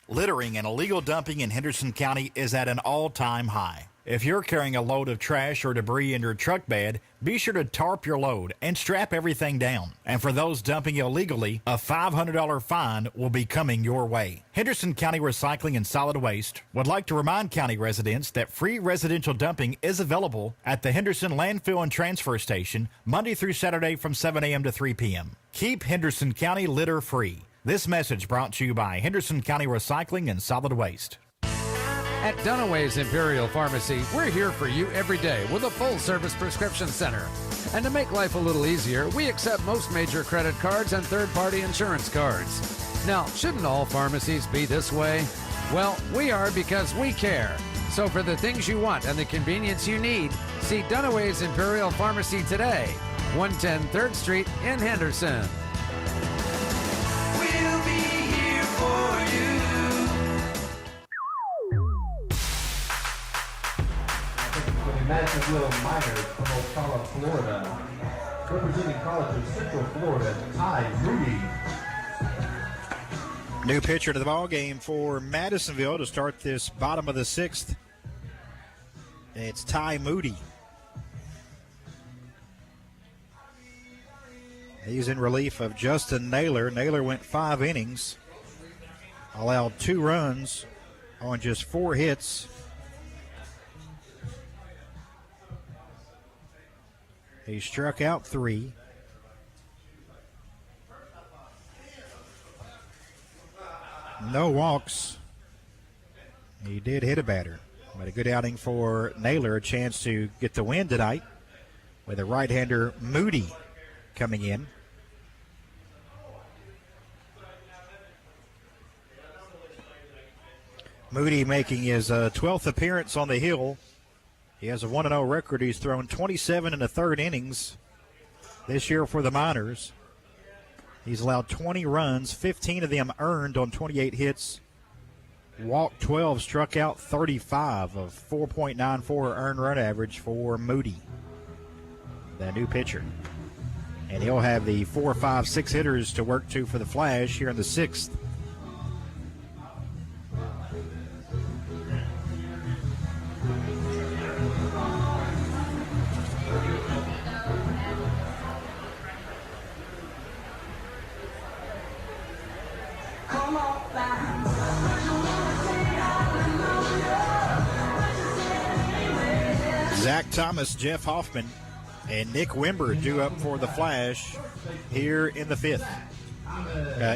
Littering and illegal dumping in Henderson County is at an all-time high. If you're carrying a load of trash or debris in your truck bed, be sure to tarp your load and strap everything down. And for those dumping illegally, a $500 fine will be coming your way. Henderson County Recycling and Solid Waste would like to remind county residents that free residential dumping is available at the Henderson Landfill and Transfer Station Monday through Saturday from 7 a.m. to 3 p.m. Keep Henderson County litter free. This message brought to you by Henderson County Recycling and Solid Waste. At Dunaway's Imperial Pharmacy, we're here for you every day with a full-service prescription center. And to make life a little easier, we accept most major credit cards and third-party insurance cards. Now, shouldn't all pharmacies be this way? Well, we are because we care. So for the things you want and the convenience you need, see Dunaway's Imperial Pharmacy today, 110 3rd Street in Henderson. We'll be here for you. For the Madisonville Miners from Ocala, Florida. Representing College of Central Florida, Ty Moody. New pitcher to the ball game for Madisonville to start this bottom of the 6th. It's Ty Moody. He's in relief of Justin Naylor. Naylor went 5 innings, allowed 2 runs on just 4 hits. He struck out 3. No walks. He did hit a batter, but a good outing for Naylor. A chance to get the win tonight with a right-hander Moody coming in. Moody making his 12th appearance on the hill. He has a 1-0 record. He's thrown 27 1/3 innings this year for the Miners. He's allowed 20 runs, 15 of them earned on 28 hits. Walked 12, struck out 35, of 4.94 earned run average for Moody, the new pitcher. And he'll have the 4, 5, 6 hitters to work to for the Flash here in the 6th. Zach Thomas, Jeff Hoffman, and Nick Wimber due up for the Flash here in the 5th.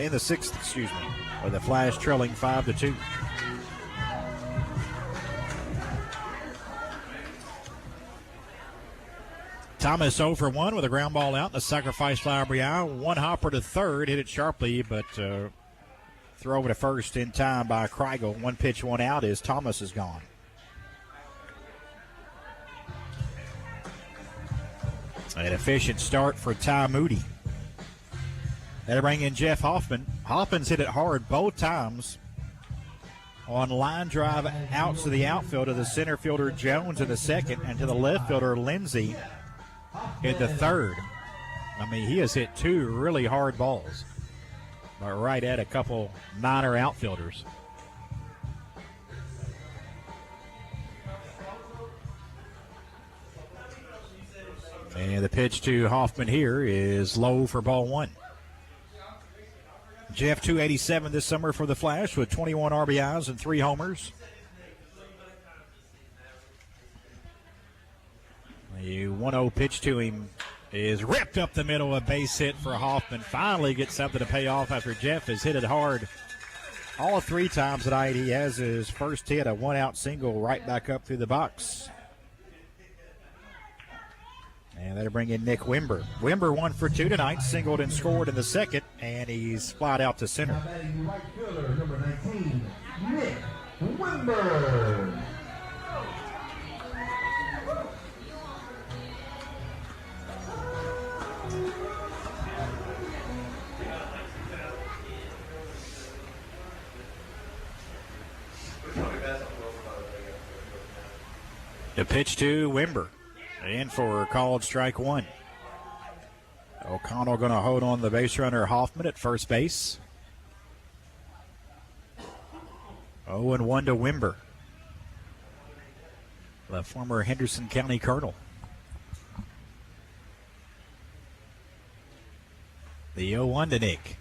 In the 6th, excuse me, with the Flash trailing 5-2. Thomas 0 for 1 with a ground ball out and a sacrifice fly RBI. One hopper to third, hit it sharply, but throw over to first in time by Kreigel. One pitch, one out as Thomas is gone. An efficient start for Ty Moody. That'll bring in Jeff Hoffman. Hoffman's hit it hard both times on line drive out to the outfield of the center fielder Jones in the second and to the left fielder Lindsey in the third. I mean, he has hit two really hard balls, but right at a couple minor outfielders. And the pitch to Hoffman here is low for ball one. Jeff, 287 this summer for the Flash with 21 RBIs and 3 homers. The 1-0 pitch to him is ripped up the middle, a base hit for Hoffman. Finally gets something to pay off after Jeff has hit it hard all 3 times tonight. He has his first hit, a 1-out single right back up through the box. And that'll bring in Nick Wimber. Wimber 1 for 2 tonight, singled and scored in the second, and he's flied out to center. Right fielder, number 19, Nick Wimber. The pitch to Wimber. In for called strike one. O'Connell going to hold on the base runner Hoffman at first base. 0-1 to Wimber, the former Henderson County Colonel. The 0-1 to Nick.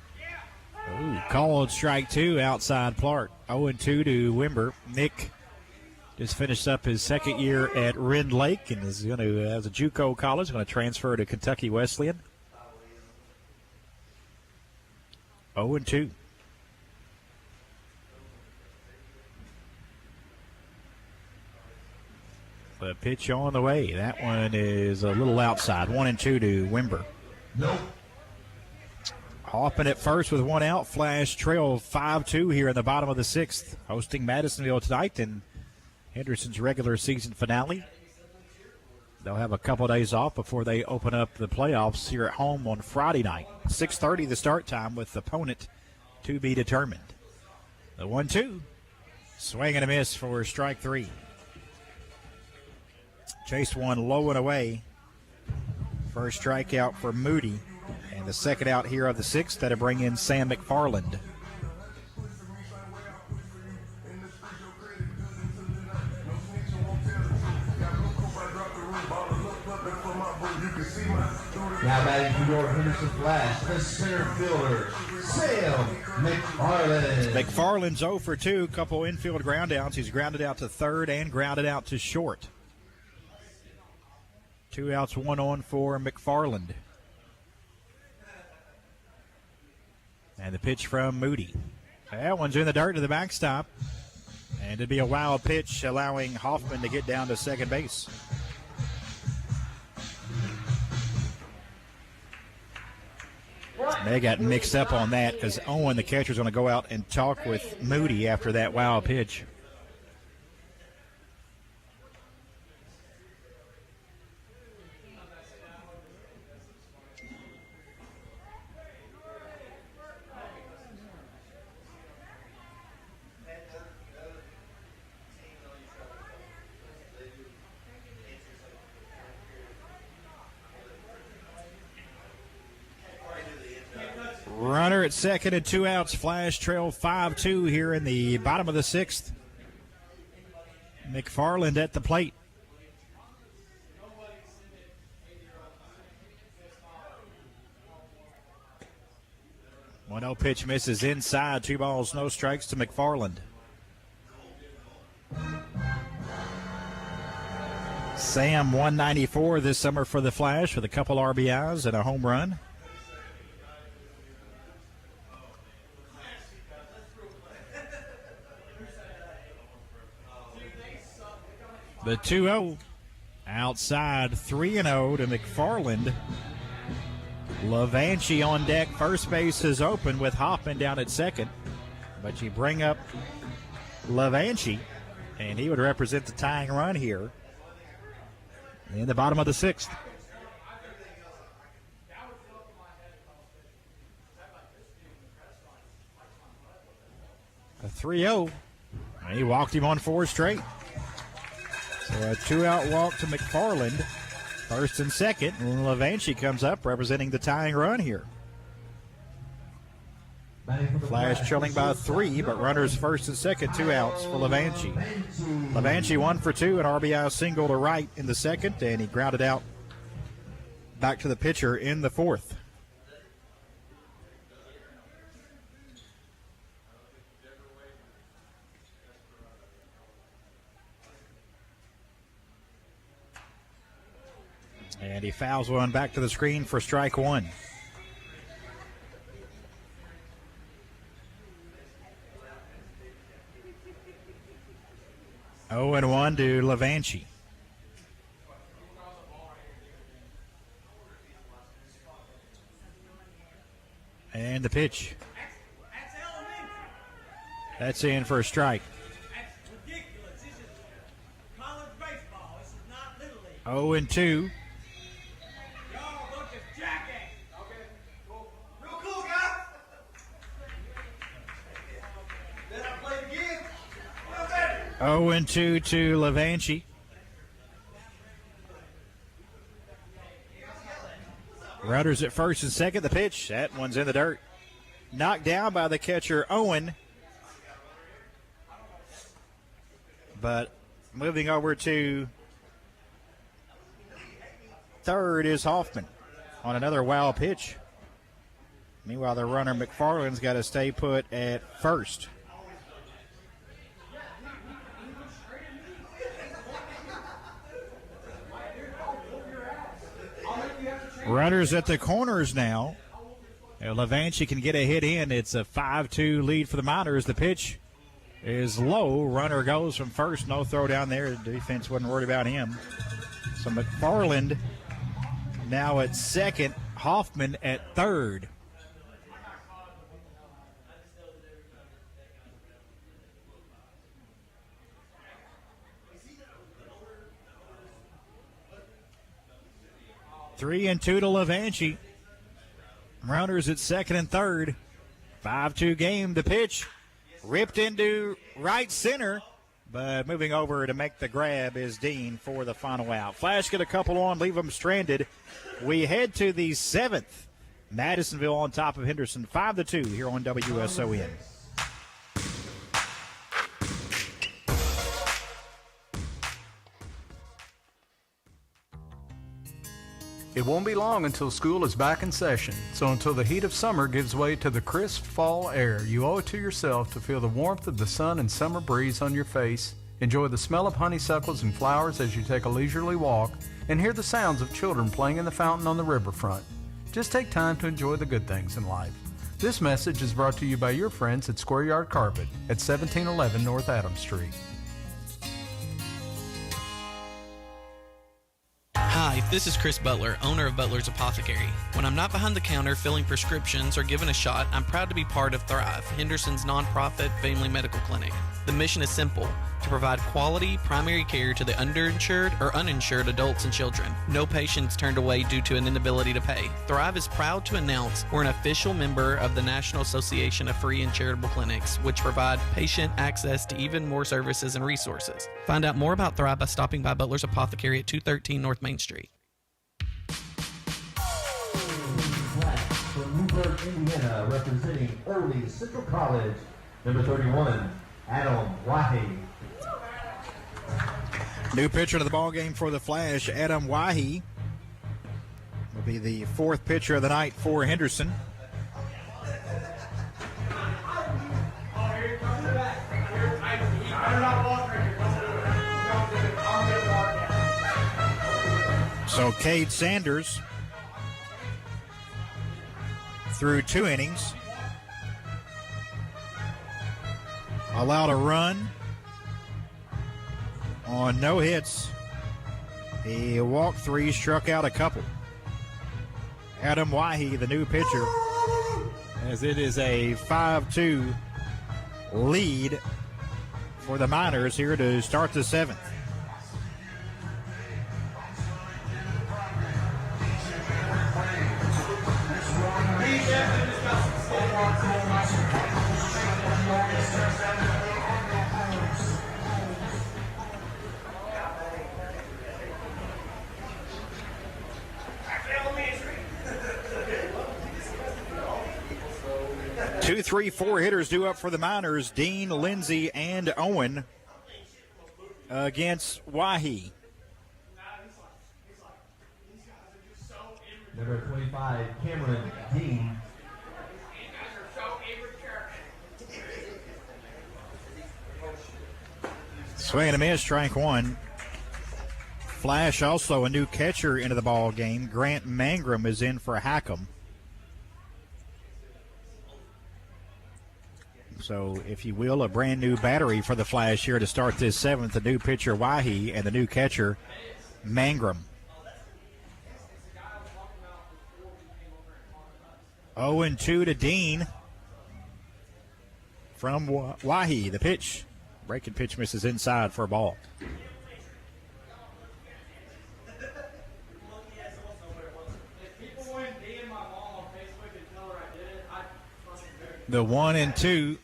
Ooh, called strike two outside Clark. 0-2 to Wimber. Nick just finished up his second year at Rend Lake and is going to, as a JUCO college, going to transfer to Kentucky Wesleyan. 0-2. The pitch on the way. That one is a little outside. 1-2 to Wimber. Nope. Hoffman at first with 1 out. Flash trail 5-2 here in the bottom of the 6th. Hosting Madisonville tonight in Henderson's regular season finale. They'll have a couple days off before they open up the playoffs here at home on Friday night. 6:30 the start time with the opponent to be determined. The 1-2. Swing and a miss for strike 3. Chase one low and away. First strikeout for Moody. And the second out here of the 6th, that'll bring in Sam McFarland. Now batting for your Henderson Flash, the center fielder, Sam McFarland. McFarland's 0 for 2, couple infield ground outs. He's grounded out to third and grounded out to short. 2 outs, 1 on for McFarland. And the pitch from Moody. That one's in the dirt to the backstop. And it'd be a wild pitch, allowing Hoffman to get down to second base. They got mixed up on that because Owen, the catcher's going to go out and talk with Moody after that wild pitch. Runner at second and 2 outs. Flash trail 5-2 here in the bottom of the 6th. McFarland at the plate. One 0 pitch misses inside. 2 balls, no strikes to McFarland. Sam 194 this summer for the Flash with a couple RBIs and a home run. The 2-0 outside 3-0 to McFarland. Levanchi on deck. First base is open with Hoffman down at second. But you bring up Levanchi, and he would represent the tying run here in the bottom of the sixth. A 3-0. He walked him on 4 straight. So a 2-out walk to McFarland. First and second. And Levanchi comes up representing the tying run here. Flash trailing by 3, but runners first and second, 2 outs for Levanchi. Levanchi 1 for 2, an RBI single to right in the second, and he grounded out back to the pitcher in the fourth. And he fouls one back to the screen for strike 1. Oh, and 1 to Levanchi. And the pitch. That's in for a strike. 0 and 2. Oh, and 2 to Levanchi. Runners at first and second. The pitch. That one's in the dirt. Knocked down by the catcher, Owen. But moving over to third is Hoffman on another wild pitch. Meanwhile, the runner, McFarland's got to stay put at first. Runners at the corners now. Levanchi can get a hit in. It's a 5-2 lead for the Miners. The pitch is low. Runner goes from first. No throw down there. The defense wasn't worried about him. So McFarland now at second. Hoffman at third. Three and 2 to Levanchi. Runners at second and third. 5-2 game. The pitch ripped into right center, but moving over to make the grab is Dean for the final out. Flash get a couple on, leave them stranded. We head to the 7th. Madisonville on top of Henderson, 5-2 here on WSON. It won't be long until school is back in session, so until the heat of summer gives way to the crisp fall air, you owe it to yourself to feel the warmth of the sun and summer breeze on your face, enjoy the smell of honeysuckles and flowers as you take a leisurely walk, and hear the sounds of children playing in the fountain on the riverfront. Just take time to enjoy the good things in life. This message is brought to you by your friends at Square Yard Carpet at 1711 North Adams Street. Hi, this is Chris Butler, owner of Butler's Apothecary. When I'm not behind the counter filling prescriptions or giving a shot, I'm proud to be part of Thrive, Henderson's nonprofit family medical clinic. The mission is simple: to provide quality primary care to the underinsured or uninsured adults and children. No patients turned away due to an inability to pay. Thrive is proud to announce we're an official member of the National Association of Free and Charitable Clinics, which provide patient access to even more services and resources. Find out more about Thrive by stopping by Butler's Apothecary at 213 North Main Street. From Newburgh, Indiana, representing Early Central College, number 31, Adam Wahi. New pitcher to the ball game for the Flash, Adam Wahi, will be the 4th pitcher of the night for Henderson. So Cade Sanders through 2 innings, allowed a run on no hits He walked 3, struck out a couple. Adam Wahi, the new pitcher, as it is a 5-2 lead for the Miners here to start the 7th. Two, three, four hitters due up for the Miners. Dean, Lindsay, and Owen against Wahi. Number 25, Cameron Dean. Swing and a miss, strike 1. Flash also a new catcher into the ball game. Grant Mangrum is in for Hackham. So, if you will, a brand new battery for the Flash here to start this 7th. The new pitcher Wahi and the new catcher Mangrum. 0-2 to Dean from Wahi. The pitch. Breaking pitch misses inside for a ball. The 1-2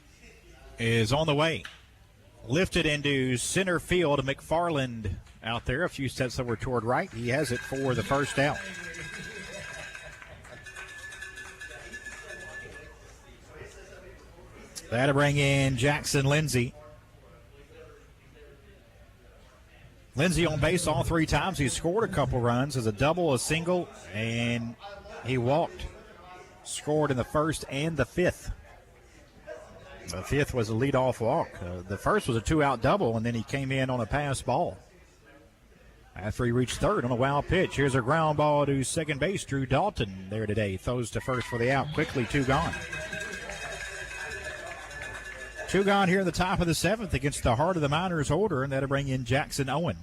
is on the way. Lifted into center field. McFarland out there. A few steps over toward right. He has it for the first out. That'll bring in Jackson Lindsay. Lindsay on base all 3 times. He scored a couple runs as a double, a single, and he walked. Scored in the 1st and the 5th. The 5th was a leadoff walk. The 1st was a 2-out double, and then he came in on a pass ball after he reached 3rd on a wild pitch. Here's a ground ball to second base. Drew Dalton there today. Throws to 1st for the out. Quickly, 2 gone. 2 gone here in the top of the 7th against the heart of the Miners order, and that'll bring in Jackson Owen.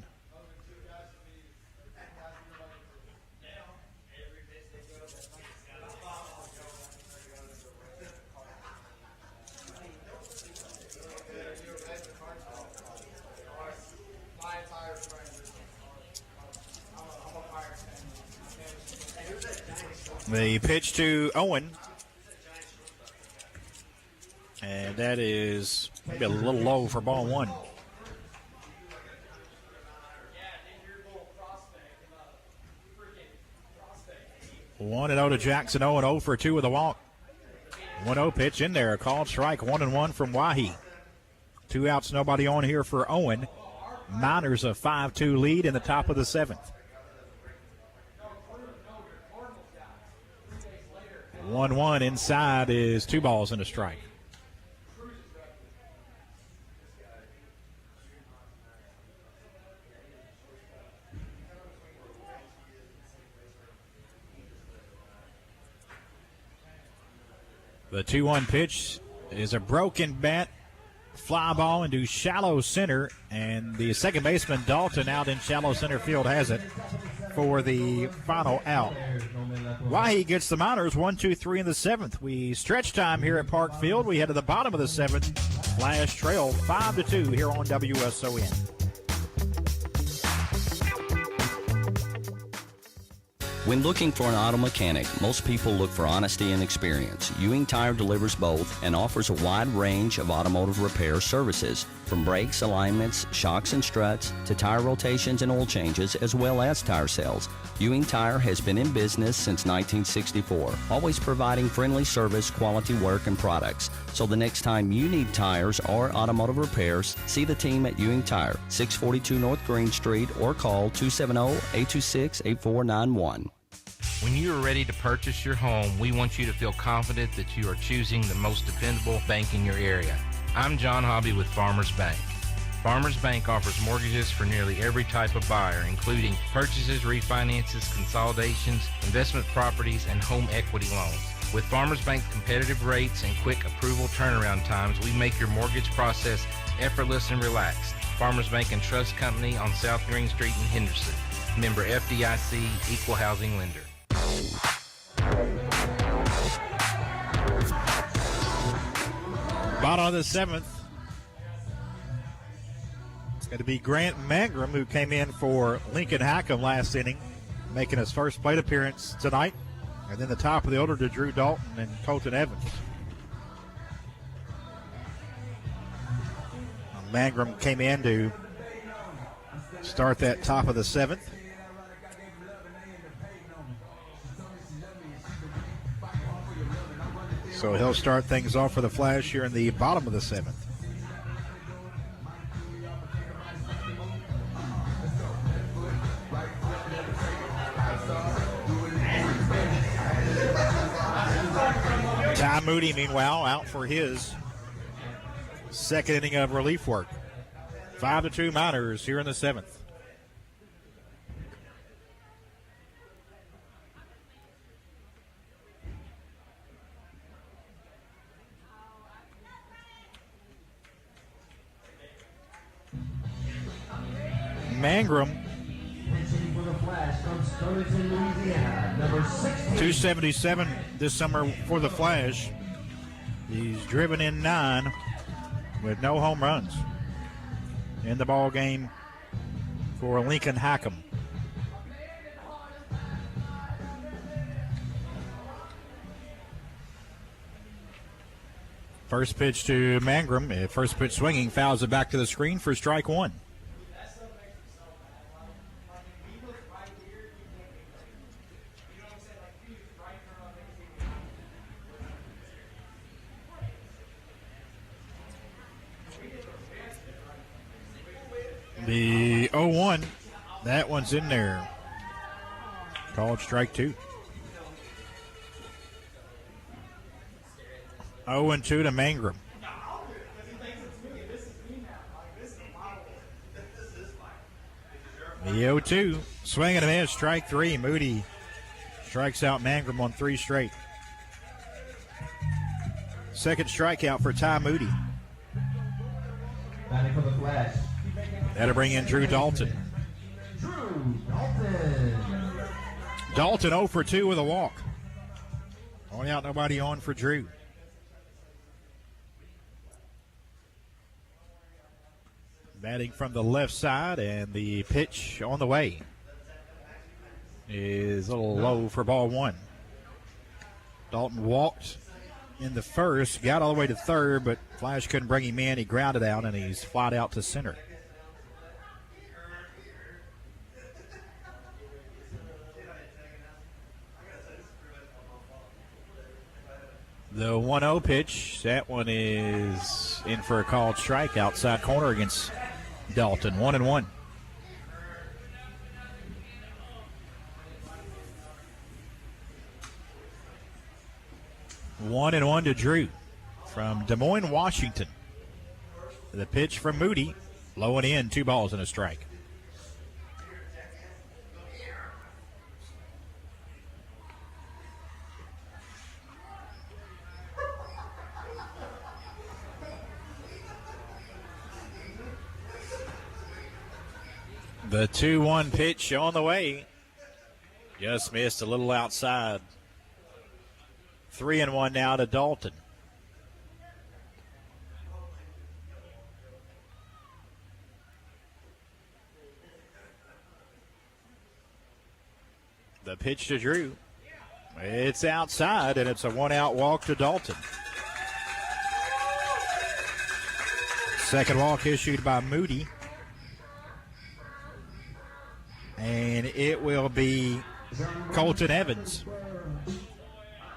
The pitch to Owen. And that is maybe a little low for ball 1. One and 0 to Jackson Owen, 0 for 2 with a walk. 1-0 pitch in there, called strike, 1-1 from Wahi. 2 outs, nobody on here for Owen. Miners a 5-2 lead in the top of the 7th. 1-1 inside is 2 balls and a strike. The 2-1 pitch is a broken bat, fly ball into shallow center, and the second baseman Dalton out in shallow center field has it for the final out. Wahi gets the Miners 1-2-3 in the 7th. We stretch time here at Park Field. We head to the bottom of the 7th. Flash trail 5-2 here on WSON. When looking for an auto mechanic, most people look for honesty and experience. Ewing Tire delivers both and offers a wide range of automotive repair services, from brakes, alignments, shocks and struts, to tire rotations and oil changes, as well as tire sales. Ewing Tire has been in business since 1964, always providing friendly service, quality work, and products. So the next time you need tires or automotive repairs, see the team at Ewing Tire, 642 North Green Street, or call 270-826-8491. When you are ready to purchase your home, we want you to feel confident that you are choosing the most dependable bank in your area. I'm John Hobby with Farmers Bank. Farmers Bank offers mortgages for nearly every type of buyer, including purchases, refinances, consolidations, investment properties, and home equity loans. With Farmers Bank's competitive rates and quick approval turnaround times, we make your mortgage process effortless and relaxed. Farmers Bank and Trust Company on South Green Street in Henderson. Member FDIC, Equal Housing Lender. Bottom of the 7th. It's going to be Grant Mangrum, who came in for Lincoln Hackham last inning, making his first plate appearance tonight. And then the top of the order to Drew Dalton and Colton Evans. Mangrum came in to start that top of the 7th. So he'll start things off for the Flash here in the bottom of the 7th. Ty Moody, meanwhile, out for his second inning of relief work. 5-2 Miners here in the 7th. Mangrum, 277 this summer for the Flash. He's driven in 9 with no home runs in the ball game for Lincoln Hackham. First pitch to Mangrum. First pitch swinging, fouls it back to the screen for strike 1. The 0-1, that one's in there. Called strike 2. 0-2 to Mangrum. The 0-2, swing and a miss, strike 3. Moody strikes out Mangrum on 3 straight. Second strikeout for Ty Moody. Batting for the Flash. That'll bring in Drew Dalton. Dalton 0 for 2 with a walk. Only out, nobody on for Drew. Batting from the left side, and the pitch on the way is a little low for ball 1. Dalton walked in the first, got all the way to third, but Flash couldn't bring him in. He grounded out, and he's flied out to center. The 1-0 pitch, that one is in for a called strike outside corner against Dalton. 1-1. One and one to Drew from Des Moines, Washington. The pitch from Moody, low and in, 2 balls and a strike. The 2-1 pitch on the way. Just missed a little outside. 3-1 now to Dalton. The pitch to Drew. It's outside, and it's a 1-out walk to Dalton. Second walk issued by Moody. And it will be Colton Evans.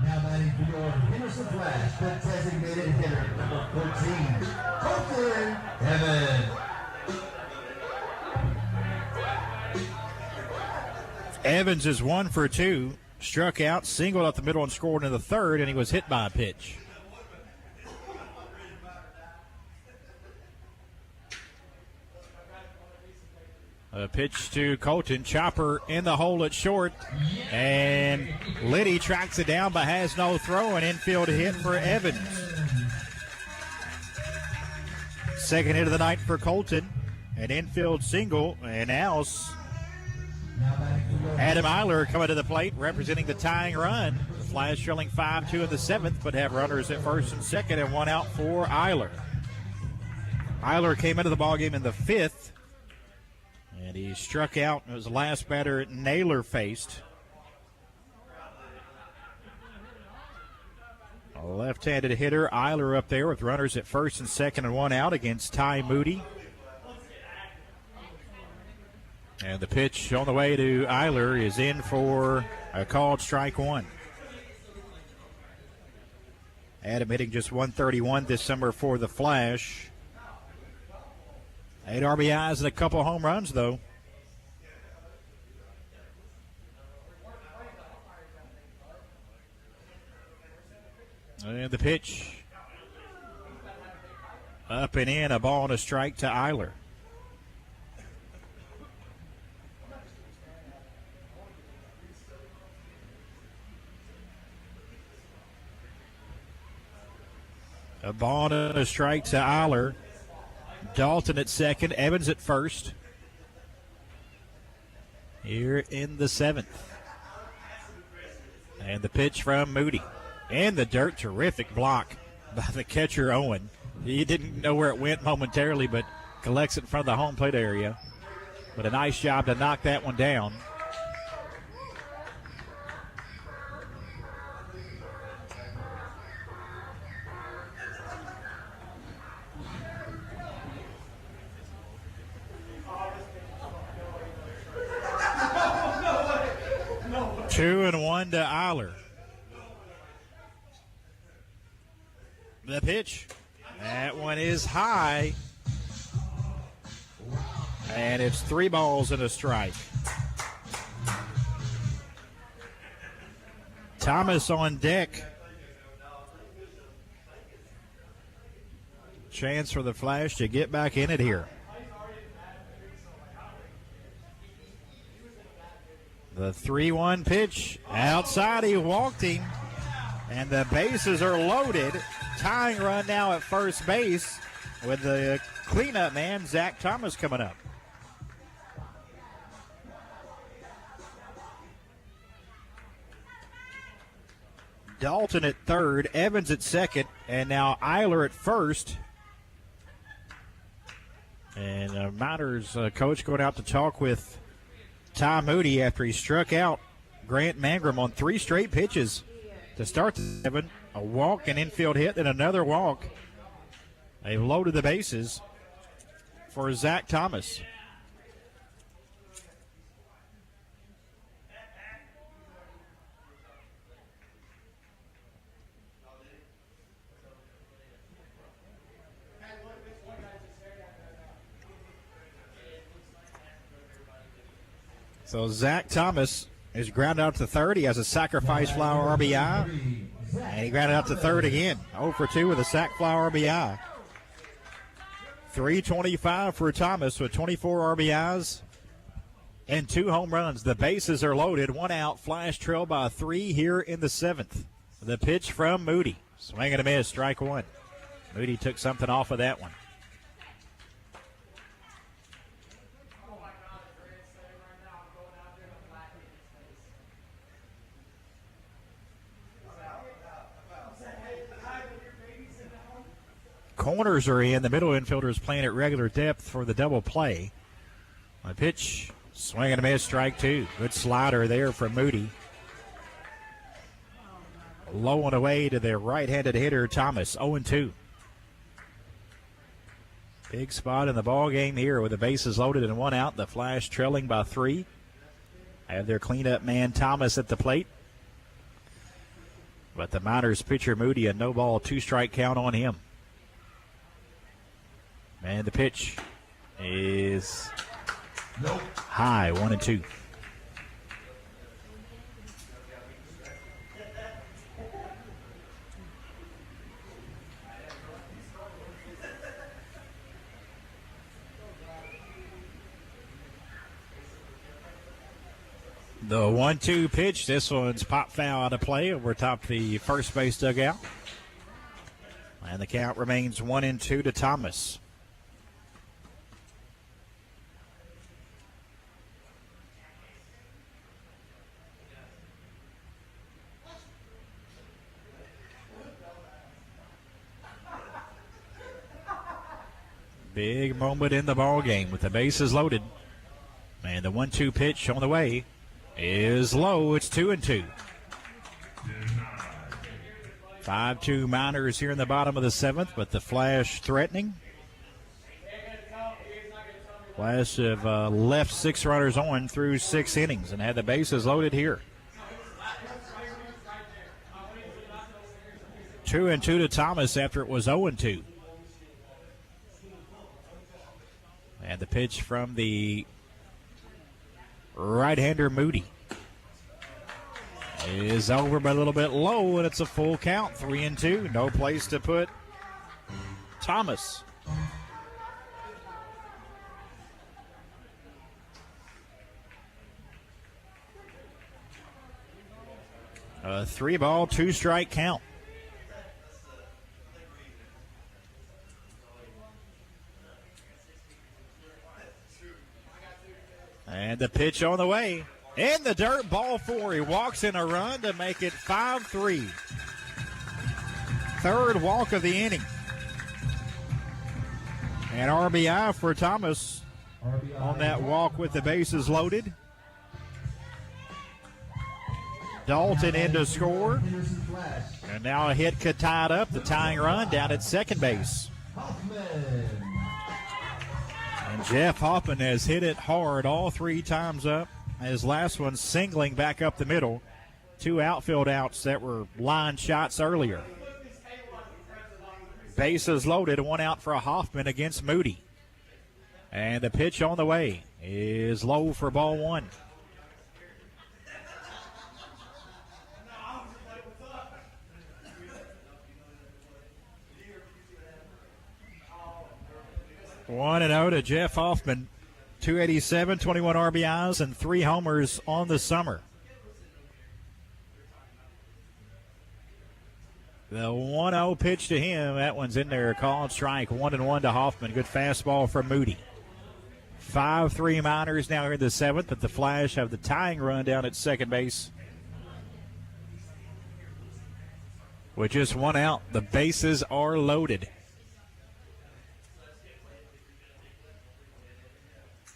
Now batting for your Henderson Flash, the designated hitter, number 14, Colton Evans. Evans is 1 for 2. Struck out, singled up the middle and scored in the third, and he was hit by a pitch. A pitch to Colton. Chopper in the hole at short. And Liddy tracks it down but has no throw. An infield hit for Evans. Second hit of the night for Colton. An infield single. And now Adam Eiler coming to the plate, representing the tying run. The Flash trailing 5-2 in the 7th, but have runners at first and second and one out for Eiler. Eiler came into the ballgame in the 5th, and he struck out. It was the last batter Naylor faced. A left-handed hitter, Eiler up there with runners at first and second and one out against Ty Moody. And the pitch on the way to Eiler is in for a called strike one. Adam hitting just 131 this summer for the Flash. 8 RBIs and a couple home runs, though. And the pitch up and in, a ball and a strike to Eiler. A ball and a strike to Eiler. Dalton at second, Evans at first. Here in the 7th. And the pitch from Moody. In the dirt, terrific block by the catcher, Owen. He didn't know where it went momentarily, but collects it in front of the home plate area. But a nice job to knock that one down. Two and one to Eiler. The pitch. That one is high. And it's 3 balls and a strike. Thomas on deck. Chance for the Flash to get back in it here. The 3-1 pitch. Outside, he walked him. And the bases are loaded. Tying run now at first base with the cleanup man, Zach Thomas, coming up. Dalton at third, Evans at second, and now Eiler at first. And Miners coach going out to talk with Ty Moody after he struck out Grant Mangrum on 3 straight pitches to start the 7th. A walk, an infield hit, and another walk. They've loaded the bases for Zach Thomas. So Zach Thomas is grounded out to third. He has a sacrifice fly RBI. And he grounded out to third again. 0 for 2 with a sac fly RBI. 325 for Thomas with 24 RBIs and 2 home runs. The bases are loaded. 1 out. Flash trail by 3 here in the 7th. The pitch from Moody. Swing and a miss. Strike one. Moody took something off of that one. Corners are in. The middle infielder is playing at regular depth for the double play. A pitch, swing and a miss, strike two. Good slider there from Moody. Low and away to the right-handed hitter, Thomas, 0-2. Big spot in the ball game here with the bases loaded and 1 out. The Flash trailing by 3. Have their cleanup man, Thomas, at the plate. But the Miners pitcher, Moody, a no-ball, 2-strike count on him. And the pitch is high, 1-2. The 1-2 pitch. This one's pop foul out of play over top the first base dugout. And the count remains 1-2 to Thomas. Big moment in the ball game with the bases loaded. And the 1-2 pitch on the way is low. It's 2-2. 5-2 Miners here in the bottom of the 7th, but the Flash threatening. Flash have left 6 runners on through 6 innings and had the bases loaded here. 2-2 to Thomas after it was 0-2. And the pitch from the right-hander Moody is over by a little bit low, and it's a full count, 3-2. No place to put Thomas. A 3-ball, 2-strike count. And the pitch on the way. In the dirt, ball 4. He walks in a run to make it 5-3. Third walk of the inning. And RBI for Thomas on that walk with the bases loaded. Dalton in to score. And now a hit could tie it up. The tying run down at second base. And Jeff Hoffman has hit it hard all 3 times up. His last one singling back up the middle. 2 outfield outs that were line shots earlier. Bases loaded, 1 out for Hoffman against Moody. And the pitch on the way is low for ball 1. One and 0 to Jeff Hoffman. 287, 21 RBIs, and 3 homers on the summer. The 1-0 pitch to him, that one's in there, called strike. 1-1 to Hoffman. Good fastball from Moody. 5-3 Miners now here in the 7th, but the Flash have the tying run down at second base. With just 1 out, the bases are loaded.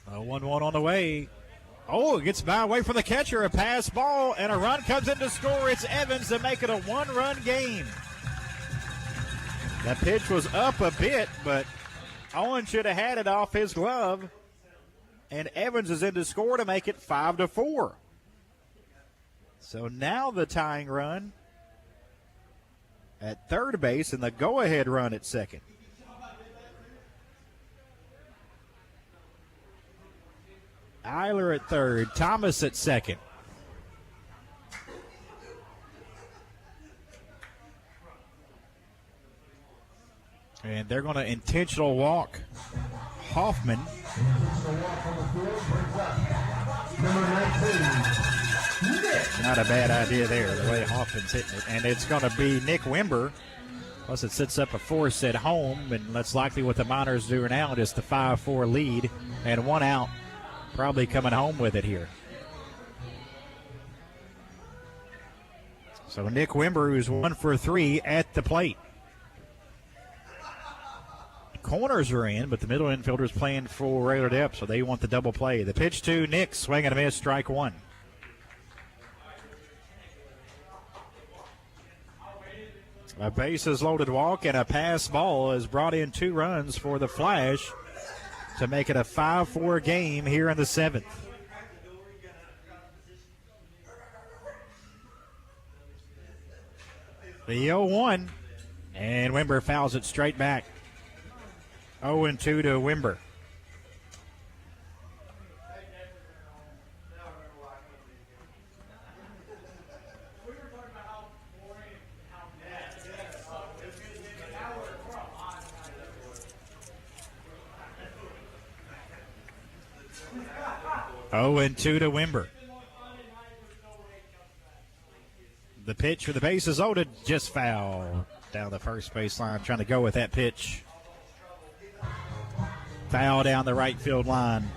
A 1-1 on the way. Oh, it gets by away from the catcher. A pass ball, and a run comes in to score. It's Evans to make it a 1-run game. That pitch was up a bit, but Owen should have had it off his glove. And Evans is in to score to make it 5-4. So now the tying run at third base and the go-ahead run at second. Eiler at third, Thomas at second. And they're going to intentional walk Hoffman. Not a bad idea there, the way Hoffman's hitting it. And it's going to be Nick Wimber. Plus it sets up a force at home, and that's likely what the Miners do now, just the 5-4 lead and 1 out. Probably coming home with it here. So Nick Wimber, who's 1 for 3 at the plate. Corners are in, but the middle infielder's playing full regular depth, so they want the double play. The pitch to Nick, swing and a miss, strike 1. A bases loaded walk and a pass ball has brought in 2 runs for the Flash to make it a 5-4 game here in the 7th. The 0-1, and Wimber fouls it straight back. 0-2 to Wimber. Oh, and 2 to Wimber. The pitch for the bases loaded, just foul down the first baseline, trying to go with that pitch. Foul down the right field line.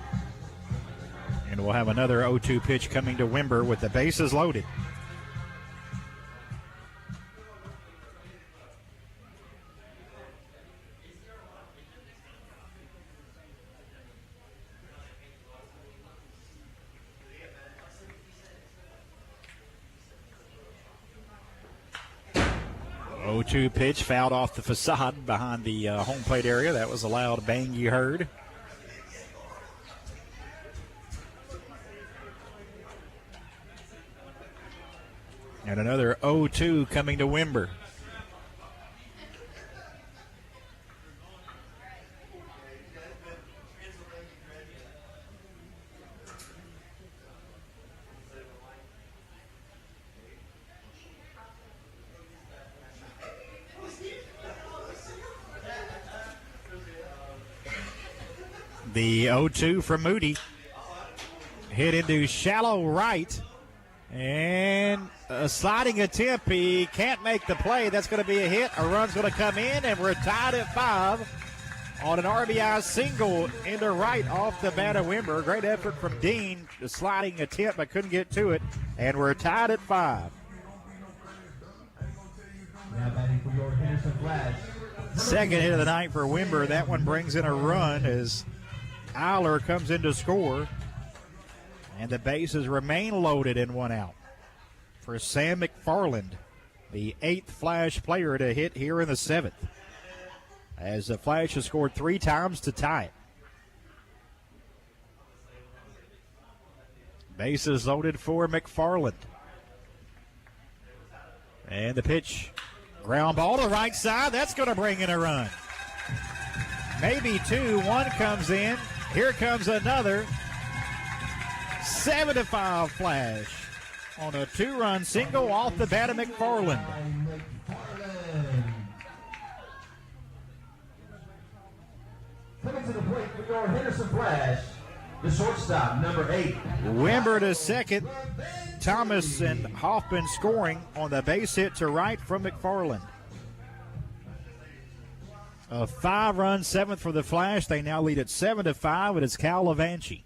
And we'll have another 0-2 pitch coming to Wimber with the bases loaded. 0-2 pitch fouled off the facade behind the home plate area. That was a loud bang you heard. And another 0-2 coming to Wimber. The 0-2 from Moody. Hit into shallow right. And a sliding attempt. He can't make the play. That's going to be a hit. A run's going to come in, and we're tied at 5 on an RBI single into right off the bat of Wimber. Great effort from Dean. The sliding attempt, but couldn't get to it. And we're tied at 5. Now batting for your Henderson Flash. Second hit of the night for Wimber. That one brings in a run as Eiler comes in to score. And the bases remain loaded in 1 out for Sam McFarland, the 8th Flash player to hit here in the 7th. As the Flash has scored 3 times to tie it. Bases loaded for McFarland. And the pitch, ground ball to right side. That's going to bring in a run. Maybe 2. 1 comes in. Here comes another. 7-5 Flash on a 2-run single off the bat of McFarland. Coming to the plate for your Henderson Flash, the shortstop, number 8. Wimber to second. Thomas and Hoffman scoring on the base hit to right from McFarland. A 5-run 7th for the Flash. They now lead at 7-5. It is Cal Levanchi.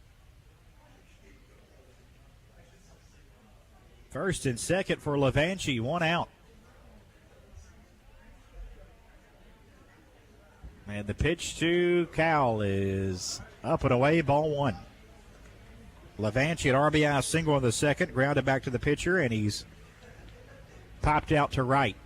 First and second for Levanchi, 1 out. And the pitch to Cal is up and away, ball 1. Levanchi at RBI single in the second, grounded back to the pitcher, and he's popped out to right.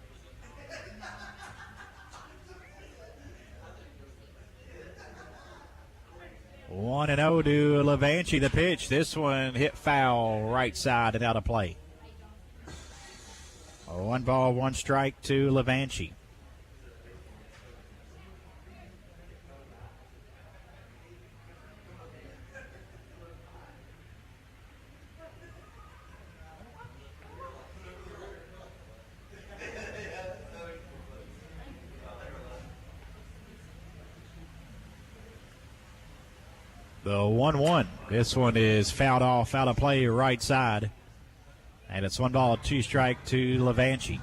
One and 0 to Levanchi, the pitch. This one hit foul right side and out of play. 1 ball, 1 strike to Levanchi. The 1-1. This one is fouled off, out of play, right side. And it's 1 ball, 2 strike to Levanchi.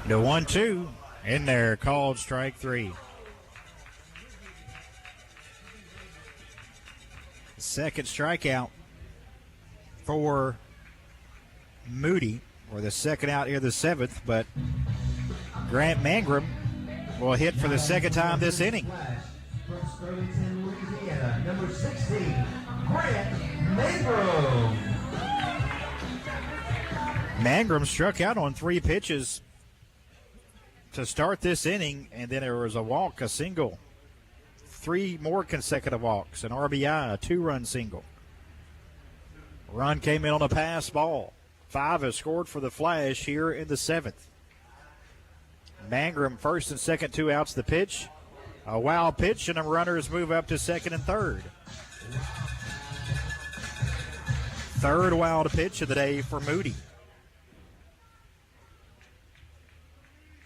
The 1-2 in there, called strike 3. Second strikeout for Moody, or the second out here, the 7th, but Grant Mangrum will hit for the second time this inning. From Sterlington, Louisiana, number 16, Grant Mangrum. Mangrum struck out on 3 pitches to start this inning, and then there was a walk, a single, 3 more consecutive walks, an RBI, a 2-run single. Run came in on a pass ball. 5 has scored for the Flash here in the 7th. Mangrum first and second, 2 outs, the pitch. A wild pitch, and the runners move up to second and third. Third wild pitch of the day for Moody.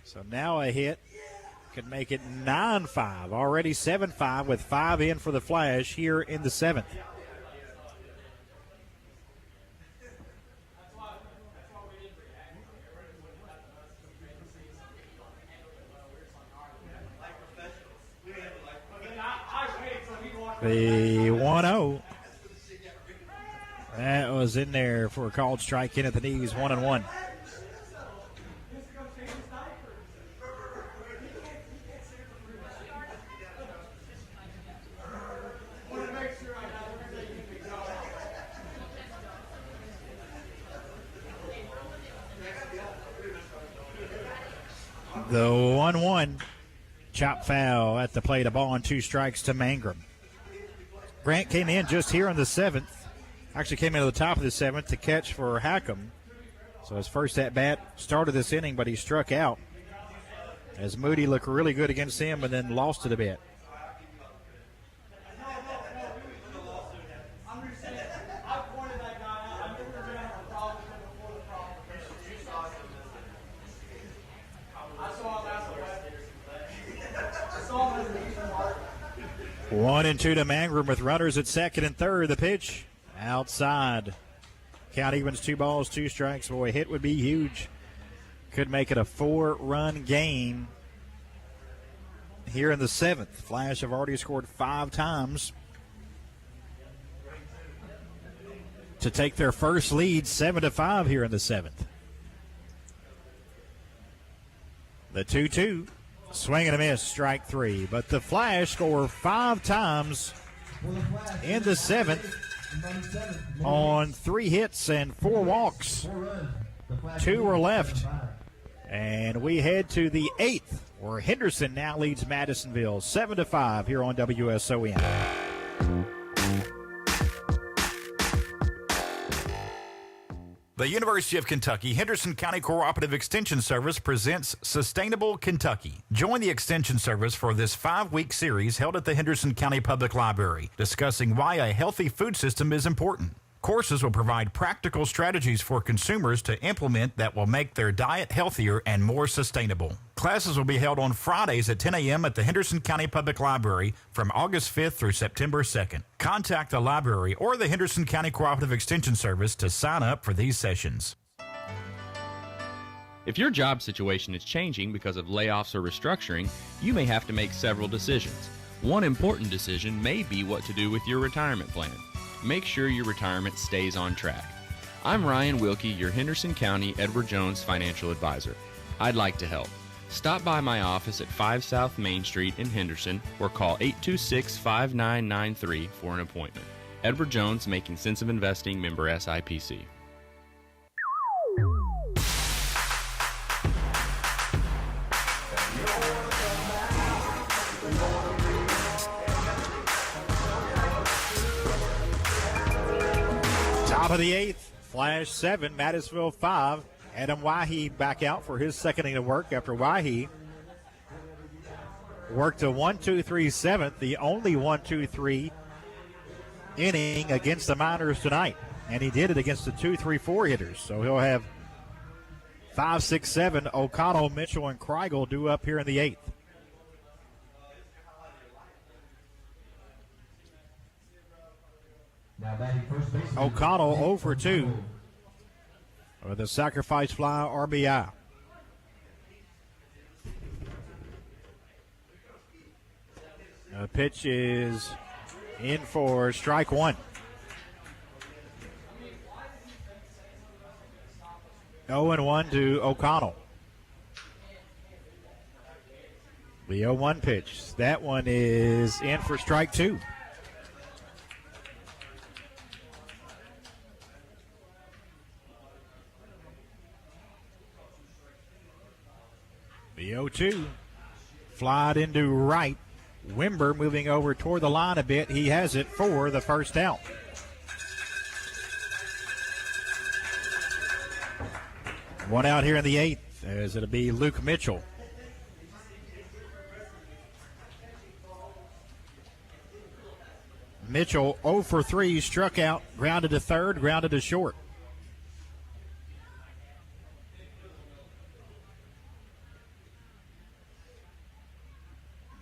So now a hit could make it 9-5. Already 7-5 with 5 in for the Flash here in the 7th. The 1-0. That was in there for a called strike in at the knees, 1-1. The 1-1 chop foul at the plate, a ball on 2 strikes to Mangrum. Grant came in just here in the 7th. Actually came into the top of the 7th to catch for Hackham. So his first at-bat started this inning, but he struck out as Moody looked really good against him and then lost it a bit. One and 2 to Mangrum with runners at second and third. The pitch outside. Count evens, 2 balls, 2 strikes. Boy, a hit would be huge. Could make it a 4-run game here in the 7th. Flash have already scored 5 times to take their first lead, 7-5 here in the 7th. The 2-2. Swing and a miss, strike 3. But the Flash score 5 times in the 7th on 3 hits and 4 walks. 2 were left. And we head to the 8th, where Henderson now leads Madisonville 7-5 here on WSON. The University of Kentucky Henderson County Cooperative Extension Service presents Sustainable Kentucky. Join the Extension Service for this 5-week series held at the Henderson County Public Library, discussing why a healthy food system is important. Courses will provide practical strategies for consumers to implement that will make their diet healthier and more sustainable. Classes will be held on Fridays at 10 a.m. at the Henderson County Public Library from August 5th through September 2nd. Contact the library or the Henderson County Cooperative Extension Service to sign up for these sessions. If your job situation is changing because of layoffs or restructuring, you may have to make several decisions. One important decision may be what to do with your retirement plan. Make sure your retirement stays on track. I'm Ryan Wilkie, your Henderson County Edward Jones financial advisor. I'd like to help. Stop by my office at 5 South Main Street in Henderson or call 826-5993 for an appointment. Edward Jones, Making Sense of Investing, member SIPC. Top of the 8th, Flash 7, Madisonville 5. Adam Wahi back out for his second inning of work after Wahi worked a 1-2-3 7th, the only 1-2-3 inning against the Miners tonight. And he did it against the 2-3-4 hitters. So he'll have 5, 6, 7. O'Connell, Mitchell, and Kreigel due up here in the 8th. O'Connell 0 for 2 with a sacrifice fly RBI. The pitch is in for strike 1. 0-1 to O'Connell. The 0-1 pitch. That one is in for strike 2. The 0-2 flied into right. Wimber moving over toward the line a bit. He has it for the first out. One out here in the 8th, as it'll be Luke Mitchell. Mitchell 0 for 3, struck out, grounded to third, grounded to short.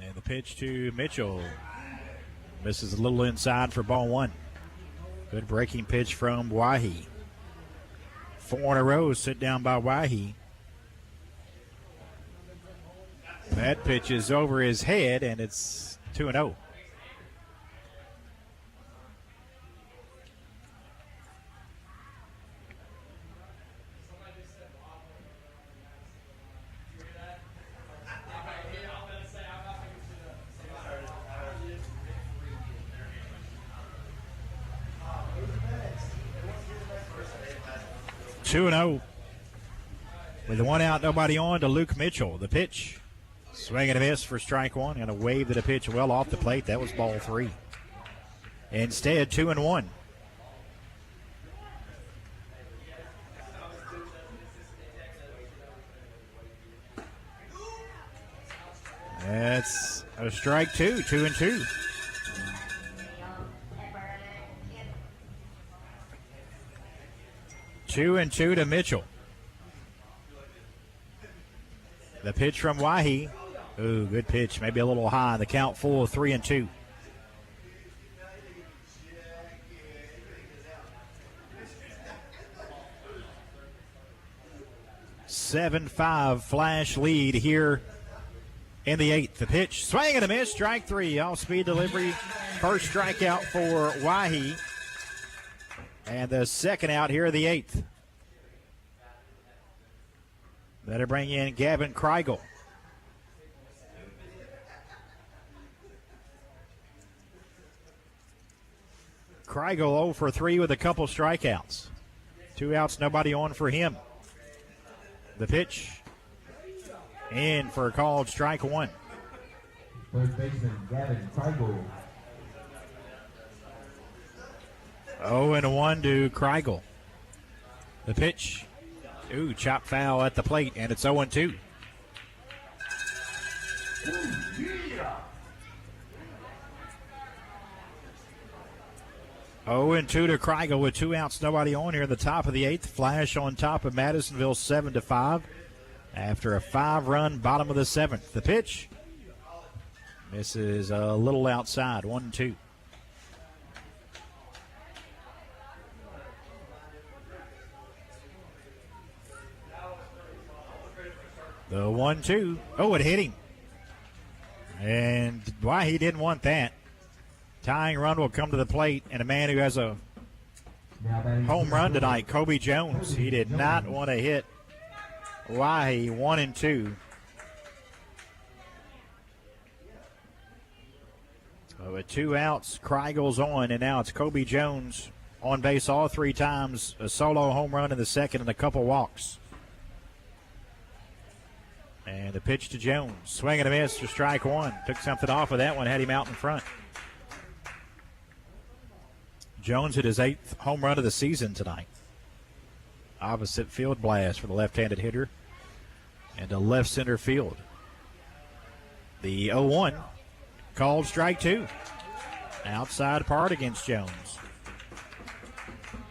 And the pitch to Mitchell. Misses a little inside for ball 1. Good breaking pitch from Wahi. 4 in a row sit down by Wahi. That pitch is over his head, and it's 2-0. 2-0. With one out, nobody on to Luke Mitchell. The pitch. Swing and a miss for strike one. And a wave to the pitch well off the plate. That was ball 3. Instead, 2-1. That's a strike 2, 2-2. Two and two to Mitchell. The pitch from Wahi. Ooh, good pitch. Maybe a little high. The count full, 3-2. (7-5) Flash lead here in the 8th. The pitch, swing and a miss, strike 3. Off-speed delivery. First strikeout for Wahi. And the second out here in the 8th. Better bring in Gavin Kreigel. Kreigel 0 for 3 with a couple strikeouts. 2 outs, nobody on for him. The pitch in for a called strike 1. Third baseman Gavin Kreigel. 0-1 to Kreigel. The pitch. Ooh, chop foul at the plate, and it's 0-2. Oh, and 2 to Kreigel with 2 outs, nobody on here. The top of the 8th. Flash on top of Madisonville 7-5 after a 5-run bottom of the 7th. The pitch misses a little outside, 1-2. The 1-2. Oh, it hit him. And why he didn't want that. Tying run will come to the plate, and a man who has a home run tonight, Kobe Jones. He did not want to hit Wahi. 1-2. So with 2 outs, Kreigel's on, and now it's Kobe Jones on base all 3 times. A solo home run in the second and a couple walks. And the pitch to Jones. Swing and a miss for strike 1. Took something off of that one, had him out in front. Jones hit his 8th home run of the season tonight. Opposite field blast for the left-handed hitter. And to left center field. The 0-1 called strike 2. Outside part against Jones.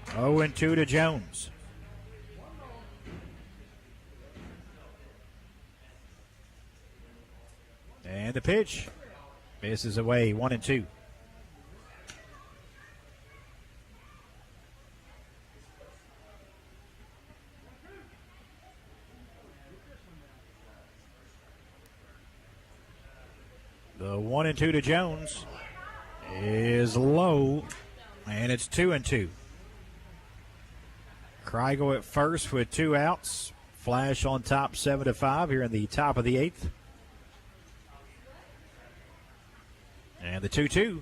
0-2 to Jones. And the pitch misses away, 1-2. The 1-2 to Jones is low, and it's 2-2. Kreigel at first with 2 outs. Flash on top, 7-5 here in the top of the 8th. And the 2-2.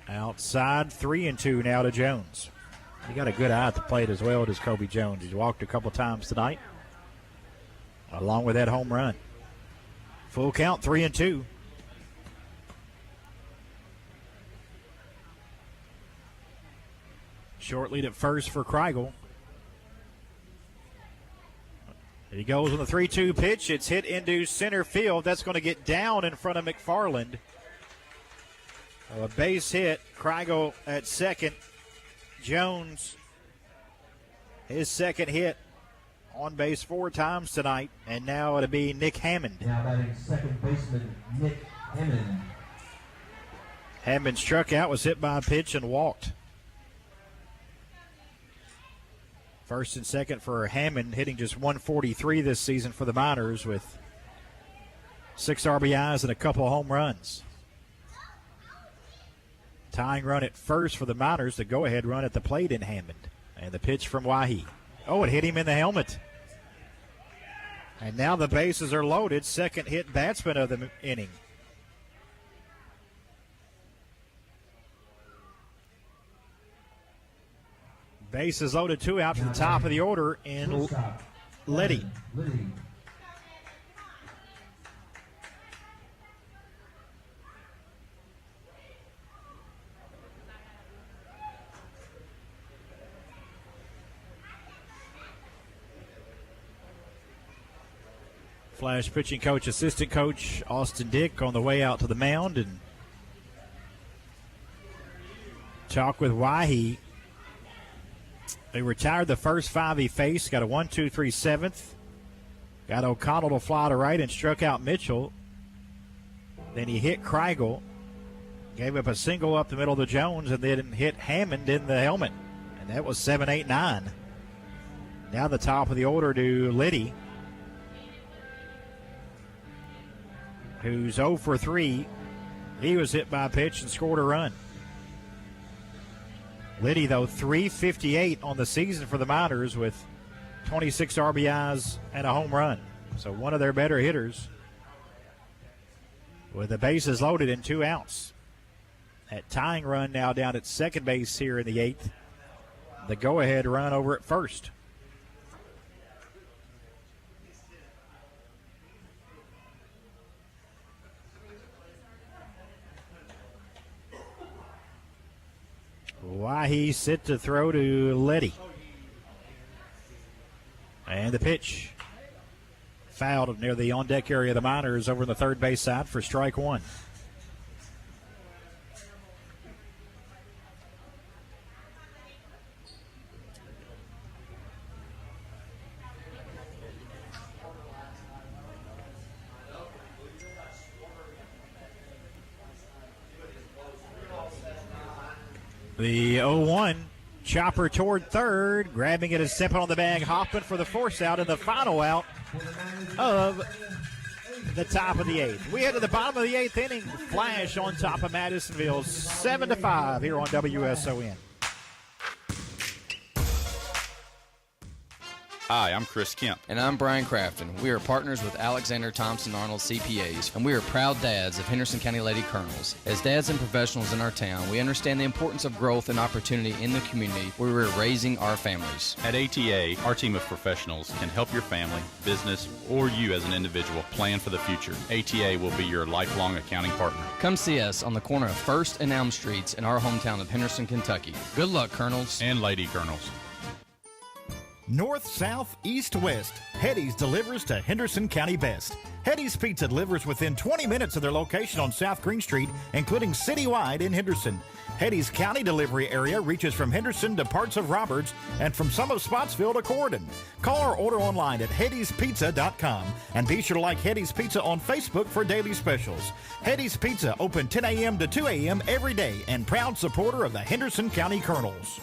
Outside, 3-2 now to Jones. He got a good eye at the plate as well as Kobe Jones. He's walked a couple times tonight, along with that home run. Full count, 3-2. Short lead at first for Kreigel. He goes on the 3-2 pitch. It's hit into center field. That's going to get down in front of McFarland. A base hit. Kreigel at second. Jones, his second hit on base 4 times tonight. And now it'll be Nick Hammond. Now batting second baseman Nick Hammond. Hammond struck out, was hit by a pitch, and walked. First and second for Hammond, hitting just 143 this season for the Miners with 6 RBIs and a couple home runs. Tying run at first for the Miners, the go-ahead run at the plate in Hammond. And the pitch from Wahi. Oh, it hit him in the helmet. And now the bases are loaded. Second hit batsman of the inning. Bases loaded, 2 out to the top of the order in Liddy. Flash pitching coach, assistant coach Austin Dick on the way out to the mound and talk with Wahi. They retired the first 5 he faced. Got a 1-2-3 7th. Got O'Connell to fly to right and struck out Mitchell. Then he hit Kreigel. Gave up a single up the middle of the Jones and then hit Hammond in the helmet. And that was 7-8-9. Now the top of the order to Liddy, who's 0 for 3. He was hit by a pitch and scored a run. Liddy, though, 358 on the season for the Miners with 26 RBIs and a home run. So one of their better hitters with the bases loaded and 2 outs. That tying run now down at second base here in the 8th. The go-ahead run over at first. Wahi set to throw to Liddy. And the pitch fouled near the on-deck area of the Miners over in the third base side for strike 1. The 0-1 chopper toward third, grabbing it and stepping on the bag. Hoffman for the force out and the final out of the top of the 8th. We head to the bottom of the 8th inning. Flash on top of Madisonville, 7-5 here on WSON. Hi, I'm Chris Kemp. And I'm Brian Crafton. We are partners with Alexander Thompson Arnold CPAs, and we are proud dads of Henderson County Lady Colonels. As dads and professionals in our town, we understand the importance of growth and opportunity in the community where we're raising our families. At ATA, our team of professionals can help your family, business, or you as an individual plan for the future. ATA will be your lifelong accounting partner. Come see us on the corner of 1st and Elm Streets in our hometown of Henderson, Kentucky. Good luck, Colonels. And Lady Colonels. North, south, east, west, Hetty's delivers to Henderson County best. Hetty's Pizza delivers within 20 minutes of their location on South Green Street, including citywide in Henderson. Hetty's county delivery area reaches from Henderson to parts of Roberts and from some of Spotsville to Corydon. Call or order online at Hetty'sPizza.com and be sure to like Hetty's Pizza on Facebook for daily specials. Hetty's Pizza open 10 a.m. to 2 a.m. every day and proud supporter of the Henderson County Colonels.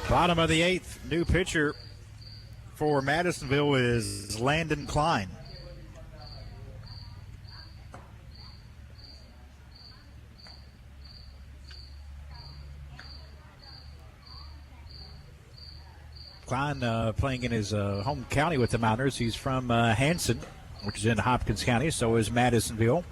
Bottom of the 8th, new pitcher for Madisonville is Landon Klein. Klein playing in his home county with the Miners. He's from Hanson, which is in Hopkins County, so is Madisonville.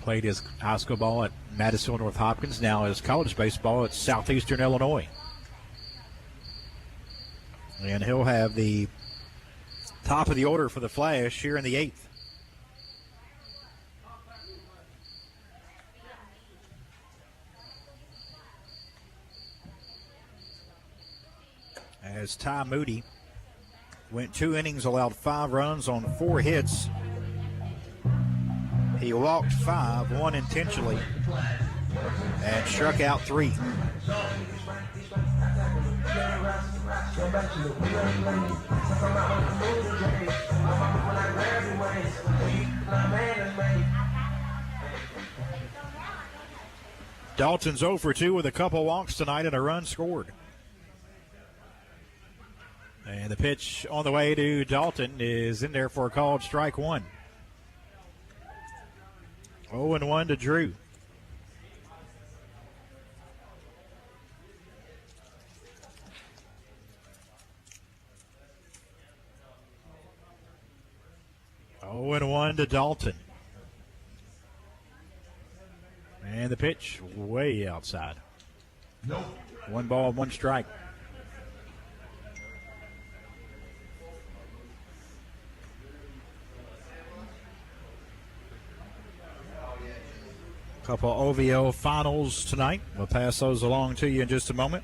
Played his high school ball at Madisonville North Hopkins, now his college baseball at Southeastern Illinois. And he'll have the top of the order for the Flash here in the 8th. As Ty Moody went 2 innings, allowed 5 runs on 4 hits. He walked 5, 1 intentionally, and struck out 3. Dalton's 0 for 2 with a couple walks tonight and a run scored. And the pitch on the way to Dalton is in there for a called strike 1. 0-1 to Drew. 0-1 to Dalton. And the pitch way outside. Nope. 1 ball, 1 strike. Couple OVO finals tonight. We'll pass those along to you in just a moment.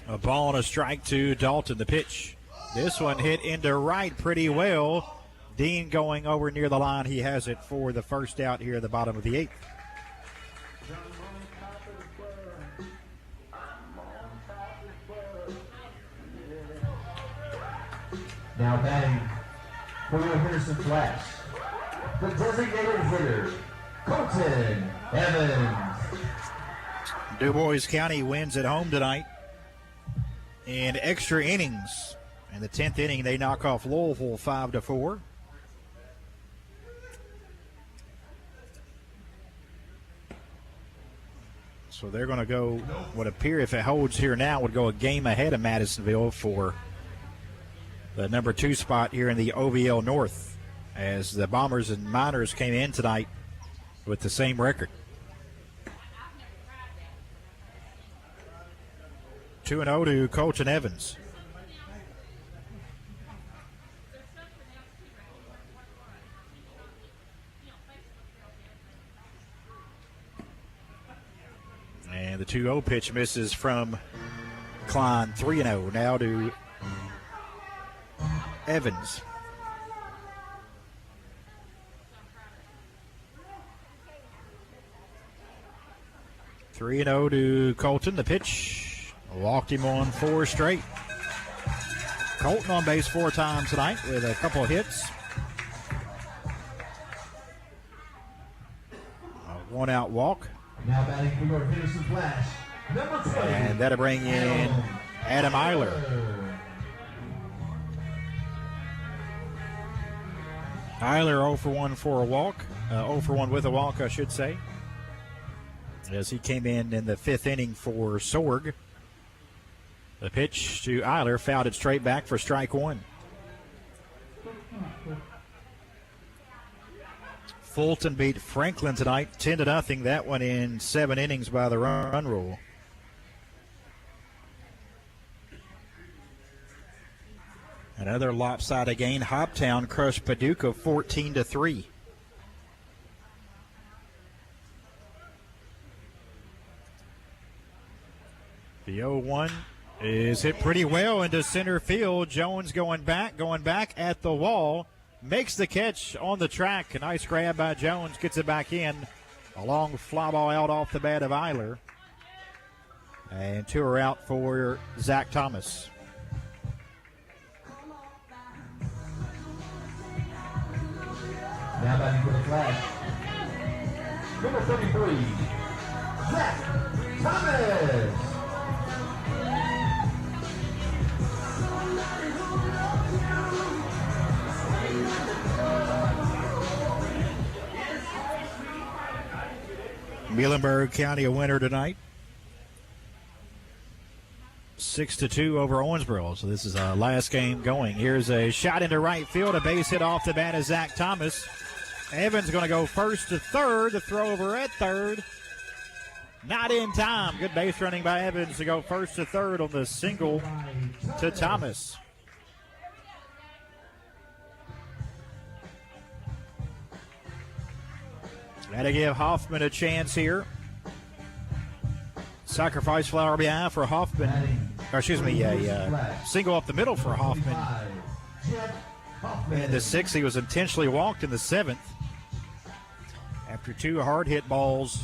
A ball and a strike to Dalton. The pitch. This one hit into right pretty well. Dean going over near the line. He has it for the first out here at the bottom of the 8th. Now batting for your Henderson Flash, the designated hitter, Colton Evans. Du Bois County wins at home tonight in extra innings. In the 10th inning, they knock off Louisville 5-4. So they're going to go, would appear if it holds here now, would go a game ahead of Madisonville for the number 2 spot here in the OVL North, as the Bombers and Miners came in tonight with the same record. 2-0 to Colton Evans. And the 2-0 pitch misses from Klein. 3-0 now to Evans. To Colton. The pitch walked him on 4 straight. Colton on base 4 times tonight with a couple of hits. A 1-out walk. Now batting for your Henderson Flash, number 20. And that'll bring in Adam Eiler. Eiler 0 for 1 for a walk. 0 for 1 with a walk, I should say, as he came in the 5th inning for Sorg. The pitch to Eiler, fouled it straight back for strike 1. Fulton beat Franklin tonight 10-0. That one in 7 innings by the run rule. Another lopsided game. Hoptown crushed Paducah 14-3. The 0-1 is hit pretty well into center field. Jones going back at the wall. Makes the catch on the track. A nice grab by Jones. Gets it back in. A long fly ball out off the bat of Eiler. And 2 are out for Zach Thomas. Now batting for the Flash, number 33, Zach Thomas. Muhlenberg County a winner tonight. 6-2 over Owensboro. So this is our last game going. Here's a shot into right field. A base hit off the bat of Zach Thomas. Evans going to go first to third. The throw over at third. Not in time. Good base running by Evans to go first to third on the single to Thomas. Got to give Hoffman a chance here. Sacrifice fly RBI for Hoffman. Or excuse me, a single up the middle for Hoffman. In the 6th, he was intentionally walked in the 7th. After 2 hard hit balls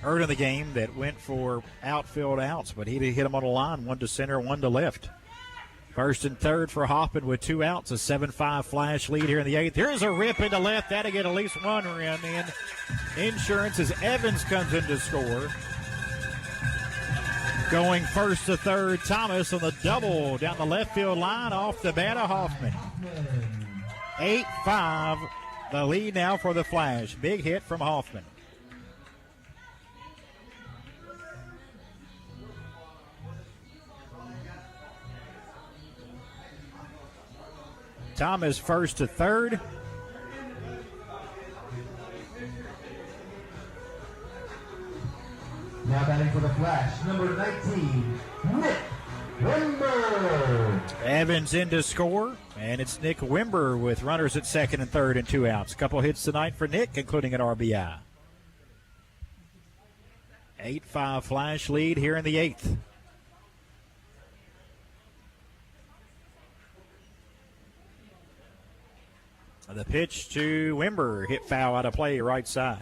early in the game that went for outfield outs, but he did hit them on the line, 1 to center, 1 to left. First and third for Hoffman with 2 outs, a 7-5 flash lead here in the 8th. Here's a rip into left. That'll get at least 1 run in. Insurance as Evans comes in to score. Going first to third, Thomas on the double down the left field line off the bat of Hoffman. 8-5, the lead now for the Flash. Big hit from Hoffman. Thomas first to third. Now batting for the Flash, number 19, Nick Wimber. Evans in to score, and it's Nick Wimber with runners at second and third and 2 outs. A couple hits tonight for Nick, including an RBI. 8-5 Flash lead here in the 8th. The pitch to Wimber, hit foul out of play, right side.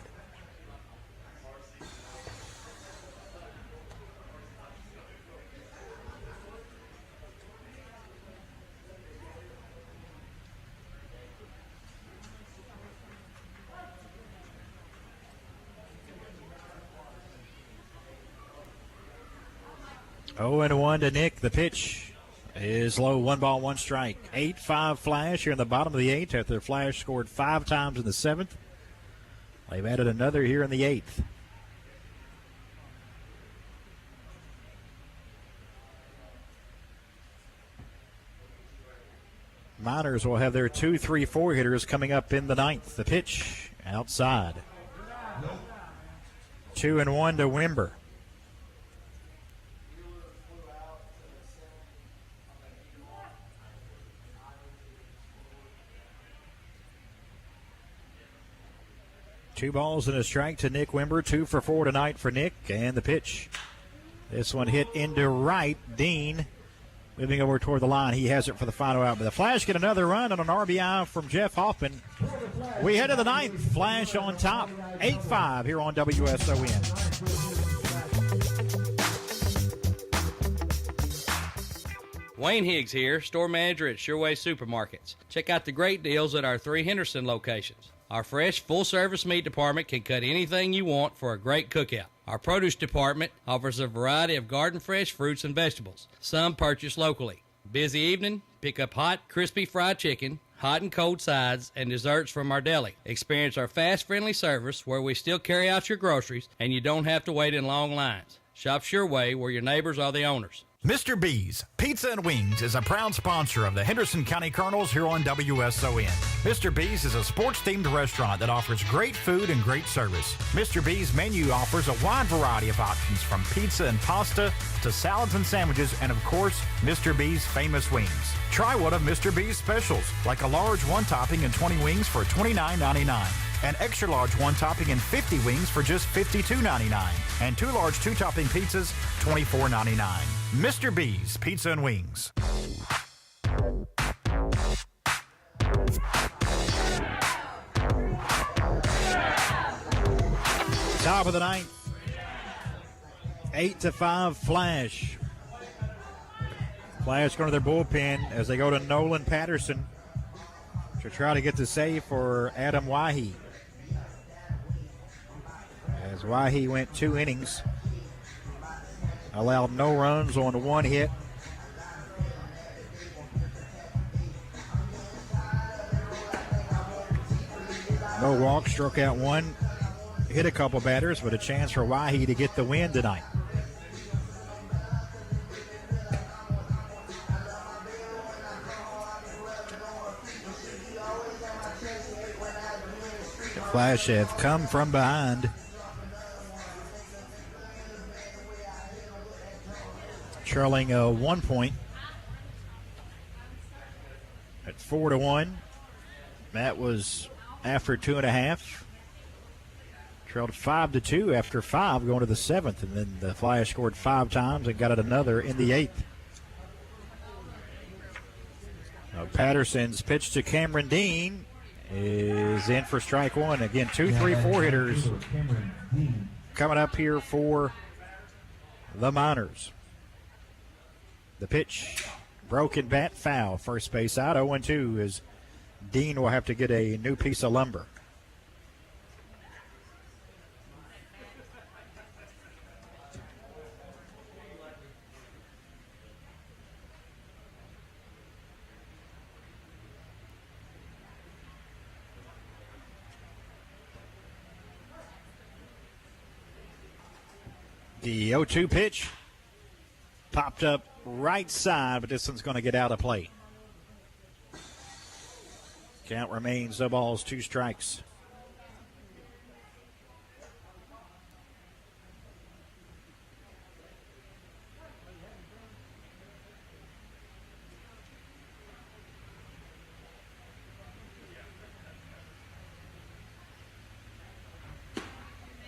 Oh, and 1 to Nick. The pitch is low. 1 ball, 1 strike. 8-5 Flash here in the bottom of the 8th after the Flash scored 5 times in the 7th. They've added another here in the 8th. Miners will have their 2, 3, 4 hitters coming up in the 9th. The pitch outside. 2-1 to Wimber. Two balls and a strike to Nick Wimber. 2 for 4 tonight for Nick. And the pitch. This one hit into right. Dean moving over toward the line. He has it for the final out. But the Flash get another run on an RBI from Jeff Hoffman. We head to the 9th. Flash on top. 8-5 here on WSON. Wayne Higgs here, store manager at Sureway Supermarkets. Check out the great deals at our 3 Henderson locations. Our fresh, full-service meat department can cut anything you want for a great cookout. Our produce department offers a variety of garden-fresh fruits and vegetables, some purchased locally. Busy evening? Pick up hot, crispy fried chicken, hot and cold sides, and desserts from our deli. Experience our fast, friendly service where we still carry out your groceries and you don't have to wait in long lines. Shop Sureway where your neighbors are the owners. Mr. B's Pizza and Wings is a proud sponsor of the Henderson County Colonels here on WSON. Mr. B's is a sports-themed restaurant that offers great food and great service. Mr. B's menu offers a wide variety of options from pizza and pasta to salads and sandwiches and, of course, Mr. B's famous wings. Try one of Mr. B's specials, like a large 1-topping and 20 wings for $29.99. An extra large 1-topping and 50 wings for just $52.99. And 2 large 2-topping pizzas, $24.99. Mr. B's Pizza and Wings. Top of the 9th. 8-5 Flash. Flash going to their bullpen as they go to Nolan Patterson to try to get the save for Adam Wahi. As Wahi went 2 innings, allowed no runs on 1 hit. No walks, struck out 1, hit a couple batters, but a chance for Wahi to get the win tonight. The Flash have come from behind. Trailing 1 point at 4-1. That was after 2.5. Trailed 5-2 after 5 going to the 7th, and then the Flash scored 5 times and got it another in the 8th. Now Patterson's pitch to Cameron Dean is in for strike 1. Again, 2, 3, 4 hitters coming up here for the Miners. The pitch, broken bat, foul. First base out, 0-2 as Dean will have to get a new piece of lumber. The 0-2 pitch popped up right side, but this one's going to get out of play. Count remains no balls, 2 strikes.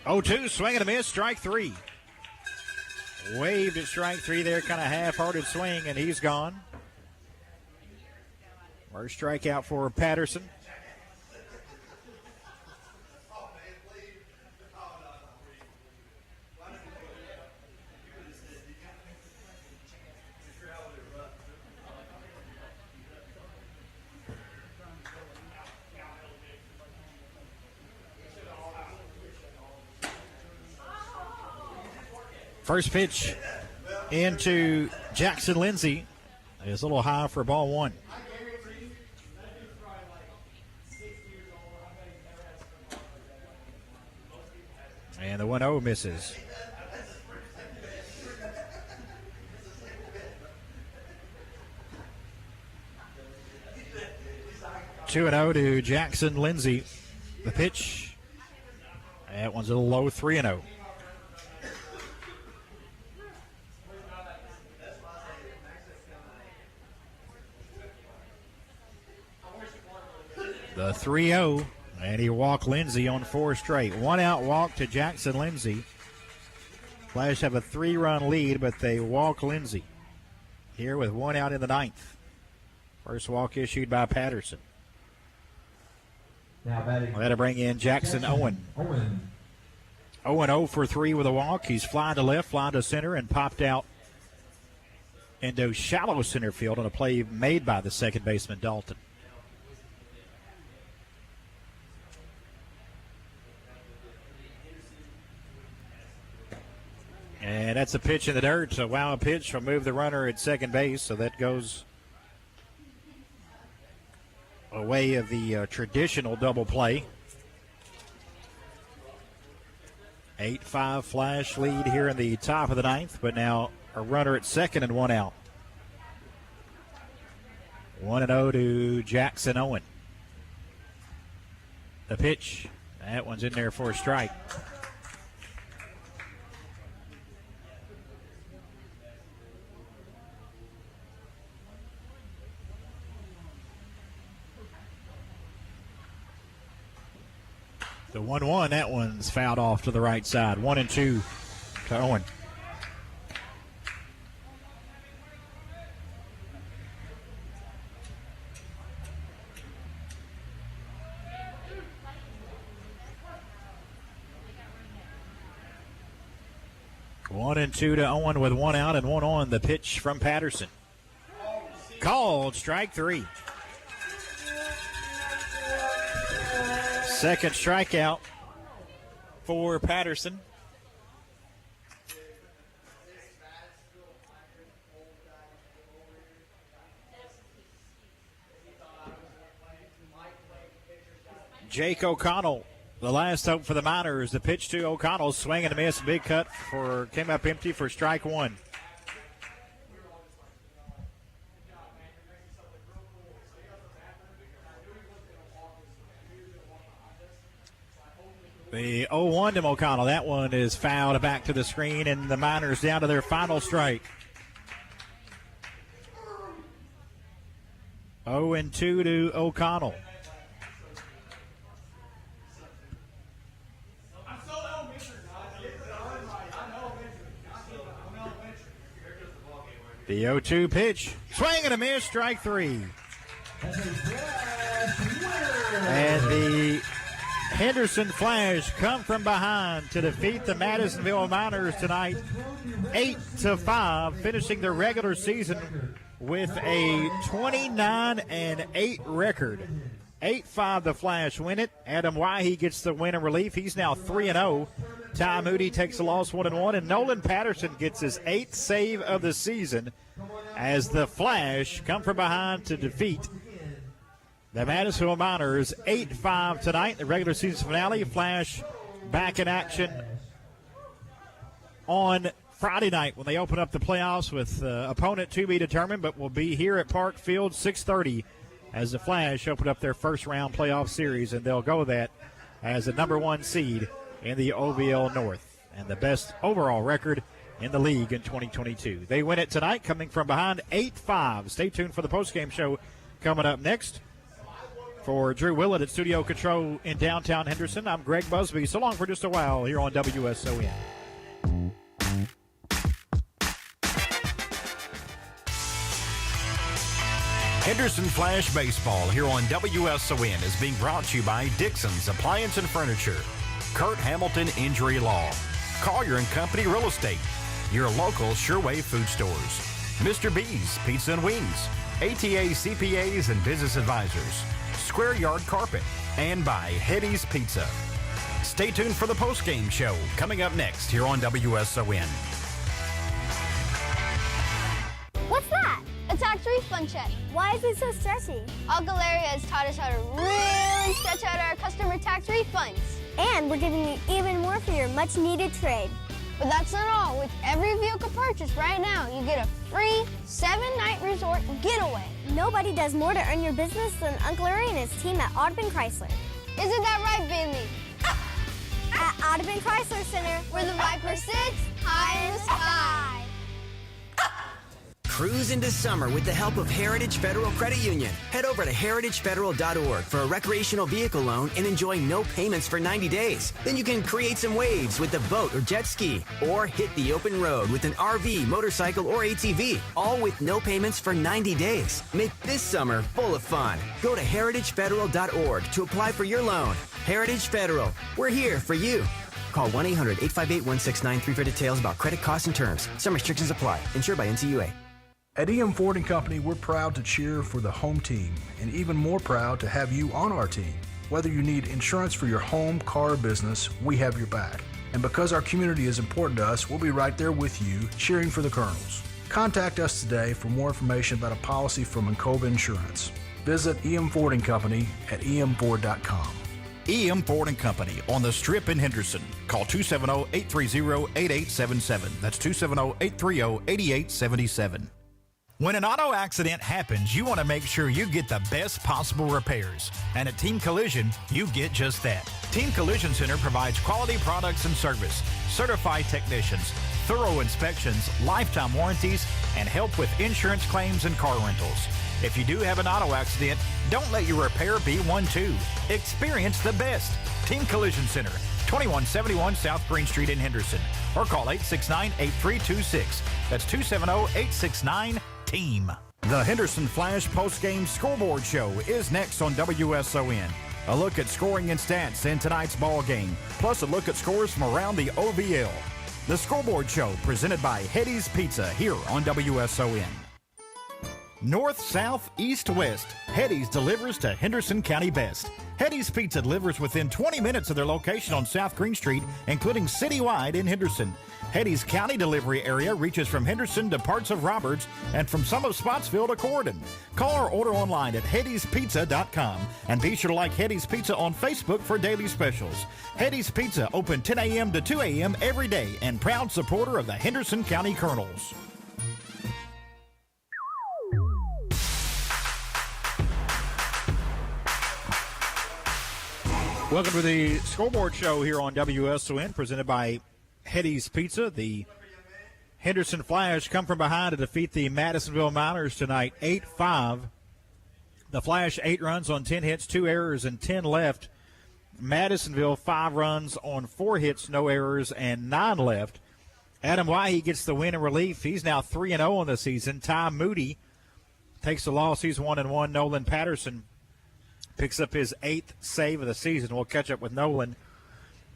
Oh, 2, swing and a miss, strike 3. Waved at strike 3 there, kind of half-hearted swing, and he's gone. First strikeout for Patterson. First pitch into Jackson Lindsay is a little high for ball 1. And the 1-0 misses. Two and 0 to Jackson Lindsay. The pitch. That one's a little low, 3-0. The 3-0, and he walked Lindsay on 4 straight. 1 out walk to Jackson Lindsay. Flash have a 3-run lead, but they walk Lindsay here with 1 out in the 9th. First walk issued by Patterson. That'll bring in Jackson Owen. 0-0 for 3 with a walk. He's flying to left, flying to center, and popped out into shallow center field on a play made by the second baseman, Dalton. And that's a pitch in the dirt. So, wow, a pitch will move the runner at second base. So that goes away of the traditional double play. 8-5 Flash lead here in the top of the 9th, but now a runner at second and 1 out. 1-0 to Jackson Owen. The pitch, that one's in there for a strike. The 1-1, that one's fouled off to the right side. 1-2 to Owen. One and 2 to Owen with 1 out and 1 on. The pitch from Patterson. Called, strike 3. Second strikeout for Patterson. Jake O'Connell, the last hope for the Miners. The pitch to O'Connell, swing and a miss, big cut came up empty for strike 1. The 0-1 to O'Connell. That one is fouled back to the screen, and the Miners down to their final strike. 0-2 to O'Connell. The 0-2 pitch. Swing and a miss, strike 3. And the Henderson Flash come from behind to defeat the Madisonville Miners tonight, 8-5, finishing the regular season with a 29-8 record. 8-5, the Flash win it. Adam Wyhe gets the win in relief. He's now 3-0. Ty Moody takes the loss 1-1, and Nolan Patterson gets his 8th save of the season as the Flash come from behind to defeat the Madisonville Miners 8-5 tonight, the regular season finale. Flash back in action on Friday night when they open up the playoffs with opponent to be determined, but will be here at Park Field 6:30 as the Flash open up their first-round playoff series, and they'll go that as the number 1 seed in the OVL North and the best overall record in the league in 2022. They win it tonight, coming from behind 8-5. Stay tuned for the postgame show coming up next. For Drew Willett at Studio Control in downtown Henderson, I'm Greg Busby. So long for just a while here on WSON. Henderson Flash Baseball here on WSON is being brought to you by Dixon's Appliance and Furniture, Kurt Hamilton Injury Law, Collier & Company Real Estate, your local Sureway food stores, Mr. B's Pizza and Wings, ATA CPAs and Business Advisors, Square Yard Carpet, and by Hetty's Pizza. Stay tuned for the postgame show coming up next here on WSON. What's that? A tax refund check. Why is it so stretchy? Uncle Larry has taught us how to really stretch out our customer tax refunds. And we're giving you even more for your much-needed trade. But that's not all. With every vehicle purchase right now, you get a free 7-night resort getaway. Nobody does more to earn your business than Uncle Larry and his team at Audubon Chrysler. Isn't that right, Bentley? At Audubon Chrysler Center, where the Viper sits high in the sky. Cruise into summer with the help of Heritage Federal Credit Union. Head over to heritagefederal.org for a recreational vehicle loan and enjoy no payments for 90 days. Then you can create some waves with a boat or jet ski, or hit the open road with an RV, motorcycle, or ATV, all with no payments for 90 days. Make this summer full of fun. Go to heritagefederal.org to apply for your loan. Heritage Federal, we're here for you. Call 1-800-858-1693 for details about credit costs and terms. Some restrictions apply. Insured by NCUA. At EM Ford & Company, we're proud to cheer for the home team and even more proud to have you on our team. Whether you need insurance for your home, car, or business, we have your back. And because our community is important to us, we'll be right there with you, cheering for the Colonels. Contact us today for more information about a policy from Encova Insurance. Visit EM Ford & Company at emford.com. EM Ford & Company on the Strip in Henderson. Call 270-830-8877. That's 270-830-8877. When an auto accident happens, you want to make sure you get the best possible repairs. And at Team Collision, you get just that. Team Collision Center provides quality products and service, certified technicians, thorough inspections, lifetime warranties, and help with insurance claims and car rentals. If you do have an auto accident, don't let your repair be one too. Experience the best. Team Collision Center, 2171 South Green Street in Henderson. Or call 869-8326. That's 270-869-TEAM. The Henderson Flash postgame scoreboard show is next on WSON. A look at scoring and stats in tonight's ball game, plus a look at scores from around the OVL. The scoreboard show presented by Hetty's Pizza here on WSON. North, south, east, west, Hetty's delivers to Henderson County best. Hetty's Pizza delivers within 20 minutes of their location on South Green Street, including citywide in Henderson. Hetty's county delivery area reaches from Henderson to parts of Roberts and from some of Spotsville to Corydon. Call or order online at Hetty'sPizza.com and be sure to like Hetty's Pizza on Facebook for daily specials. Hetty's Pizza open 10 a.m. to 2 a.m. every day and proud supporter of the Henderson County Colonels. Welcome to the scoreboard show here on WSON, presented by Hetty's Pizza. The Henderson Flash come from behind to defeat the Madisonville Miners tonight, 8-5. The Flash 8 runs on 10 hits, 2 errors, and 10 left. Madisonville 5 runs on 4 hits, no errors, and 9 left. Adam Wahe gets the win in relief. He's now 3-0 on the season. Ty Moody takes the loss. He's 1-1. Nolan Patterson picks up his 8th save of the season. We'll catch up with Nolan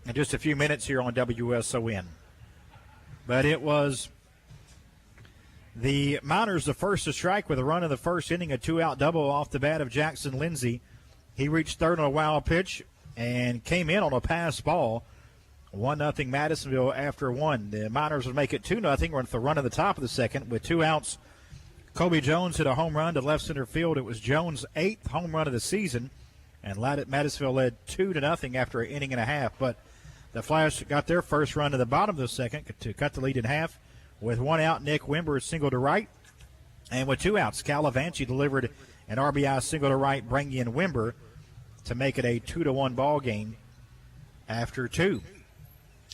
in just a few minutes here on WSON. But it was the Miners the first to strike with a run in the first inning, a 2-out double off the bat of Jackson Lindsay. He reached third on a wild pitch and came in on a pass ball. 1-0 Madisonville after one. The Miners would make it 2-0 with the run at the top of the second with 2 outs. Kobe Jones hit a home run to left center field. It was Jones' 8th home run of the season, and Madisonville led 2-0 after an inning and a half. But the Flash got their first run to the bottom of the second to cut the lead in half. With 1 out, Nick Wimber singled to right. And with 2 outs, Cal Levanchi delivered an RBI single to right, bringing in Wimber to make it a 2-1 ball game after 2.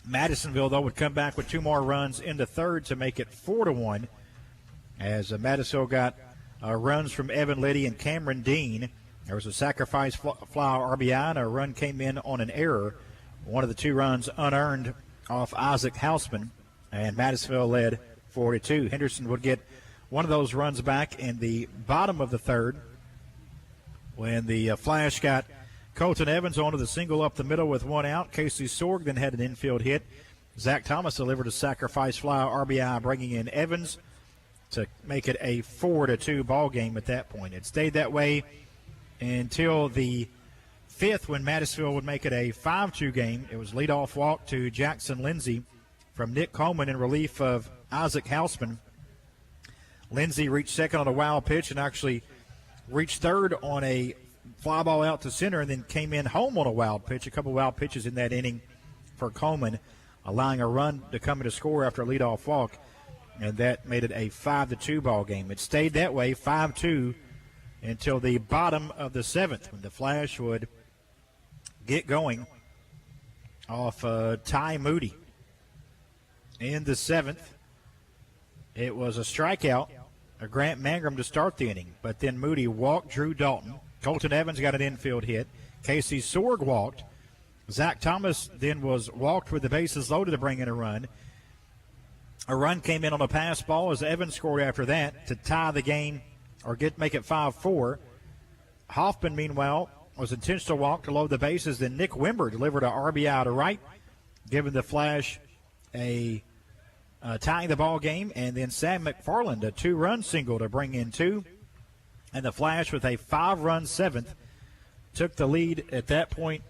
Madisonville, though, would come back with 2 more runs in the third to make it 4-1, as Madisonville got runs from Evan Liddy and Cameron Dean. There was a sacrifice fly RBI, and a run came in on an error. One of the 2 runs unearned off Isaac Hausman, and Madisonville led 4-2. Henderson would get one of those runs back in the bottom of the third when the Flash got Colton Evans onto the single up the middle with 1 out. Casey Sorg then had an infield hit. Zach Thomas delivered a sacrifice fly RBI, bringing in Evans to make it a 4-2 ball game at that point. It stayed that way until the 5th, when Madisonville would make it a 5-2 game. It was leadoff walk to Jackson Lindsay from Nick Coleman in relief of Isaac Hausman. Lindsay reached second on a wild pitch and actually reached third on a fly ball out to center, and then came in home on a wild pitch. A couple wild pitches in that inning for Coleman, allowing a run to come in to score after a leadoff walk, and that made it a 5-2 ball game. It stayed that way, 5-2, until the bottom of the 7th, when the Flash would get going off Ty Moody. In the 7th, it was a strikeout, a Grant Mangrum to start the inning, but then Moody walked Drew Dalton. Colton Evans got an infield hit. Casey Sorg walked. Zach Thomas then was walked with the bases loaded to bring in a run. A run came in on a pass ball as Evans scored after that to tie the game or make it 5-4. Hoffman, meanwhile, was intentional walk to load the bases. Then Nick Wimber delivered a RBI to right, giving the Flash a tying the ball game. And then Sam McFarland, a 2-run single to bring in 2. And the Flash, with a 5-run 7th, took the lead at that point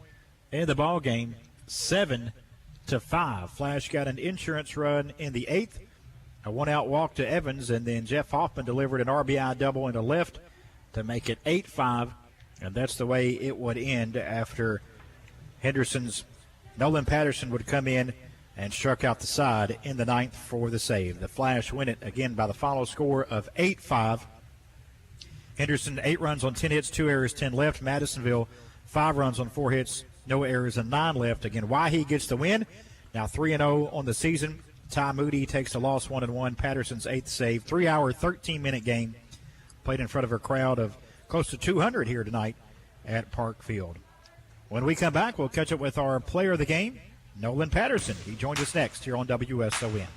in the ball game, 7-5. Flash got an insurance run in the 8th, a 1-out walk to Evans, and then Jeff Hoffman delivered an RBI double into left to make it 8-5. And that's the way it would end after Henderson's Nolan Patterson would come in and struck out the side in the 9th for the save. The Flash win it again by the final score of 8-5. Henderson, 8 runs on 10 hits, 2 errors, 10 left. Madisonville, 5 runs on 4 hits, no errors, and 9 left. Again, Waihe gets the win. Now 3-0 on the season. Ty Moody takes the loss 1-1. Patterson's 8th save. 3-hour, 13-minute game. Played in front of a crowd of close to 200 here tonight at Park Field. When we come back, we'll catch up with our player of the game, Nolan Patterson. He joins us next here on WSON.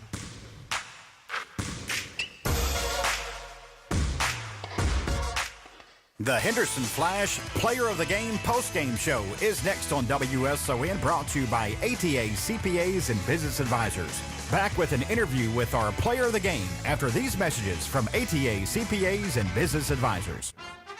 The Henderson Flash Player of the Game postgame show is next on WSON, brought to you by ATA CPAs and Business Advisors. Back with an interview with our Player of the Game after these messages from ATA CPAs and Business Advisors.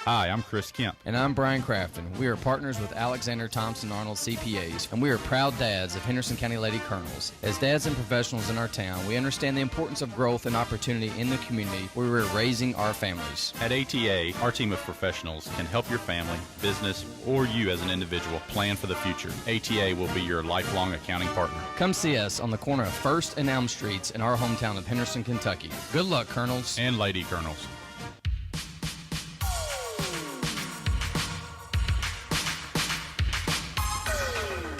Hi, I'm Chris Kemp. And I'm Brian Crafton. We are partners with Alexander Thompson Arnold CPAs, and we are proud dads of Henderson County Lady Colonels. As dads and professionals in our town, we understand the importance of growth and opportunity in the community where we're raising our families. At ATA, our team of professionals can help your family, business, or you as an individual plan for the future. ATA will be your lifelong accounting partner. Come see us on the corner of 1st and Elm Streets in our hometown of Henderson, Kentucky. Good luck, Colonels. And Lady Colonels.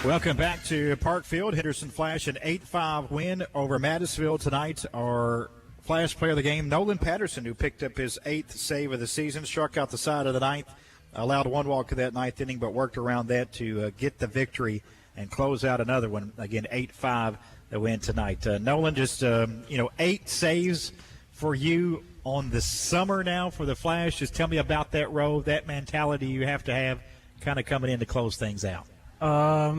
Welcome back to Park Field. Henderson Flash an 8-5 win over Madisonville tonight. Our Flash player of the game, Nolan Patterson, who picked up his 8th save of the season, struck out the side of the 9th, allowed 1 walk in that 9th inning, but worked around that to get the victory and close out another one. Again, 8-5 the win tonight. Nolan, just 8 saves for you on the summer now for the Flash. Just tell me about that role, that mentality you have to have kind of coming in to close things out. I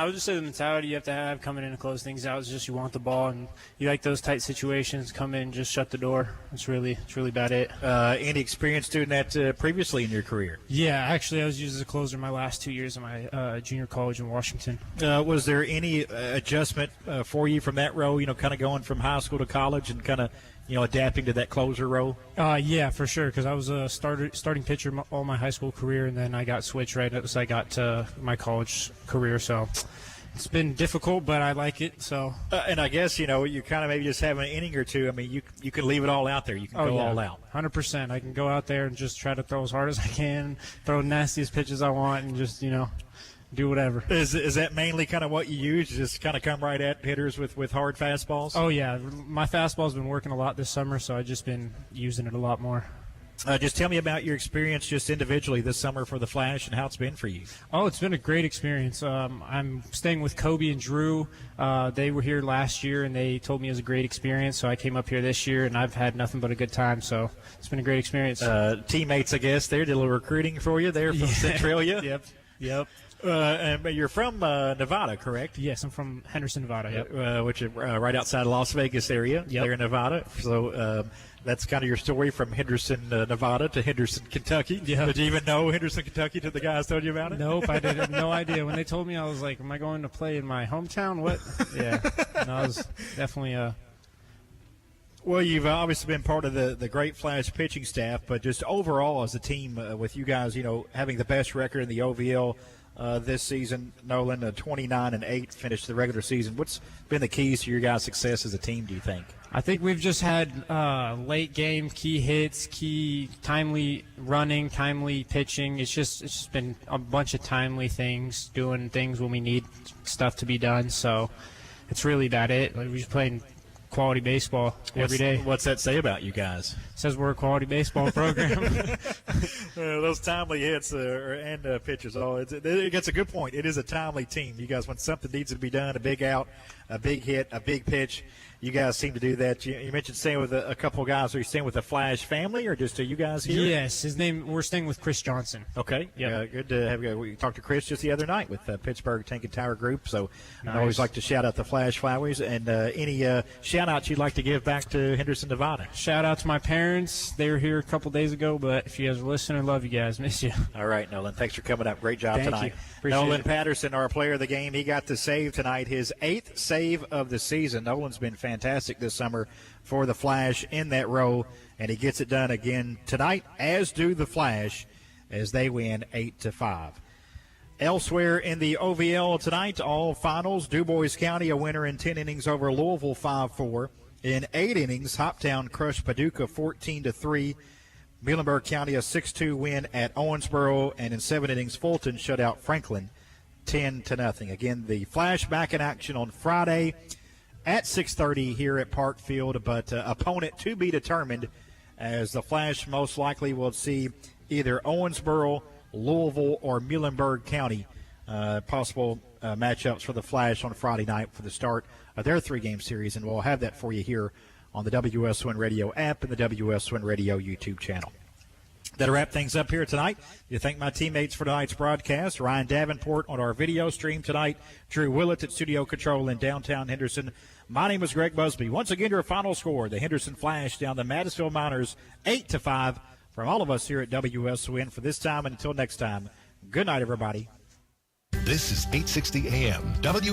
would just say the mentality you have to have coming in to close things out is just you want the ball and you like those tight situations. Come in, just shut the door. It's really about it. Any experience doing that previously in your career? Yeah, actually, I was used as a closer my last 2 years of my junior college in Washington. Was there any adjustment for you from that role? Kind of going from high school to college and kind of adapting to that closer role? Yeah, for sure, because I was a starting pitcher all my high school career, and then I got switched right as I got to my college career. So It's been difficult, but I like it. So. And I guess, you kind of maybe just have an inning or two. I mean, you can leave it all out there. You can go all out. 100%. I can go out there and just try to throw as hard as I can, throw the nastiest pitches I want, and just, do whatever. Is that mainly kind of what you use? Just kind of come right at hitters with hard fastballs? Oh, yeah. My fastball's been working a lot this summer, so I've just been using it a lot more. Just tell me about your experience just individually this summer for the Flash and how it's been for you. Oh, it's been a great experience. I'm staying with Kobe and Drew. They were here last year, and they told me it was a great experience, so I came up here this year, and I've had nothing but a good time, so it's been a great experience. Teammates, I guess, there did a little recruiting for you there from Centralia. Yep. And you're from Nevada, correct? Yes, I'm from Henderson, Nevada. Yep. Which is right outside Las Vegas area there in Nevada. So that's kind of your story from Henderson, Nevada to Henderson, Kentucky. Yeah. Did you even know Henderson, Kentucky till the guys told you about it? Nope, I didn't. No idea. When they told me, I was like, am I going to play in my hometown? What? Yeah. No, I was definitely Well, you've obviously been part of the great Flash pitching staff, but just overall as a team with you guys, having the best record in the OVL this season, Nolan, 29-8 finished the regular season. What's been the keys to your guys' success as a team, do you think? I think we've just had late game key hits, key timely running, timely pitching. It's just been a bunch of timely things, doing things when we need stuff to be done. So it's really about it. We're just playing quality baseball every day. What's that say about you guys? It says we're a quality baseball program. Those timely hits and pitches. It's a good point. It is a timely team. You guys, when something needs to be done, a big out, a big hit, a big pitch, you guys seem to do that. You mentioned staying with a couple of guys. Are you staying with the Flash family, or just you guys here? Yes, we're staying with Chris Johnson. Okay, yeah, good to have you. We talked to Chris just the other night with Pittsburgh Tank and Tower Group. So nice. I always like to shout out the Flash Flowers. And any shout outs you'd like to give back to Henderson, Nevada? Shout out to my parents. They were here a couple days ago, but if you guys are listening, love you guys. Miss you. All right, Nolan. Thanks for coming up. Great job Thank tonight. You. Appreciate Nolan it. Patterson, our player of the game, he got the save tonight, his 8th save of the season. Nolan's been fantastic this summer for the Flash in that role, and he gets it done again tonight, as do the Flash, as they win 8-5. Elsewhere in the OVL tonight, all finals, DuBois County a winner in 10 innings over Louisville 5-4. In 8 innings, Hoptown crushed Paducah 14-3. Muhlenberg County a 6-2 win at Owensboro, and in 7 innings, Fulton shut out Franklin 10-0. Again, the Flash back in action on Friday at 6:30 here at Park Field, but opponent to be determined, as the Flash most likely will see either Owensboro, Louisville, or Muhlenberg County possible matchups for the Flash on Friday night for the start of their 3-game series, and we'll have that for you here on the WSON Radio app and the WSON Radio YouTube channel. That'll wrap things up here tonight. I thank my teammates for tonight's broadcast. Ryan Davenport on our video stream tonight. Drew Willett at Studio Control in downtown Henderson. My name is Greg Busby. Once again, your final score, the Henderson Flash down the Madisonville Miners 8-5. From all of us here at WSON for this time, and until next time, good night, everybody. This is 860 AM